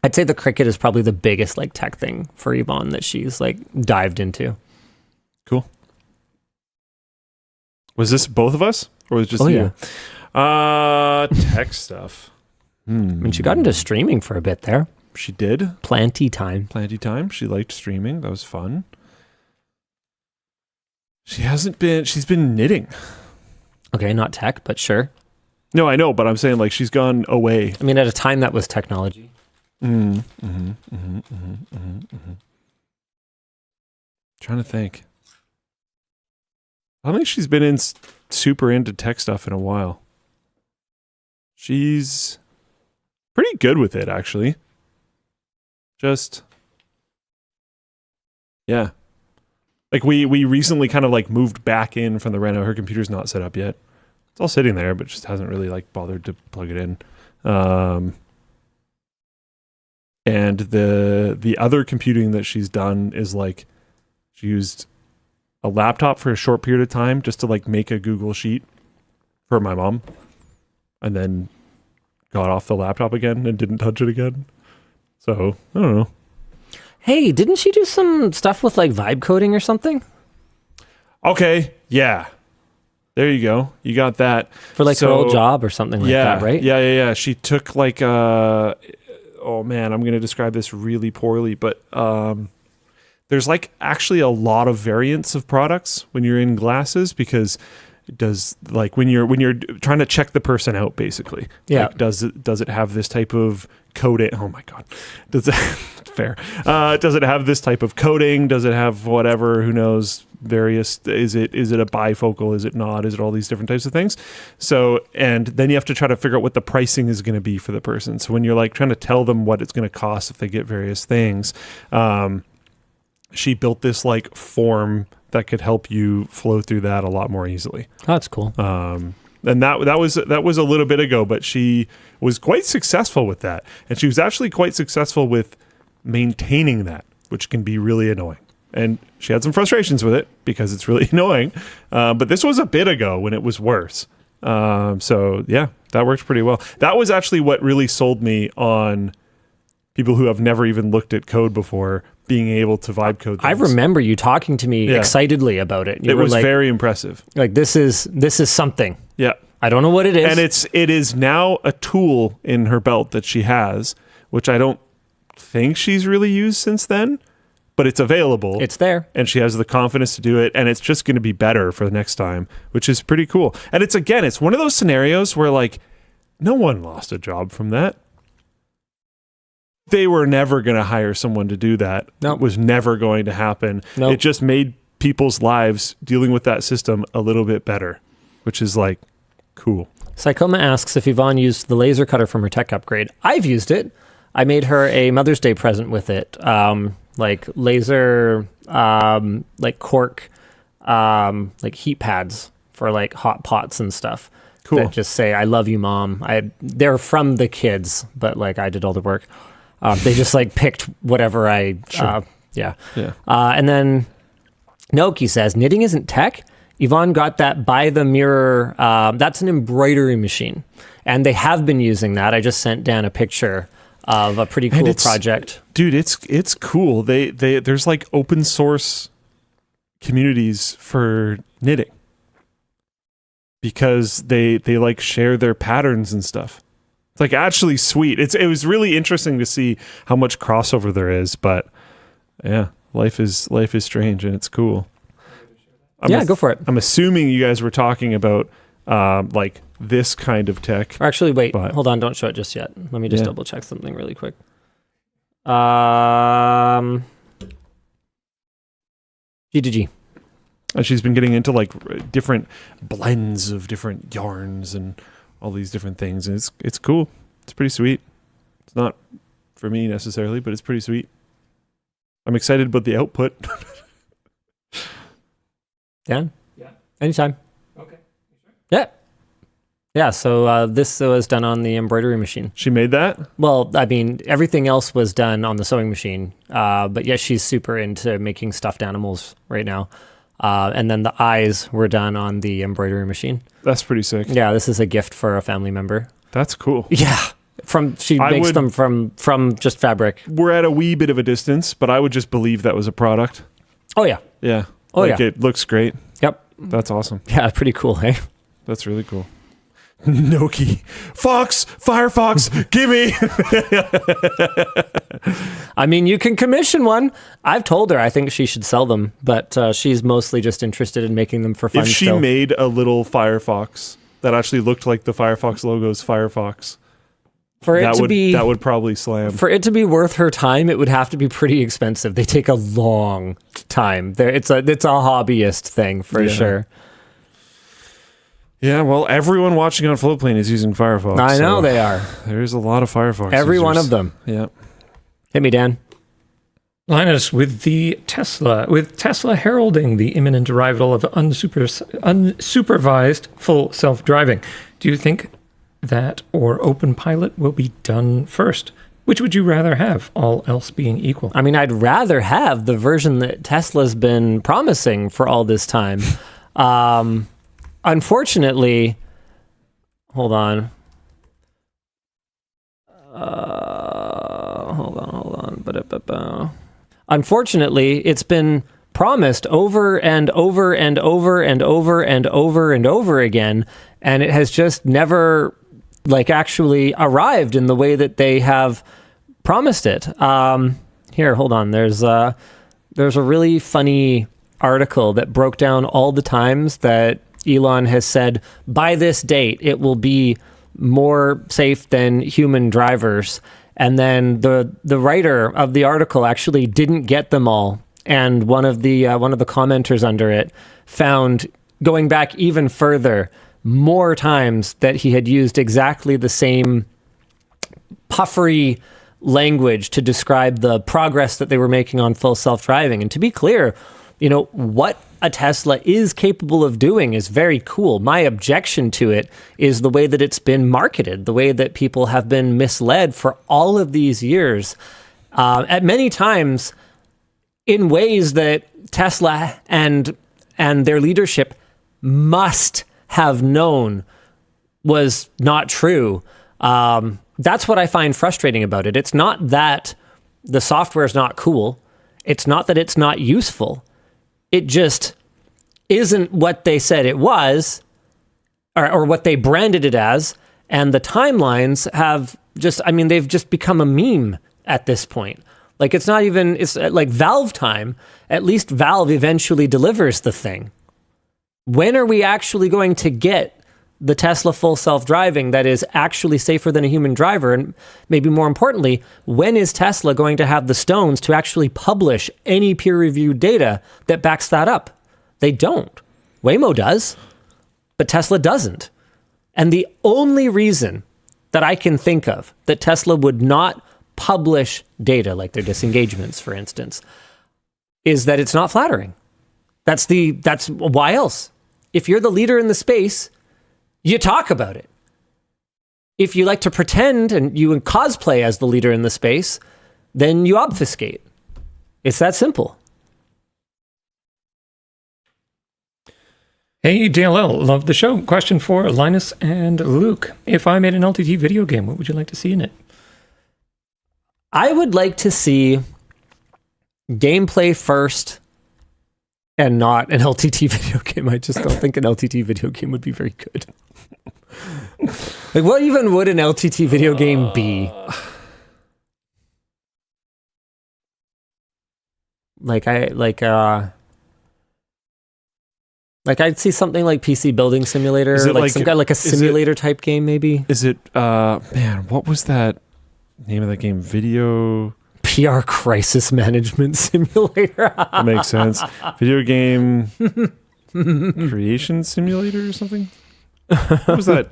I'd say the Cricut is probably the biggest like tech thing for Yvonne that she's like dived into. Cool. Was this both of us, or was it just you? Yeah. Tech stuff. I mean, she got into streaming for a bit there. She did. Plenty time. She liked streaming. That was fun. She's been knitting. Okay, not tech, but sure. No, I know, but I'm saying like she's gone away. I mean, at a time that was technology. Trying to think. I don't think she's been super into tech stuff in a while. She's pretty good with it, actually. Just, yeah. Like we recently kind of like moved back in from the reno. Her computer's not set up yet. It's all sitting there, but just hasn't really like bothered to plug it in. And the other computing that she's done is like she used a laptop for a short period of time just to like make a Google Sheet for my mom, and then got off the laptop again and didn't touch it again. So I don't know. Hey, didn't she do some stuff with like vibe coding or something? Okay, yeah. There you go. You got that. For like her old job or something like that, right? Yeah. She took like oh man, I'm going to describe this really poorly, but there's like actually a lot of variants of products when you're in glasses, because it does like when you're trying to check the person out, basically. Yeah. Like, does it have this type of coding? Oh my God. Does it fair? Does it have this type of coding? Does it have whatever? Who knows? Various. Is it a bifocal? Is it not? Is it all these different types of things? So, and then you have to try to figure out what the pricing is going to be for the person. So when you're like trying to tell them what it's going to cost if they get various things, she built this like form that could help you flow through that a lot more easily. Oh, that's cool. And that was a little bit ago, but she was quite successful with that. And she was actually quite successful with maintaining that, which can be really annoying. And she had some frustrations with it because it's really annoying. But this was a bit ago when it was worse. So yeah, that worked pretty well. That was actually what really sold me on people who have never even looked at code before being able to vibe code things. I remember you talking to me excitedly about it. It was like, very impressive. Like this is something. Yeah. I don't know what it is. And it is now a tool in her belt that she has, which I don't think she's really used since then, but it's available. It's there. And she has the confidence to do it, and it's just going to be better for the next time, which is pretty cool. And it's one of those scenarios where like no one lost a job from that. They were never going to hire someone to do that. Nope. It was never going to happen. Nope. It just made people's lives dealing with that system a little bit better, which is like cool. Psychoma asks if Yvonne used the laser cutter from her tech upgrade. I've used it. I made her a Mother's Day present with it. like laser, like cork, like heat pads for like hot pots and stuff. Cool. That just say, "I love you, Mom." They're from the kids, but like I did all the work. They just like picked whatever I, yeah. And then Noki says, knitting isn't tech. Yvonne got that by the mirror. That's an embroidery machine. And they have been using that. I just sent Dan a picture of a pretty cool project. Dude, it's cool. There's like open source communities for knitting. Because they like share their patterns and stuff. It's like actually sweet. It was really interesting to see how much crossover there is, but yeah, life is strange and it's cool. Go for it. I'm assuming you guys were talking about like this kind of tech. Or actually, wait, hold on, don't show it just yet. Let me just double check something really quick. G2G. And she's been getting into like different blends of different yarns and all these different things. And it's cool. It's pretty sweet. It's not for me necessarily, but it's pretty sweet. I'm excited about the output. Dan? Yeah. Anytime. Okay. Yeah. Yeah, so this was done on the embroidery machine. She made that? Well, I mean, everything else was done on the sewing machine. But yeah, she's super into making stuffed animals right now. And then the eyes were done on the embroidery machine. That's pretty sick. Yeah, this is a gift for a family member. That's cool. Yeah. She makes them from just fabric. We're at a wee bit of a distance, but I would just believe that was a product. Oh, yeah. Yeah. Oh, like yeah. It looks great. Yep. That's awesome. Yeah, pretty cool, hey? That's really cool. Noki. Fox! Firefox! Gimme! I mean, you can commission one. I've told her I think she should sell them, but she's mostly just interested in making them for fun. If she made a little Firefox that actually looked like the Firefox logo's Firefox, that would probably slam. For it to be worth her time, it would have to be pretty expensive. They take a long time. It's a hobbyist thing for sure. Yeah, well, everyone watching on Floatplane is using Firefox. I know they are. There's a lot of Firefox Every users. one of them. Yeah. Hit me, Dan. Linus, with Tesla heralding the imminent arrival of unsupervised full self-driving, do you think that or OpenPilot will be done first? Which would you rather have, all else being equal? I mean, I'd rather have the version that Tesla's been promising for all this time. Unfortunately, hold on. Hold on. Unfortunately, it's been promised over and over and over and over and over and over again, and it has just never actually arrived in the way that they have promised it. Here, hold on. There's a really funny article that broke down all the times that Elon has said, by this date, it will be more safe than human drivers. And then the writer of the article actually didn't get them all. And one of the commenters under it found, going back even further, more times that he had used exactly the same puffery language to describe the progress that they were making on full self-driving. And to be clear, what a Tesla is capable of doing is very cool. My objection to it is the way that it's been marketed, the way that people have been misled for all of these years, at many times in ways that Tesla and their leadership must have known was not true. That's what I find frustrating about it. It's not that the software is not cool. It's not that it's not useful. It just isn't what they said it was, or what they branded it as. And the timelines have they've just become a meme at this point. It's like Valve time. At least Valve eventually delivers the thing. When are we actually going to get the Tesla full self-driving that is actually safer than a human driver? And maybe more importantly, when is Tesla going to have the stones to actually publish any peer-reviewed data that backs that up? They don't. Waymo does, but Tesla doesn't. And the only reason that I can think of that Tesla would not publish data, like their disengagements, for instance, is that it's not flattering. That's why else? If you're the leader in the space, you talk about it. If you like to pretend and you cosplay as the leader in the space, then you obfuscate. It's that simple. Hey, DLL, love the show. Question for Linus and Luke. If I made an LTT video game, what would you like to see in it? I would like to see gameplay first and not an LTT video game. I just don't think an LTT video game would be very good. Like, what even would an LTT video game be? Like I'd see something like PC Building Simulator, like some guy like a simulator type game, maybe. Is it man? What was that name of that game? Video PR Crisis Management Simulator. That makes sense. Video game creation simulator or something. What was that?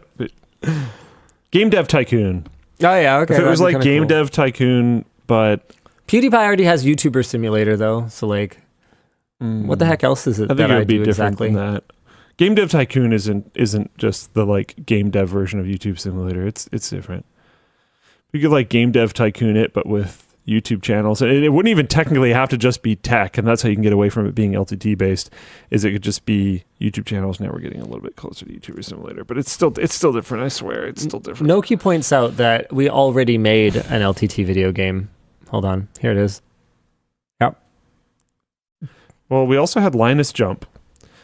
Game Dev Tycoon. Oh yeah, okay. If it was like Game Dev Tycoon, but PewDiePie already has YouTuber Simulator though, so like. What the heck else is it? I think it would be different exactly than that. Game Dev Tycoon isn't just the like game dev version of YouTube Simulator. It's different. You could like Game Dev Tycoon it, but with YouTube channels, and it wouldn't even technically have to just be tech, and that's how you can get away from it being LTT based. Is it could just be YouTube channels? Now we're getting a little bit closer to YouTuber Simulator, but it's still different. I swear, it's still different. Noki points out that we already made an LTT video game. Hold on, here it is. Yep. Well, we also had Linus Jump,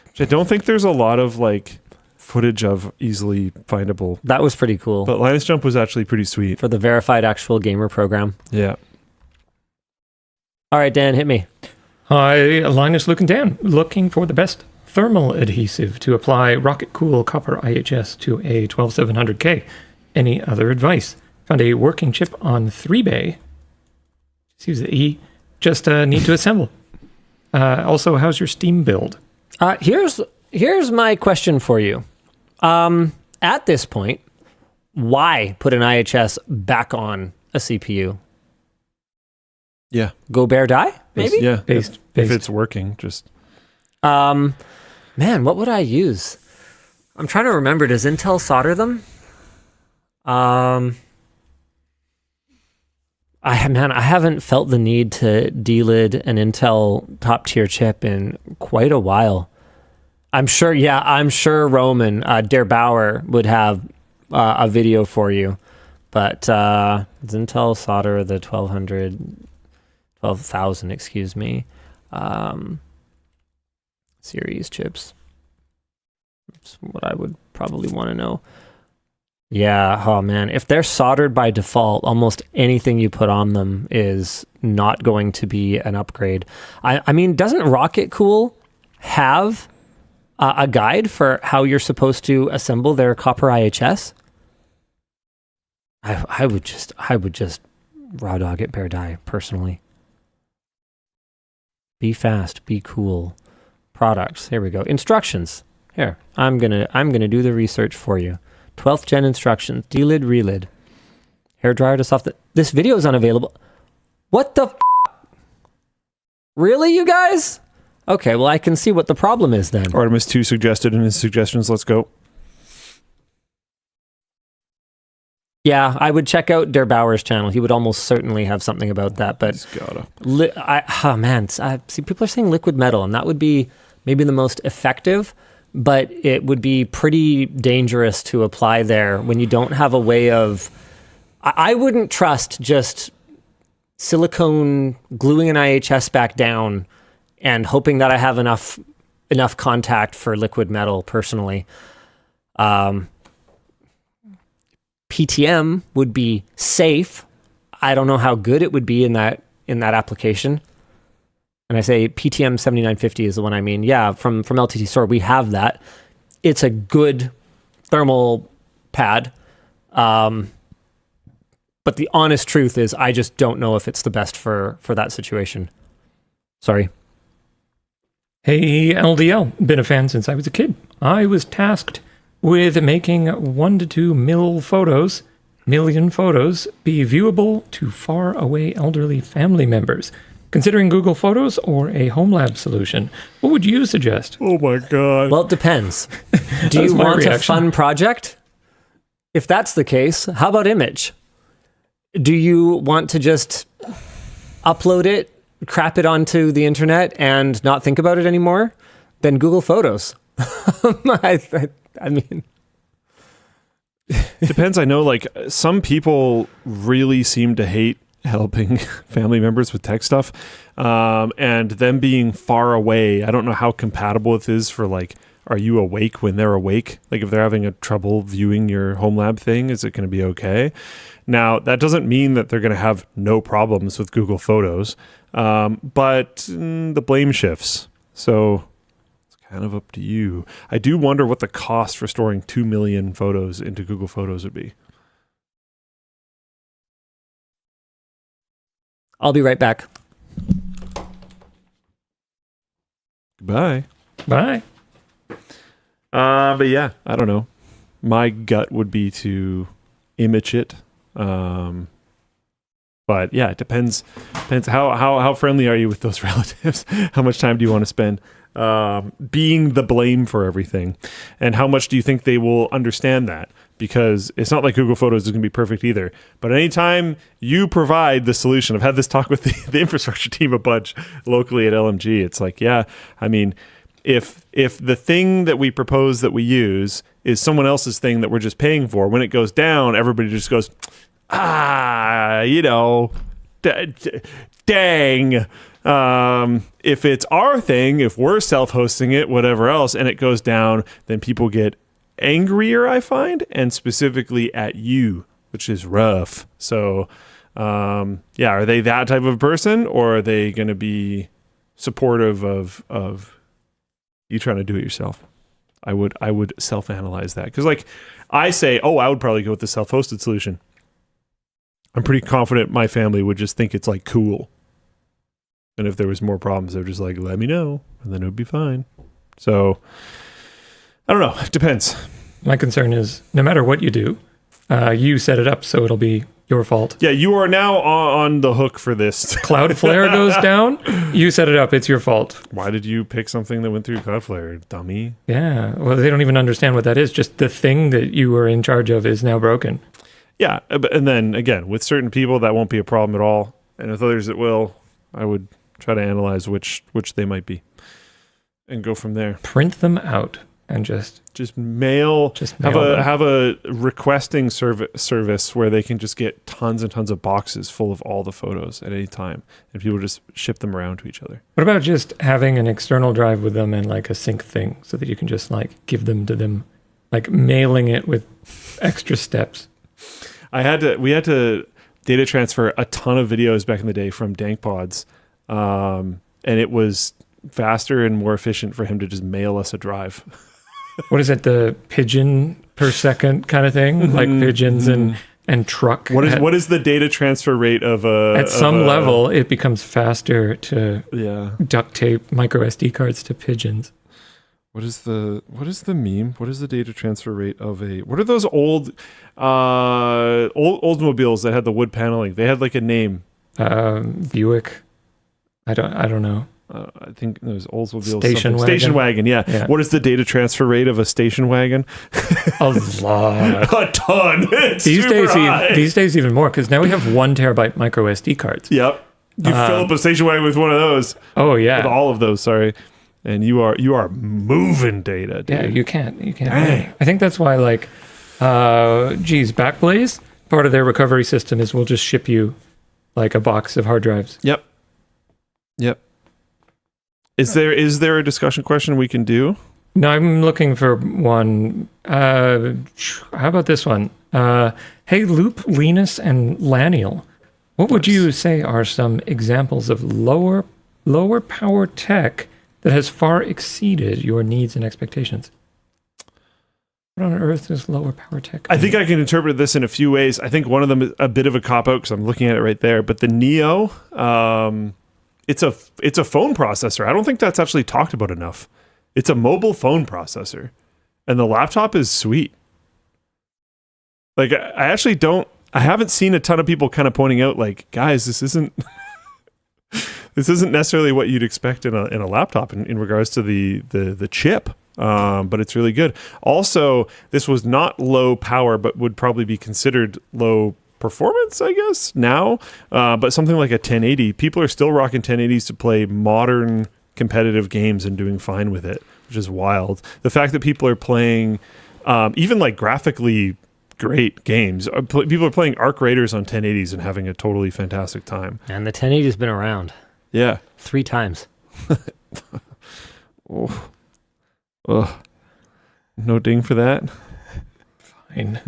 which I don't think there's a lot of like footage of easily findable. That was pretty cool. But Linus Jump was actually pretty sweet. For the verified actual gamer program. Yeah. All right, Dan, hit me. Hi, Linus, Luke, and Dan. Looking for the best thermal adhesive to apply Rocket Cool copper IHS to a 12700K. Any other advice? Found a working chip on 3-bay. Just use the E. Just need to assemble. Also, how's your Steam build? Here's my question for you. At this point, why put an IHS back on a CPU? Yeah. Go bear die? Maybe? Yeah. Based. If it's working, just... Man, what would I use? I'm trying to remember. Does Intel solder them? I haven't felt the need to delid an Intel top tier chip in quite a while. I'm sure Roman, Der Bauer would have a video for you, but Intel solder the 12,000, excuse me, series chips. That's what I would probably want to know. Yeah, oh man, if they're soldered by default, almost anything you put on them is not going to be an upgrade. I mean, doesn't Rocket Cool have a guide for how you're supposed to assemble their copper IHS? I would just raw dog it, bear die, personally. Be fast, be cool. Products, here we go. Instructions. Here, I'm gonna do the research for you. 12th gen instructions, delid, relid. Hairdryer to soft... This video is unavailable. What the Really, you guys? Okay, well, I can see what the problem is then. Artemis II suggested in his suggestions. Let's go. Yeah, I would check out Der Bauer's channel. He would almost certainly have something about that. But He's gotta. See, people are saying liquid metal, and that would be maybe the most effective, but it would be pretty dangerous to apply there when you don't have a way of... I wouldn't trust just silicone gluing an IHS back down and hoping that I have enough contact for liquid metal, personally. PTM would be safe. I don't know how good it would be in that application. And I say PTM 7950 is the one I mean. Yeah, from LTTStore, we have that. It's a good thermal pad. But the honest truth is I just don't know if it's the best for that situation. Sorry. Hey, LDL. Been a fan since I was a kid. I was tasked with making 1 to 2 mil photos, million photos be viewable to far away elderly family members? Considering Google Photos or a home lab solution, what would you suggest? Oh my God. Well, it depends. Do you want a fun project? If that's the case, how about image? Do you want to just upload it, crap it onto the internet, and not think about it anymore? Then Google Photos. I mean... Depends. I know like some people really seem to hate helping family members with tech stuff, and them being far away. I don't know how compatible it is for like, are you awake when they're awake? Like if they're having a trouble viewing your home lab thing, is it going to be okay? Now that doesn't mean that they're going to have no problems with Google Photos, but the blame shifts. So it's kind of up to you. I do wonder what the cost for storing 2 million photos into Google Photos would be. I'll be right back. Goodbye. Bye. But yeah, I don't know. My gut would be to image it. But yeah, it depends how friendly are you with those relatives? How much time do you want to spend being the blame for everything? And how much do you think they will understand that? Because it's not like Google Photos is going to be perfect either. But anytime you provide the solution, I've had this talk with the infrastructure team a bunch locally at LMG. It's like, yeah, I mean, if the thing that we propose that we use is someone else's thing that we're just paying for, when it goes down, everybody just goes, dang. If it's our thing, if we're self-hosting it, whatever else, and it goes down, then people get angrier, I find, and specifically at you, which is rough. So, yeah, are they that type of person, or are they going to be supportive of you trying to do it yourself? I would self-analyze that, because like I say, I would probably go with the self-hosted solution. I'm pretty confident my family would just think it's like cool, and if there was more problems, they're just like, let me know, and then it would be fine. So I don't know. It depends. My concern is no matter what you do, you set it up, so it'll be your fault. Yeah, you are now on the hook for this. Cloudflare goes down, you set it up, it's your fault. Why did you pick something that went through Cloudflare, dummy? Yeah, well, they don't even understand what that is. Just the thing that you were in charge of is now broken. Yeah, and then again, with certain people, that won't be a problem at all. And with others, it will. I would try to analyze which they might be and go from there. Print them out. And just mail. Have a requesting service where they can just get tons and tons of boxes full of all the photos at any time, and people just ship them around to each other. What about just having an external drive with them and like a sync thing, so that you can just like give them to them, like mailing it with extra steps? We had to data transfer a ton of videos back in the day from DankPods, and it was faster and more efficient for him to just mail us a drive. What is it, the pigeon per second kind of thing? Like pigeons and truck? What is the data transfer rate of a... At some level, it becomes faster to duct tape micro SD cards to pigeons. What is the meme? What is the data transfer rate of a... What are those old Oldsmobiles that had the wood paneling? They had like a name. Buick. I don't know. I think there's Oldsmobile station wagon. Yeah. What is the data transfer rate of a station wagon? A lot. A ton. These days even more, because now we have 1 terabyte micro SD cards. Yep. You fill up a station wagon with one of those. Oh yeah. With all of those, sorry. And you are moving data, dude. Yeah, you can't. I think that's why like Backblaze, part of their recovery system is we'll just ship you like a box of hard drives. Yep. Is there a discussion question we can do? No, I'm looking for one. How about this one? Hey, Loop, Linus, and Laniel, what would you say are some examples of lower power tech that has far exceeded your needs and expectations? What on earth is lower power tech? I think I can interpret this in a few ways. I think one of them is a bit of a cop-out because I'm looking at it right there. But the Neo... It's a phone processor. I don't think that's actually talked about enough. It's a mobile phone processor, and the laptop is sweet. Like I actually don't I haven't seen a ton of people kind of pointing out like, guys, this isn't this isn't necessarily what you'd expect in a laptop in regards to the chip. But it's really good. Also, this was not low power, but would probably be considered low performance, I guess, now. But something like a 1080, people are still rocking 1080s to play modern competitive games and doing fine with it, which is wild. The fact that people are playing even like graphically great games. People are playing Arc Raiders on 1080s and having a totally fantastic time. And the 1080 has been around. Yeah. 3 times. Oh. Ugh. No ding for that. Fine.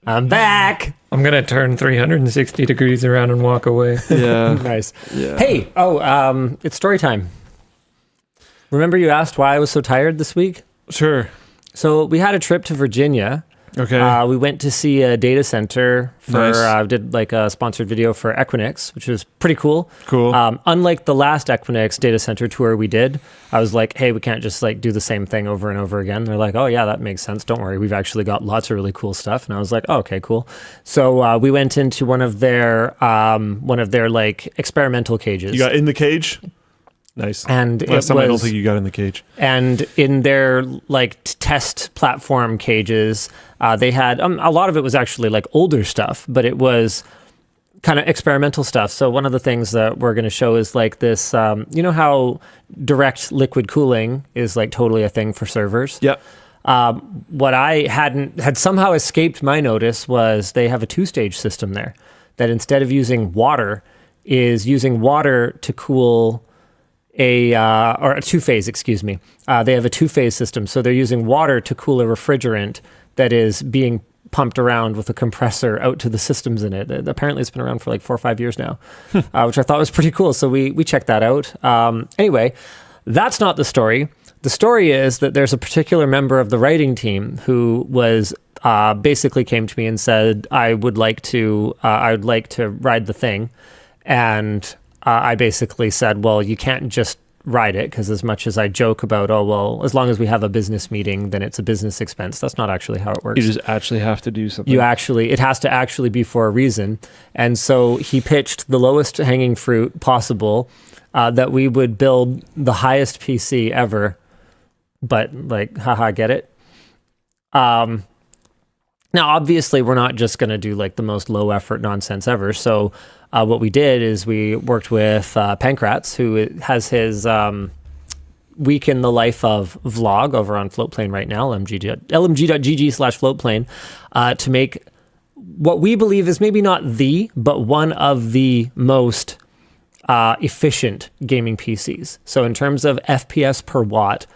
I'm back. I'm going to turn 360 degrees around and walk away. Yeah. Nice. Yeah. Hey, it's story time. Remember you asked why I was so tired this week? Sure. So we had a trip to Virginia. Okay. We went to see a data center for, Nice. did like a sponsored video for Equinix, which was pretty cool. Cool. Unlike the last Equinix data center tour we did, I was like, hey, we can't just like do the same thing over and over again. They're like, oh yeah, that makes sense. Don't worry. We've actually got lots of really cool stuff. And I was like, oh, okay, cool. So we went into one of their like experimental cages. You got in the cage? Nice. And last time I don't think you got in the cage. And in their like test platform cages, they had a lot of it was actually like older stuff, but it was kind of experimental stuff. So one of the things that we're going to show is like this, you know how direct liquid cooling is like totally a thing for servers? Yep. What I had somehow escaped my notice was they have a 2-stage system there that instead of using water is using water to cool or a 2-phase, excuse me. They have a 2-phase system. So they're using water to cool a refrigerant that is being pumped around with a compressor out to the systems in it. Apparently it's been around for like 4 or 5 years now, which I thought was pretty cool. So we checked that out. Anyway, that's not the story. The story is that there's a particular member of the writing team who was basically came to me and said, I would like to ride the thing. And I basically said, well, you can't just ride it, because as much as I joke about, oh, well, as long as we have a business meeting, then it's a business expense. That's not actually how it works. You just actually have to do something. It has to actually be for a reason. And so he pitched the lowest hanging fruit possible, that we would build the highest PC ever, but like, haha, get it? Now, obviously, we're not just going to do like the most low effort nonsense ever. So what we did is we worked with Pankratz, who has his week in the life of vlog over on Floatplane right now, lmg.gg/Floatplane, to make what we believe is maybe not but one of the most efficient gaming PCs. So in terms of FPS per watt,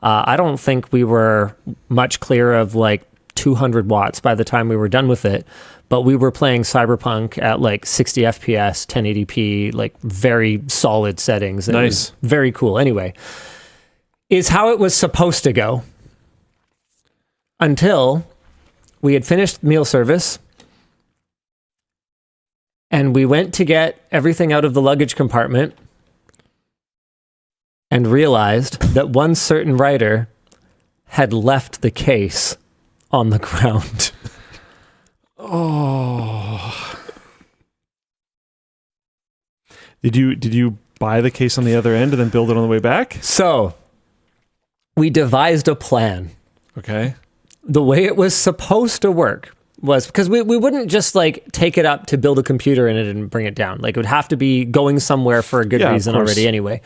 I don't think we were much clear of like 200 watts by the time we were done with it, but we were playing Cyberpunk at like 60 FPS, 1080p, like very solid settings. Nice. Very cool. Anyway, is how it was supposed to go until we had finished meal service and we went to get everything out of the luggage compartment and realized that one certain writer had left the case on the ground. Oh. Did you buy the case on the other end and then build it on the way back? So, we devised a plan. Okay. The way it was supposed to work was, because we wouldn't just like take it up to build a computer in it and bring it down. Like it would have to be going somewhere for a good reason already anyway.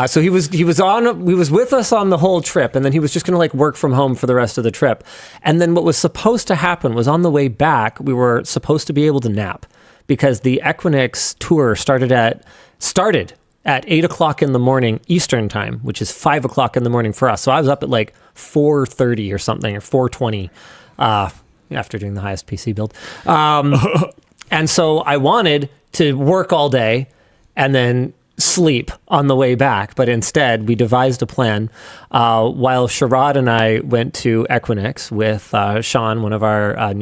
So he was with us on the whole trip, and then he was just going to like work from home for the rest of the trip. And then what was supposed to happen was on the way back, we were supposed to be able to nap, because the Equinix tour started at 8 o'clock in the morning Eastern time, which is 5 o'clock in the morning for us. So I was up at like 4:30 or something, or 4:20, after doing the highest PC build. And so I wanted to work all day and then sleep on the way back, but instead we devised a plan while Sharad and I went to Equinix with Sean, one of our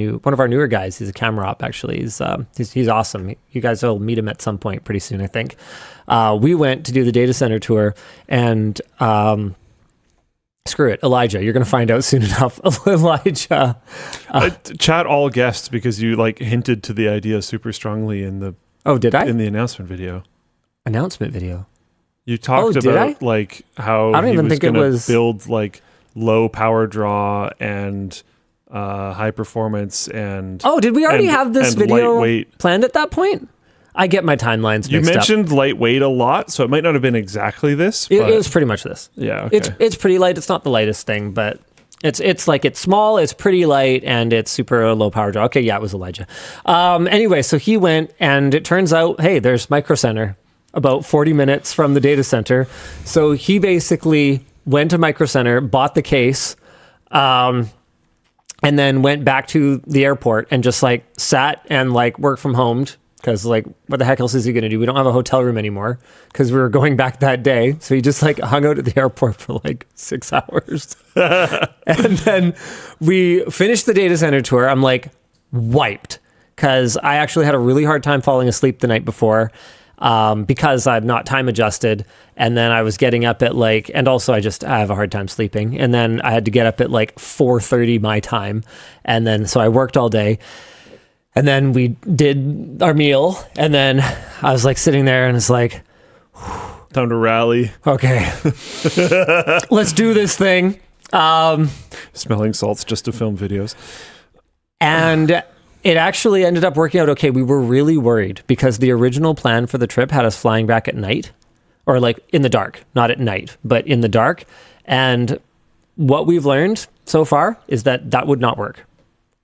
newer guys. He's a camera op, actually. He's awesome. You guys will meet him at some point pretty soon, I think. We went to do the data center tour, and Screw it, Elijah. You're going to find out soon enough. Elijah. Chat all guests because you like hinted to the idea super strongly in the Did I? in the announcement video. Announcement video. You talked about like how I don't even think it was build like low power draw and high performance and did we already have this video lightweight planned at that point? I get my timelines mixed up. You mentioned lightweight a lot, so it might not have been exactly this. It was pretty much this. Yeah, okay. It's pretty light. It's not the lightest thing, but it's like it's small, it's pretty light, and it's super low power draw. Okay, yeah, it was Elijah. Anyway, so he went, and it turns out, hey, there's Micro Center about 40 minutes from the data center. So he basically went to Micro Center, bought the case, and then went back to the airport and just like sat and like worked from home. Because, like, what the heck else is he going to do? We don't have a hotel room anymore because we were going back that day. So he just, like, hung out at the airport for, like, 6 hours. And then we finished the data center tour. I'm, like, wiped because I actually had a really hard time falling asleep the night before because I'm not time adjusted. And then I was getting up at, like, and also I have a hard time sleeping. And then I had to get up at, like, 4:30 my time. And then, so I worked all day. And then we did our meal, and then I was like sitting there, and it's like, time to rally. Okay, let's do this thing. Smelling salts just to film videos. And it actually ended up working out okay. We were really worried because the original plan for the trip had us flying back at night, or like in the dark, not at night, but in the dark. And what we've learned so far is that that would not work.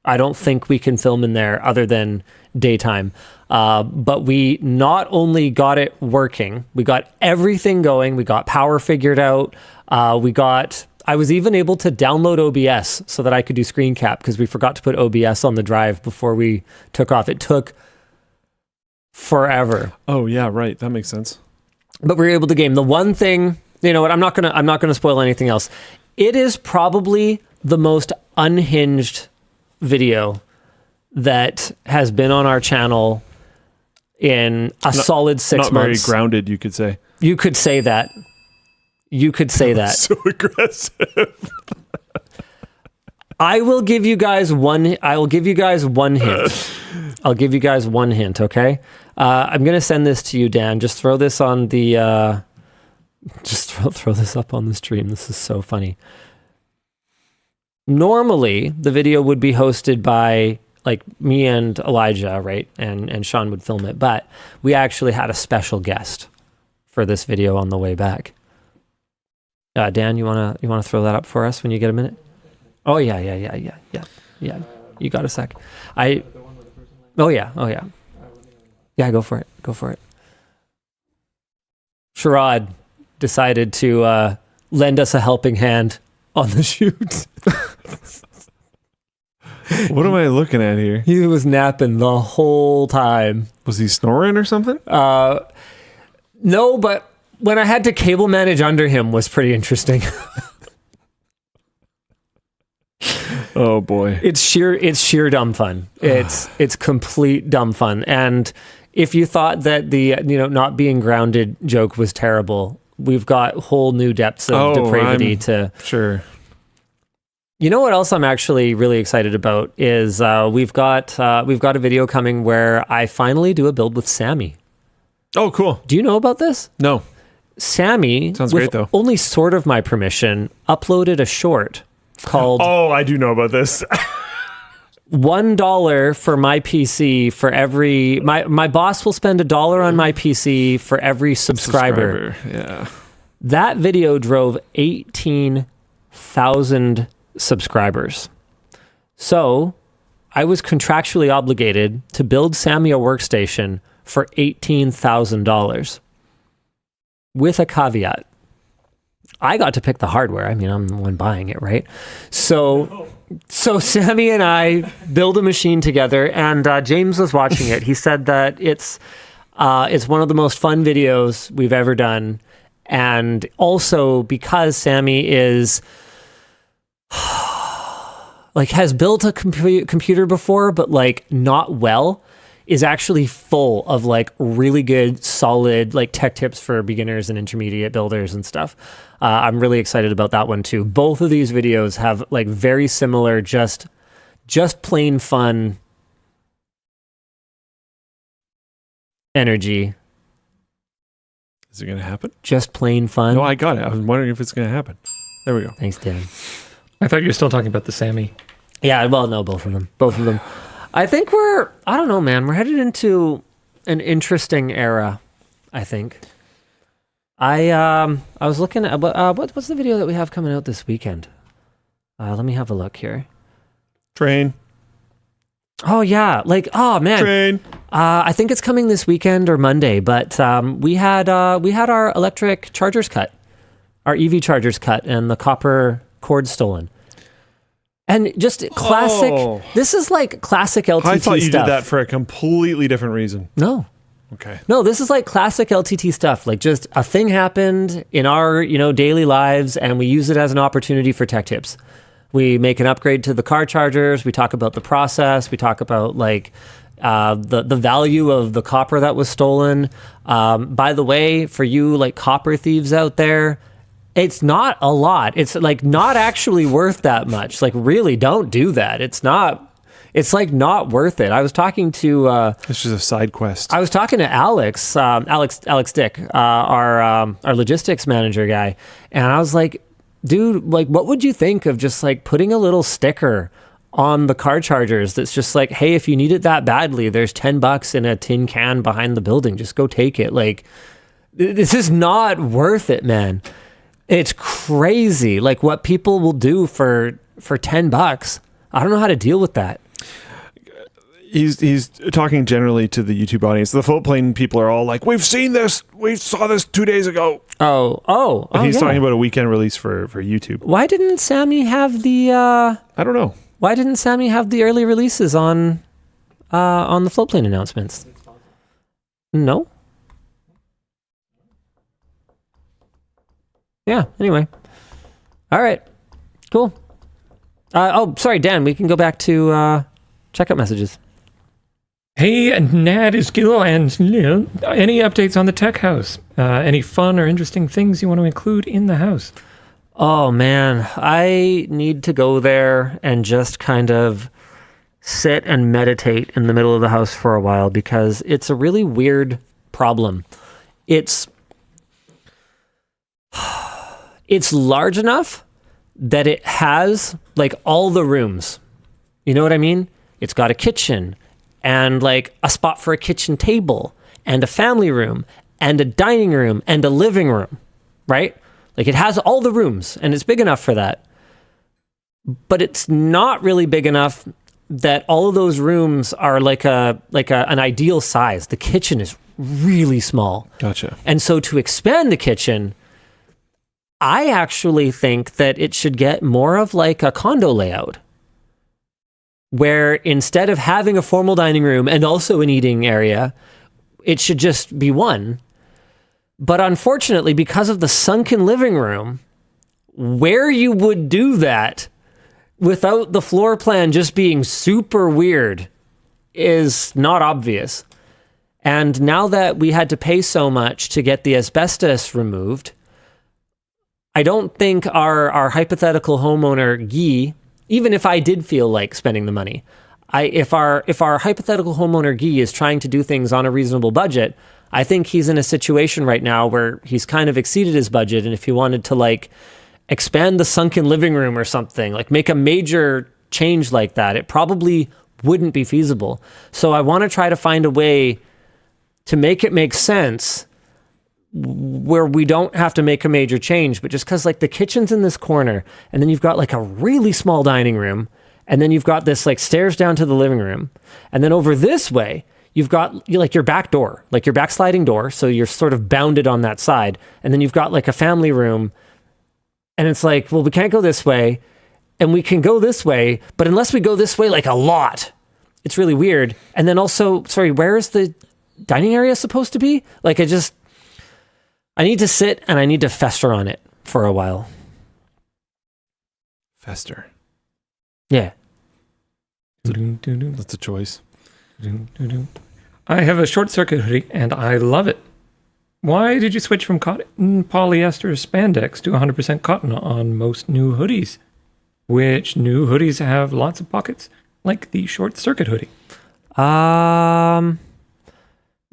I don't think we can film in there other than daytime. But we not only got it working, we got everything going. We got power figured out. I was even able to download OBS so that I could do screen cap because we forgot to put OBS on the drive before we took off. It took forever. Oh yeah, right. That makes sense. But we were able to game. The one thing, you know what? I'm not gonna spoil anything else. It is probably the most unhinged video that has been on our channel in solid 6 months. Not very grounded, you could say. You could say that. So aggressive. I will give you guys one hint. I'll give you guys one hint, okay? I'm going to send this to you, Dan. Just throw this on the... throw this up on the stream. This is so funny. Normally, the video would be hosted by like me and Elijah, right? And Sean would film it. But we actually had a special guest for this video on the way back. Dan, you wanna throw that up for us when you get a minute? Oh yeah. You got a sec. Oh yeah. Yeah, go for it. Sherrod decided to lend us a helping hand on the shoot. What am I looking at here? He was napping the whole time. Was he snoring or something? No, but when I had to cable manage under him was pretty interesting. Oh boy. It's sheer dumb fun. It's complete dumb fun. And if you thought that the not being grounded joke was terrible, we've got whole new depths of depravity to... Sure. You know what else I'm actually really excited about is we've got a video coming where I finally do a build with Sammy. Oh, cool. Do you know about this? No. Sammy, sounds with great though. Only sort of my permission, uploaded a short called... Oh, I do know about this. $1 for my PC for every... My boss will spend $1 on my PC for every subscriber. Yeah. That video drove 18,000 subscribers. So I was contractually obligated to build Sammy a workstation for $18,000 with a caveat. I got to pick the hardware. I mean, I'm the one buying it, right? So Sammy and I build a machine together, and James was watching it. He said that it's one of the most fun videos we've ever done. And also because Sammy is like has built a computer before, but like not well. is actually full of like really good, solid like tech tips for beginners and intermediate builders and stuff. I'm really excited about that one too. Both of these videos have like very similar, just plain fun energy. Is it going to happen? Just plain fun. No, I got it. I was wondering if it's going to happen. There we go. Thanks, Dan. I thought you were still talking about the Sammy. Yeah, well, no, both of them. Both of them. I think I don't know, man. We're headed into an interesting era, I think. I was looking at, what's the video that we have coming out this weekend? Let me have a look here. Train. Oh, yeah. Like, oh, man. Train. I think it's coming this weekend or Monday, but we had our electric chargers cut, our EV chargers cut, and the copper cord stolen. And just classic. Oh. This is like classic LTT stuff. I thought you did that for a completely different reason. No. Okay. No, this is like classic LTT stuff. Like just a thing happened in our, daily lives, and we use it as an opportunity for tech tips. We make an upgrade to the car chargers. We talk about the process. We talk about like the value of the copper that was stolen. By the way, for you like copper thieves out there, it's not a lot. It's like not actually worth that much. Like really don't do that. It's like not worth it. I was talking to This is a side quest. I was talking to Alex Dick, our logistics manager guy, and I was like, dude, like what would you think of just like putting a little sticker on the car chargers that's just like, hey, if you need it that badly, there's $10 in a tin can behind the building. Just go take it. Like this is not worth it, man. It's crazy, like what people will do for $10. I don't know how to deal with that. He's talking generally to the YouTube audience. The Floatplane people are all like, "We've seen this. We saw this 2 days ago." And he's talking about a weekend release for YouTube. Why didn't Sammy have the? I don't know. Why didn't Sammy have the early releases on the Floatplane announcements? No. Yeah, anyway. All right. Cool. Sorry, Dan, we can go back to checkout messages. Hey, Nad is Gil, and any updates on the tech house? Any fun or interesting things you want to include in the house? Oh, man. I need to go there and just kind of sit and meditate in the middle of the house for a while because it's a really weird problem. It's large enough that it has like all the rooms. You know what I mean? It's got a kitchen and like a spot for a kitchen table and a family room and a dining room and a living room, right? Like it has all the rooms and it's big enough for that. But it's not really big enough that all of those rooms are like an ideal size. The kitchen is really small. Gotcha. And so to expand the kitchen, I actually think that it should get more of like a condo layout where instead of having a formal dining room and also an eating area, it should just be one. But unfortunately, because of the sunken living room, where you would do that without the floor plan just being super weird is not obvious. And now that we had to pay so much to get the asbestos removed, I don't think our hypothetical homeowner, Guy, even if I did feel like spending the money, if our hypothetical homeowner, Guy, is trying to do things on a reasonable budget, I think he's in a situation right now where he's kind of exceeded his budget. And if he wanted to like expand the sunken living room or something, like make a major change like that, it probably wouldn't be feasible. So I want to try to find a way to make it make sense where we don't have to make a major change, but just because like the kitchen's in this corner and then you've got like a really small dining room and then you've got this like stairs down to the living room. And then over this way, you've got like your back door, like your back sliding door. So you're sort of bounded on that side. And then you've got like a family room and it's like, well, we can't go this way and we can go this way, but unless we go this way, like a lot, it's really weird. And then also, sorry, where is the dining area supposed to be? Like I need to sit and I need to fester on it for a while. Fester. Yeah. That's a choice. I have a short circuit hoodie and I love it. Why did you switch from cotton polyester spandex to 100% cotton on most new hoodies? Which new hoodies have lots of pockets, like the short circuit hoodie?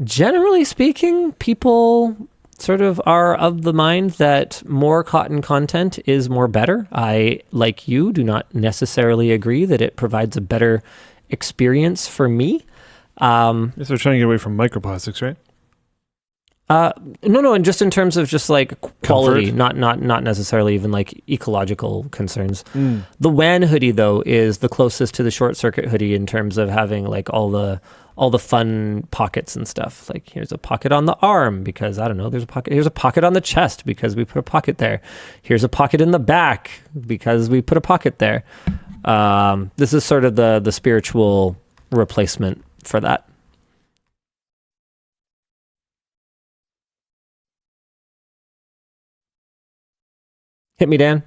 Generally speaking, people sort of are of the mind that more cotton content is more better. I, like you, do not necessarily agree that it provides a better experience for me. Yes, they're trying to get away from microplastics, right? No, and just in terms of just like quality, Comfort. not necessarily even like ecological concerns. The WAN hoodie though is the closest to the short circuit hoodie in terms of having like all the fun pockets and stuff. Like here's a pocket on the arm because I don't know, there's a pocket. Here's a pocket on the chest because we put a pocket there. Here's a pocket in the back because we put a pocket there. This is sort of the spiritual replacement for that. Hit me, Dan.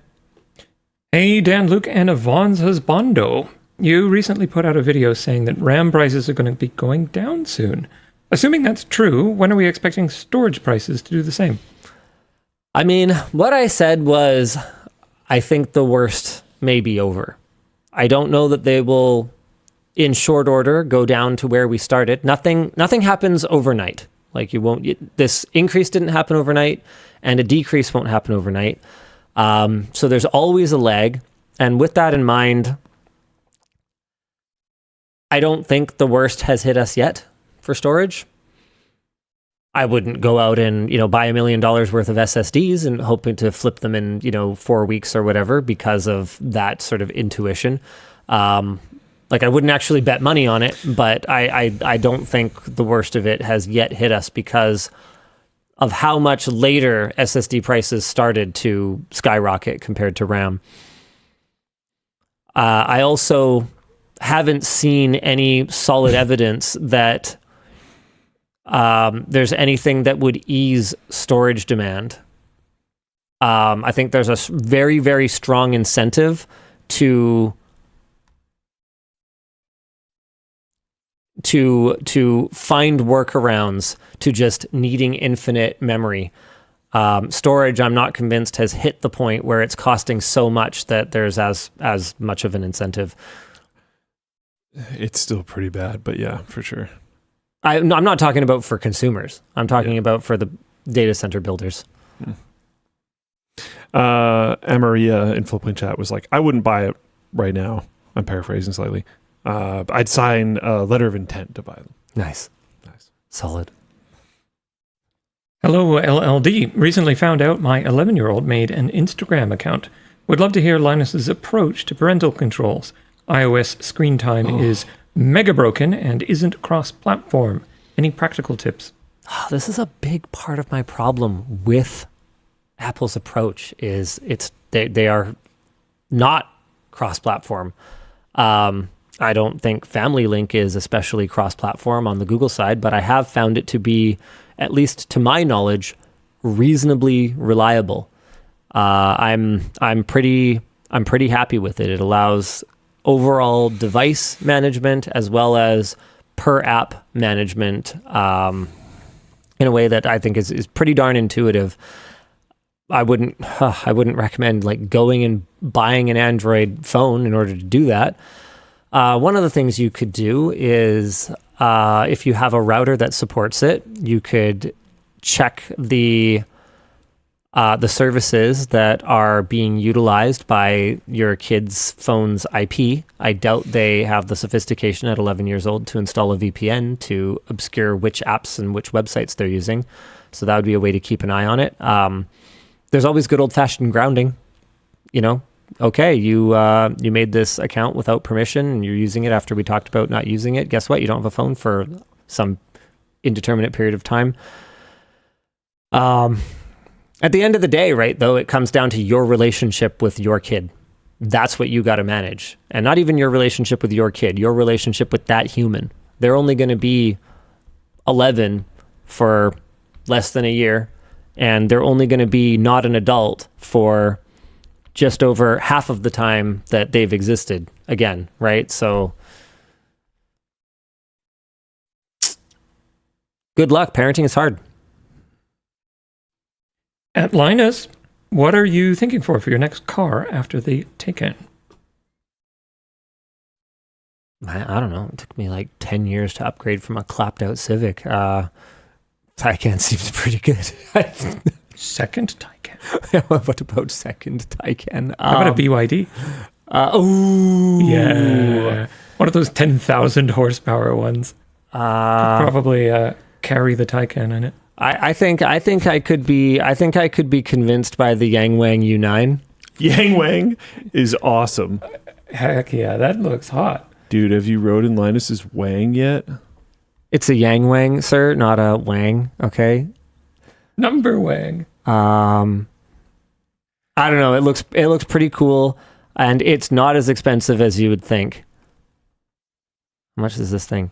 Hey, Dan, Luke, and Yvonne's husbando. You recently put out a video saying that RAM prices are going to be going down soon. Assuming that's true, when are we expecting storage prices to do the same? I mean, what I said was, I think the worst may be over. I don't know that they will, in short order, go down to where we started. Nothing happens overnight. Like this increase didn't happen overnight, and a decrease won't happen overnight. So there's always a lag. And with that in mind, I don't think the worst has hit us yet for storage. I wouldn't go out and, buy $1 million worth of SSDs and hoping to flip them in, 4 weeks or whatever because of that sort of intuition. I wouldn't actually bet money on it, but I don't think the worst of it has yet hit us because of how much later SSD prices started to skyrocket compared to RAM. I also haven't seen any solid evidence that there's anything that would ease storage demand. I think there's a very, very strong incentive to find workarounds to just needing infinite memory. Storage, I'm not convinced, has hit the point where it's costing so much that there's as much of an incentive. It's still pretty bad, but yeah, for sure. I'm not talking about for consumers. I'm talking about for the data center builders. Amaria in Floatplane chat was like, I wouldn't buy it right now. I'm paraphrasing slightly. I'd sign a letter of intent to buy them. Nice. Solid. Hello, LLD. Recently found out my 11-year-old made an Instagram account. Would love to hear Linus's approach to parental controls. iOS screen time is mega broken and isn't cross-platform. Any practical tips? This is a big part of my problem with Apple's approach is they are not cross-platform. I don't think Family Link is especially cross-platform on the Google side, but I have found it to be, at least to my knowledge, reasonably reliable. I'm pretty happy with it. It allows overall device management as well as per app management in a way that I think is pretty darn intuitive. I wouldn't recommend like going and buying an Android phone in order to do that. One of the things you could do is if you have a router that supports it, you could check the services that are being utilized by your kid's phone's IP. I doubt they have the sophistication at 11 years old to install a VPN to obscure which apps and which websites they're using. So that would be a way to keep an eye on it. There's always good old-fashioned grounding. Okay, you made this account without permission and you're using it after we talked about not using it. Guess what? You don't have a phone for some indeterminate period of time. At the end of the day, right, though, it comes down to your relationship with your kid. That's what you got to manage. And not even your relationship with your kid, your relationship with that human. They're only going to be 11 for less than a year, and they're only going to be not an adult for just over half of the time that they've existed again, right? So Good luck. Parenting is hard. At Linus, what are you thinking for your next car after the take-in? I don't know. It took me like 10 years to upgrade from a clapped out Civic. Taycan seems pretty good. Second Taycan. What about second Taycan? How about a BYD? Yeah. One of those 10,000 horsepower ones. Could probably carry the Taycan in it. I think I could be convinced by the Yang Wang U9. Yang Wang is awesome. Heck yeah, that looks hot. Dude, have you rode in Linus's Wang yet? It's a Yang Wang, sir, not a Wang, okay? Number Wang. I don't know. It looks pretty cool, and it's not as expensive as you would think. How much is this thing?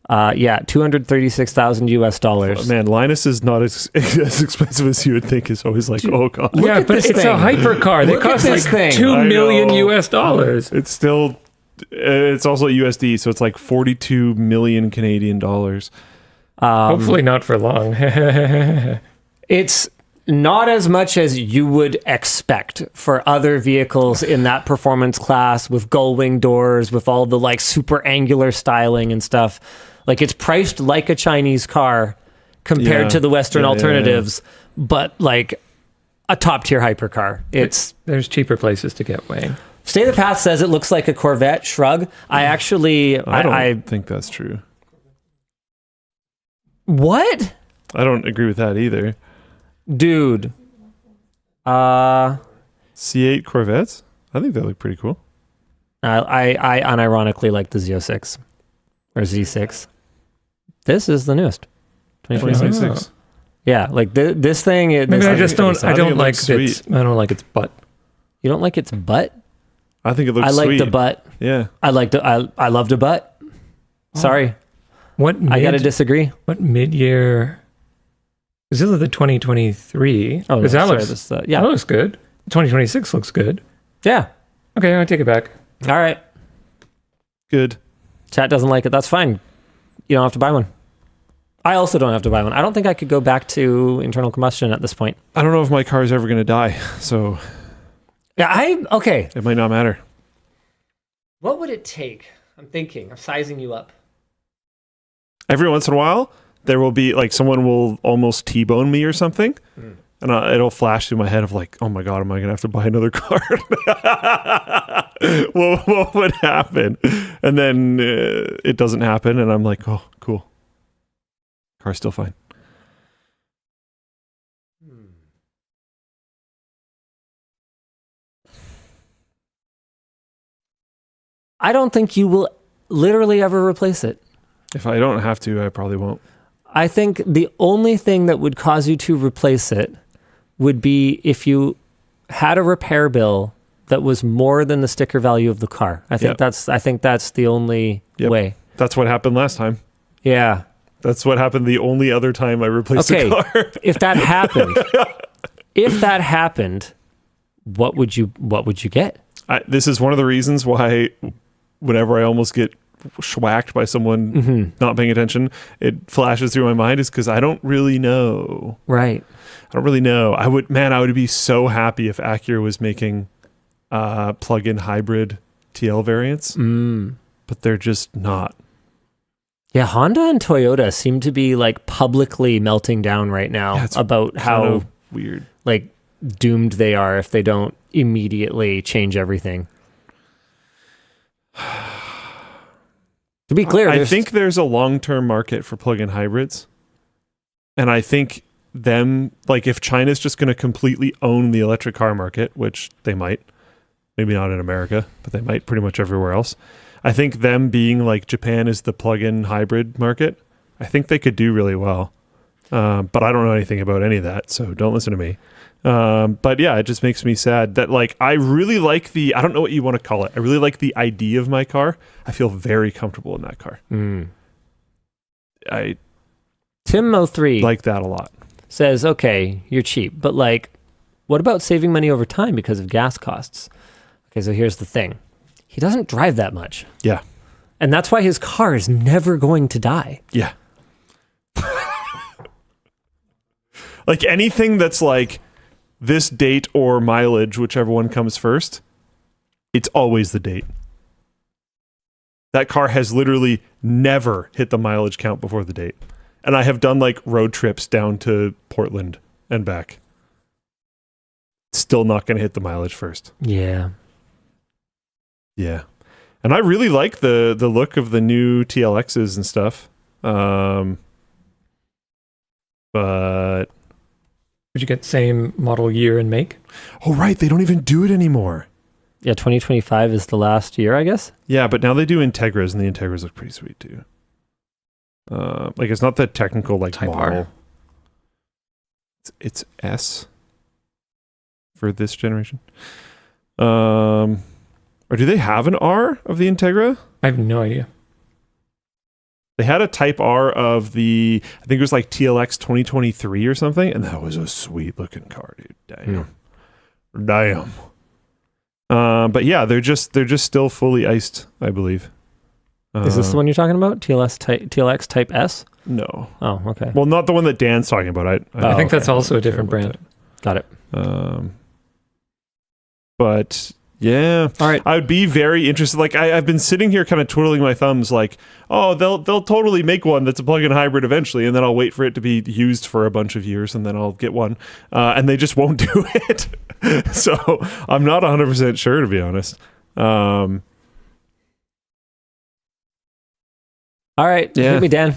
$236,000 US. Oh, man, Linus is not as expensive as you would think. Is always like, oh god. Yeah, but it's a hypercar. They cost like $2 million US. It's still, it's also USD, so it's like 42 million Canadian dollars. Hopefully not for long. It's not as much as you would expect for other vehicles in that performance class with gull wing doors, with all the like super angular styling and stuff. Like it's priced like a Chinese car compared to the Western alternatives, but like a top tier hypercar. There's cheaper places to get Wang. State of the Path says it looks like a Corvette. Shrug. I don't think that's true. What? I don't agree with that either. Dude. C8 Corvettes? I think they look pretty cool. I unironically like the Z06 or Z6. This is the newest. 2026. Yeah, like this thing. Maybe I just don't. I don't like sweet. I don't like its butt. You don't like its butt? I think it looks. I like sweet. the butt. Yeah. I loved the butt. Sorry. I gotta disagree. What mid-year? Is this the 2023? Oh, no, that sorry, looks. that That looks good. 2026 looks good. Yeah. Okay, I'll take it back. All right. Good. Chat doesn't like it. That's fine. You don't have to buy one. I also don't have to buy one. I don't think I could go back to internal combustion at this point. I don't know if my car is ever going to die, so yeah, okay. It might not matter. What would it take? I'm thinking. I'm sizing you up. Every once in a while, there will be like someone will almost T-bone me or something, and it'll flash through my head of like, oh my god, am I going to have to buy another car? what would happen? And then it doesn't happen, and I'm like, oh, cool. Car's still fine. I don't think you will literally ever replace it. If I don't have to, I probably won't. I think the only thing that would cause you to replace it would be if you had a repair bill that was more than the sticker value of the car. I think that's the only way. That's what happened last time. Yeah. That's what happened the only other time I replaced a car. If that happened, what would you get? This is one of the reasons why whenever I almost get schwacked by someone not paying attention, it flashes through my mind is because I don't really know. Right. I don't really know. I would be so happy if Acura was making plug-in hybrid TL variants, but they're just not. Yeah, Honda and Toyota seem to be like publicly melting down right now about how weird, like doomed they are if they don't immediately change everything. To be clear, I think there's a long-term market for plug-in hybrids, and I think if China's just going to completely own the electric car market, which they might, maybe not in America, but they might pretty much everywhere else. I think them being like Japan is the plug-in hybrid market, I think they could do really well. But I don't know anything about any of that, so don't listen to me. But yeah, it just makes me sad that like I really like I don't know what you want to call it. I really like the ID of my car. I feel very comfortable in that car. Tim03 like that a lot. Says, okay, you're cheap, but like, what about saving money over time because of gas costs? Okay, so here's the thing. He doesn't drive that much. Yeah. And that's why his car is never going to die. Yeah. Like anything that's like this date or mileage, whichever one comes first, it's always the date. That car has literally never hit the mileage count before the date. And I have done like road trips down to Portland and back. Still not going to hit the mileage first. Yeah. Yeah. And I really like the look of the new TLXs and stuff. But Did you get the same model year and make? oh right, they don't even do it anymore. Yeah, 2025 is the last year, I guess. Yeah, but now they do Integras, and the Integras look pretty sweet too. Like it's not that technical like Type model. R. It's S for this generation. Or do they have an R of the Integra? I have no idea. They had a Type R of the, I think it was like TLX 2023 or something, and that was a sweet looking car, dude. Damn. But yeah, they're just still fully iced, I believe. Is this the one you're talking about? TLX Type S? No. Oh, okay. Well, not the one that Dan's talking about. I think that's also a different brand. Got it. But yeah, All right. I would be very interested. Like I've been sitting here kind of twiddling my thumbs like, oh, they'll totally make one that's a plug-in hybrid eventually, and then I'll wait for it to be used for a bunch of years, and then I'll get one. And they just won't do it. So I'm not 100% sure, to be honest. All right. Yeah. Hit me, Dan.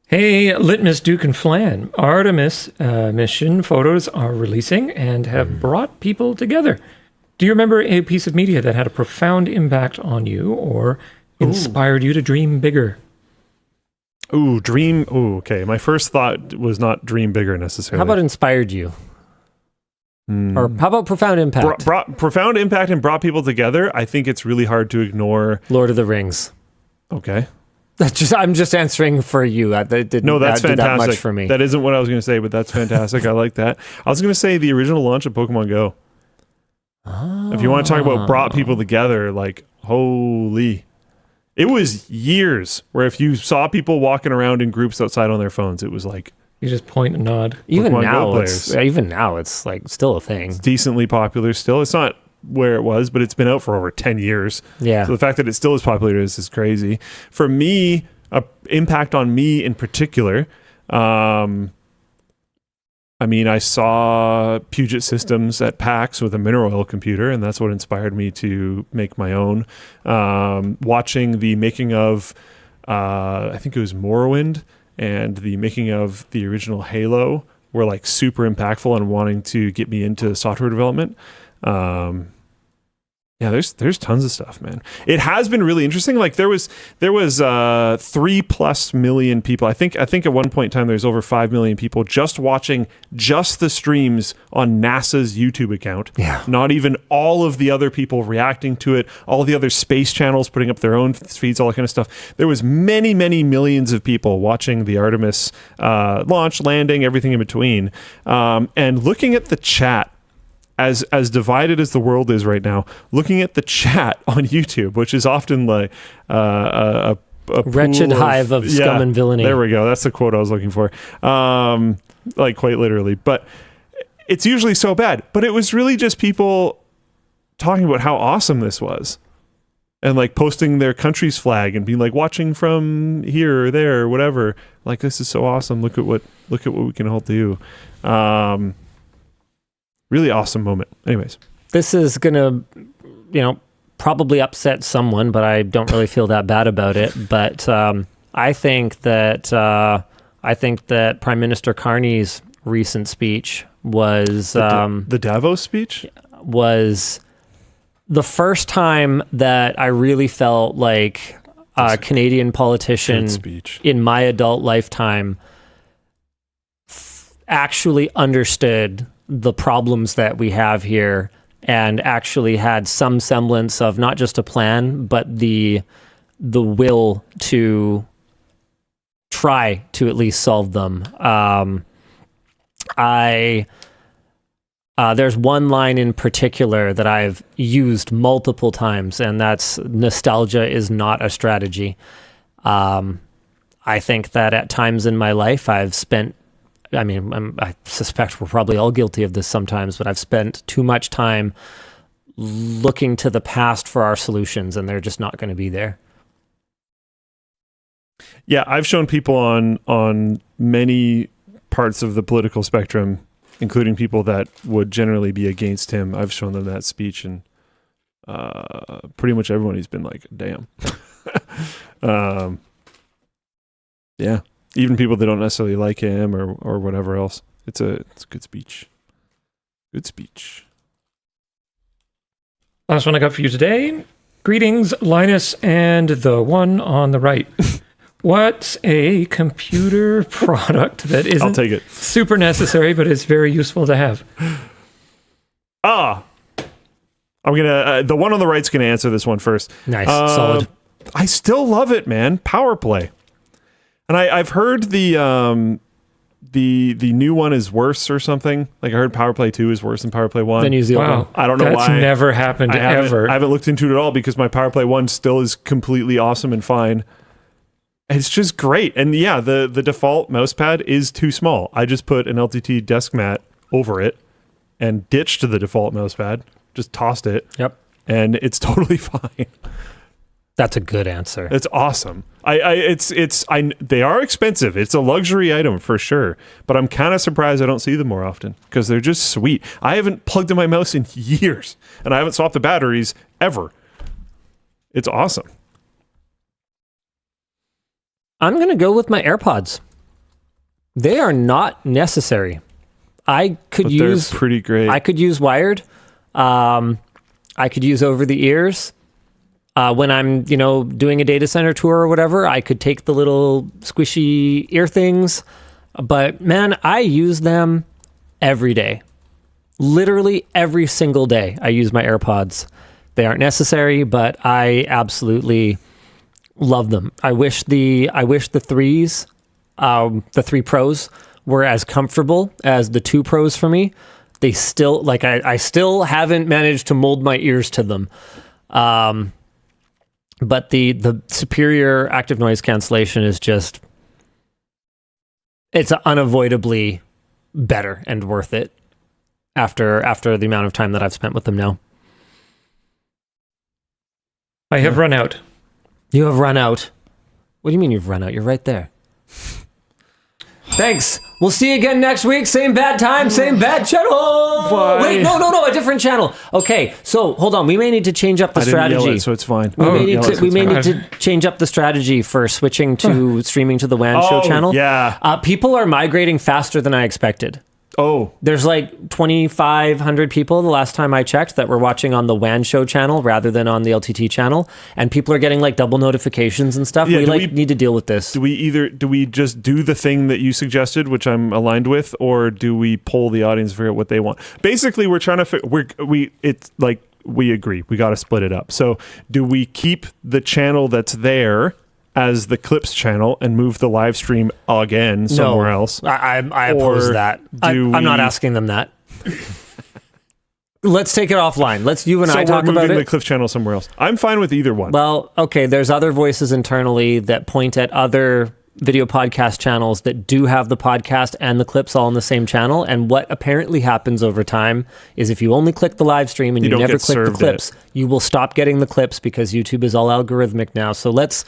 Hey, Litmus, Duke, and Flan. Artemis mission photos are releasing and have brought people together. Do you remember a piece of media that had a profound impact on you or inspired you to dream bigger? Ooh, dream. Ooh, okay. My first thought was not dream bigger necessarily. How about inspired you? Or how about profound impact? Brought profound impact and brought people together? I think it's really hard to ignore. Lord of the Rings. Okay. I'm just answering for you. That didn't No, that's do fantastic. that much for me. That isn't what I was going to say, but that's fantastic. I like that. I was going to say the original launch of Pokemon Go. Oh. If you want to talk about brought people together, like, holy. It was years where if you saw people walking around in groups outside on their phones, it was like... You just point and nod. Even Pokemon now, it's like still a thing. It's decently popular still. It's not where it was, but it's been out for over 10 years. Yeah. So the fact that it's still as popular is crazy. For me, impact on me in particular, I mean, I saw Puget Systems at PAX with a mineral oil computer, and that's what inspired me to make my own. Watching the making of, I think it was Morrowind, and the making of the original Halo were like super impactful on wanting to get me into software development. Yeah, there's tons of stuff, man. It has been really interesting. Like there was 3+ million people. I think at one point in time there's over 5 million people just watching just the streams on NASA's YouTube account. Yeah. Not even all of the other people reacting to it, all the other space channels putting up their own feeds, all that kind of stuff. There was many millions of people watching the Artemis launch, landing, everything in between. And looking at the chat, as divided as the world is right now, looking at the chat on YouTube, which is often like a wretched hive of scum and villainy. There we go. That's the quote I was looking for. Like quite literally. But it's usually so bad. But it was really just people talking about how awesome this was. And like posting their country's flag and being like, watching from here or there or whatever. Like, this is so awesome. Look at what we can all do. Really awesome moment. Anyways. This is going to, probably upset someone, but I don't really feel that bad about it. But I think that Prime Minister Carney's recent speech was... the Davos speech? Was the first time that I really felt like a Canadian politician in my adult lifetime actually understood the problems that we have here and actually had some semblance of not just a plan, but the will to try to at least solve them. There's one line in particular that I've used multiple times, and that's nostalgia is not a strategy. I think that at times in my life, I've spent I mean, I suspect we're probably all guilty of this sometimes, but I've spent too much time looking to the past for our solutions, and they're just not going to be there. Yeah, I've shown people on many parts of the political spectrum, including people that would generally be against him. I've shown them that speech, and pretty much everyone has been like, damn. Yeah, even people that don't necessarily like him or whatever else. It's a good speech. Good speech. Last one I got for you today. Greetings, Linus and the one on the right. What's a computer product that I'll isn't take it. super necessary, but it's very useful to have? I'm gonna. The one on the right's gonna answer this one first. Nice, solid. I still love it, man. PowerPlay, and I've heard the new one is worse or something. Like I heard PowerPlay 2 is worse than PowerPlay 1. Then use the old one. I don't know That's why. never happened ever. I haven't looked into it at all because my PowerPlay 1 still is completely awesome and fine. It's just great. And yeah, the default mousepad is too small. I just put an LTT desk mat over it and ditched the default mousepad. Just tossed it. Yep. And it's totally fine. That's a good answer. It's awesome. They are expensive. It's a luxury item for sure. But I'm kind of surprised I don't see them more often because they're just sweet. I haven't plugged in my mouse in years, and I haven't swapped the batteries ever. It's awesome. I'm going to go with my AirPods. They are not necessary. They're pretty great. I could use wired. I could use over the ears. When I'm, doing a data center tour or whatever, I could take the little squishy ear things. But man, I use them every day. Literally every single day I use my AirPods. They aren't necessary, but I absolutely love them. I wish the threes, the 3 Pros were as comfortable as the 2 Pros for me. They still, I still haven't managed to mold my ears to them. But the superior active noise cancellation is just, it's unavoidably better and worth it after the amount of time that I've spent with them now. I have run out. You have run out. What do you mean you've run out? You're right there. Thanks. We'll see you again next week. Same bad time, same bad channel. Bye. Wait, no, a different channel. Okay, so hold on. We may need to change up the strategy. Didn't yell it, so it's fine. We may need to change up the strategy for switching to streaming to the WAN Show channel. Yeah. People are migrating faster than I expected. Oh. There's like 2,500 people the last time I checked that were watching on the WAN Show channel rather than on the LTT channel, and people are getting like double notifications and stuff. Yeah, we need to deal with this. Do we just do the thing that you suggested, which I'm aligned with, or do we poll the audience, figure out what they want? Basically, we're trying to we agree. We got to split it up. So, do we keep the channel that's there as the Clips channel and move the live stream again somewhere else? I oppose that. I'm not asking them that. Let's take it offline. You and I talk about it. So we're moving the Clips channel somewhere else. I'm fine with either one. Well, okay, there's other voices internally that point at other video podcast channels that do have the podcast and the clips all on the same channel. And what apparently happens over time is if you only click the live stream and you never click the clips, you will stop getting the clips because YouTube is all algorithmic now. So let's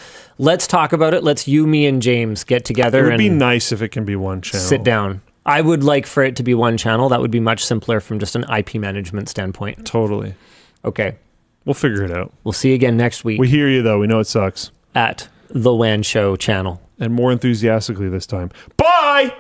talk about it. Let's me and James get together. It would be nice if it can be one channel. Sit down. I would like for it to be one channel. That would be much simpler from just an IP management standpoint. Totally. Okay. We'll figure it out. We'll see you again next week. We hear you, though. We know it sucks. At the WAN Show channel. And more enthusiastically this time. Bye!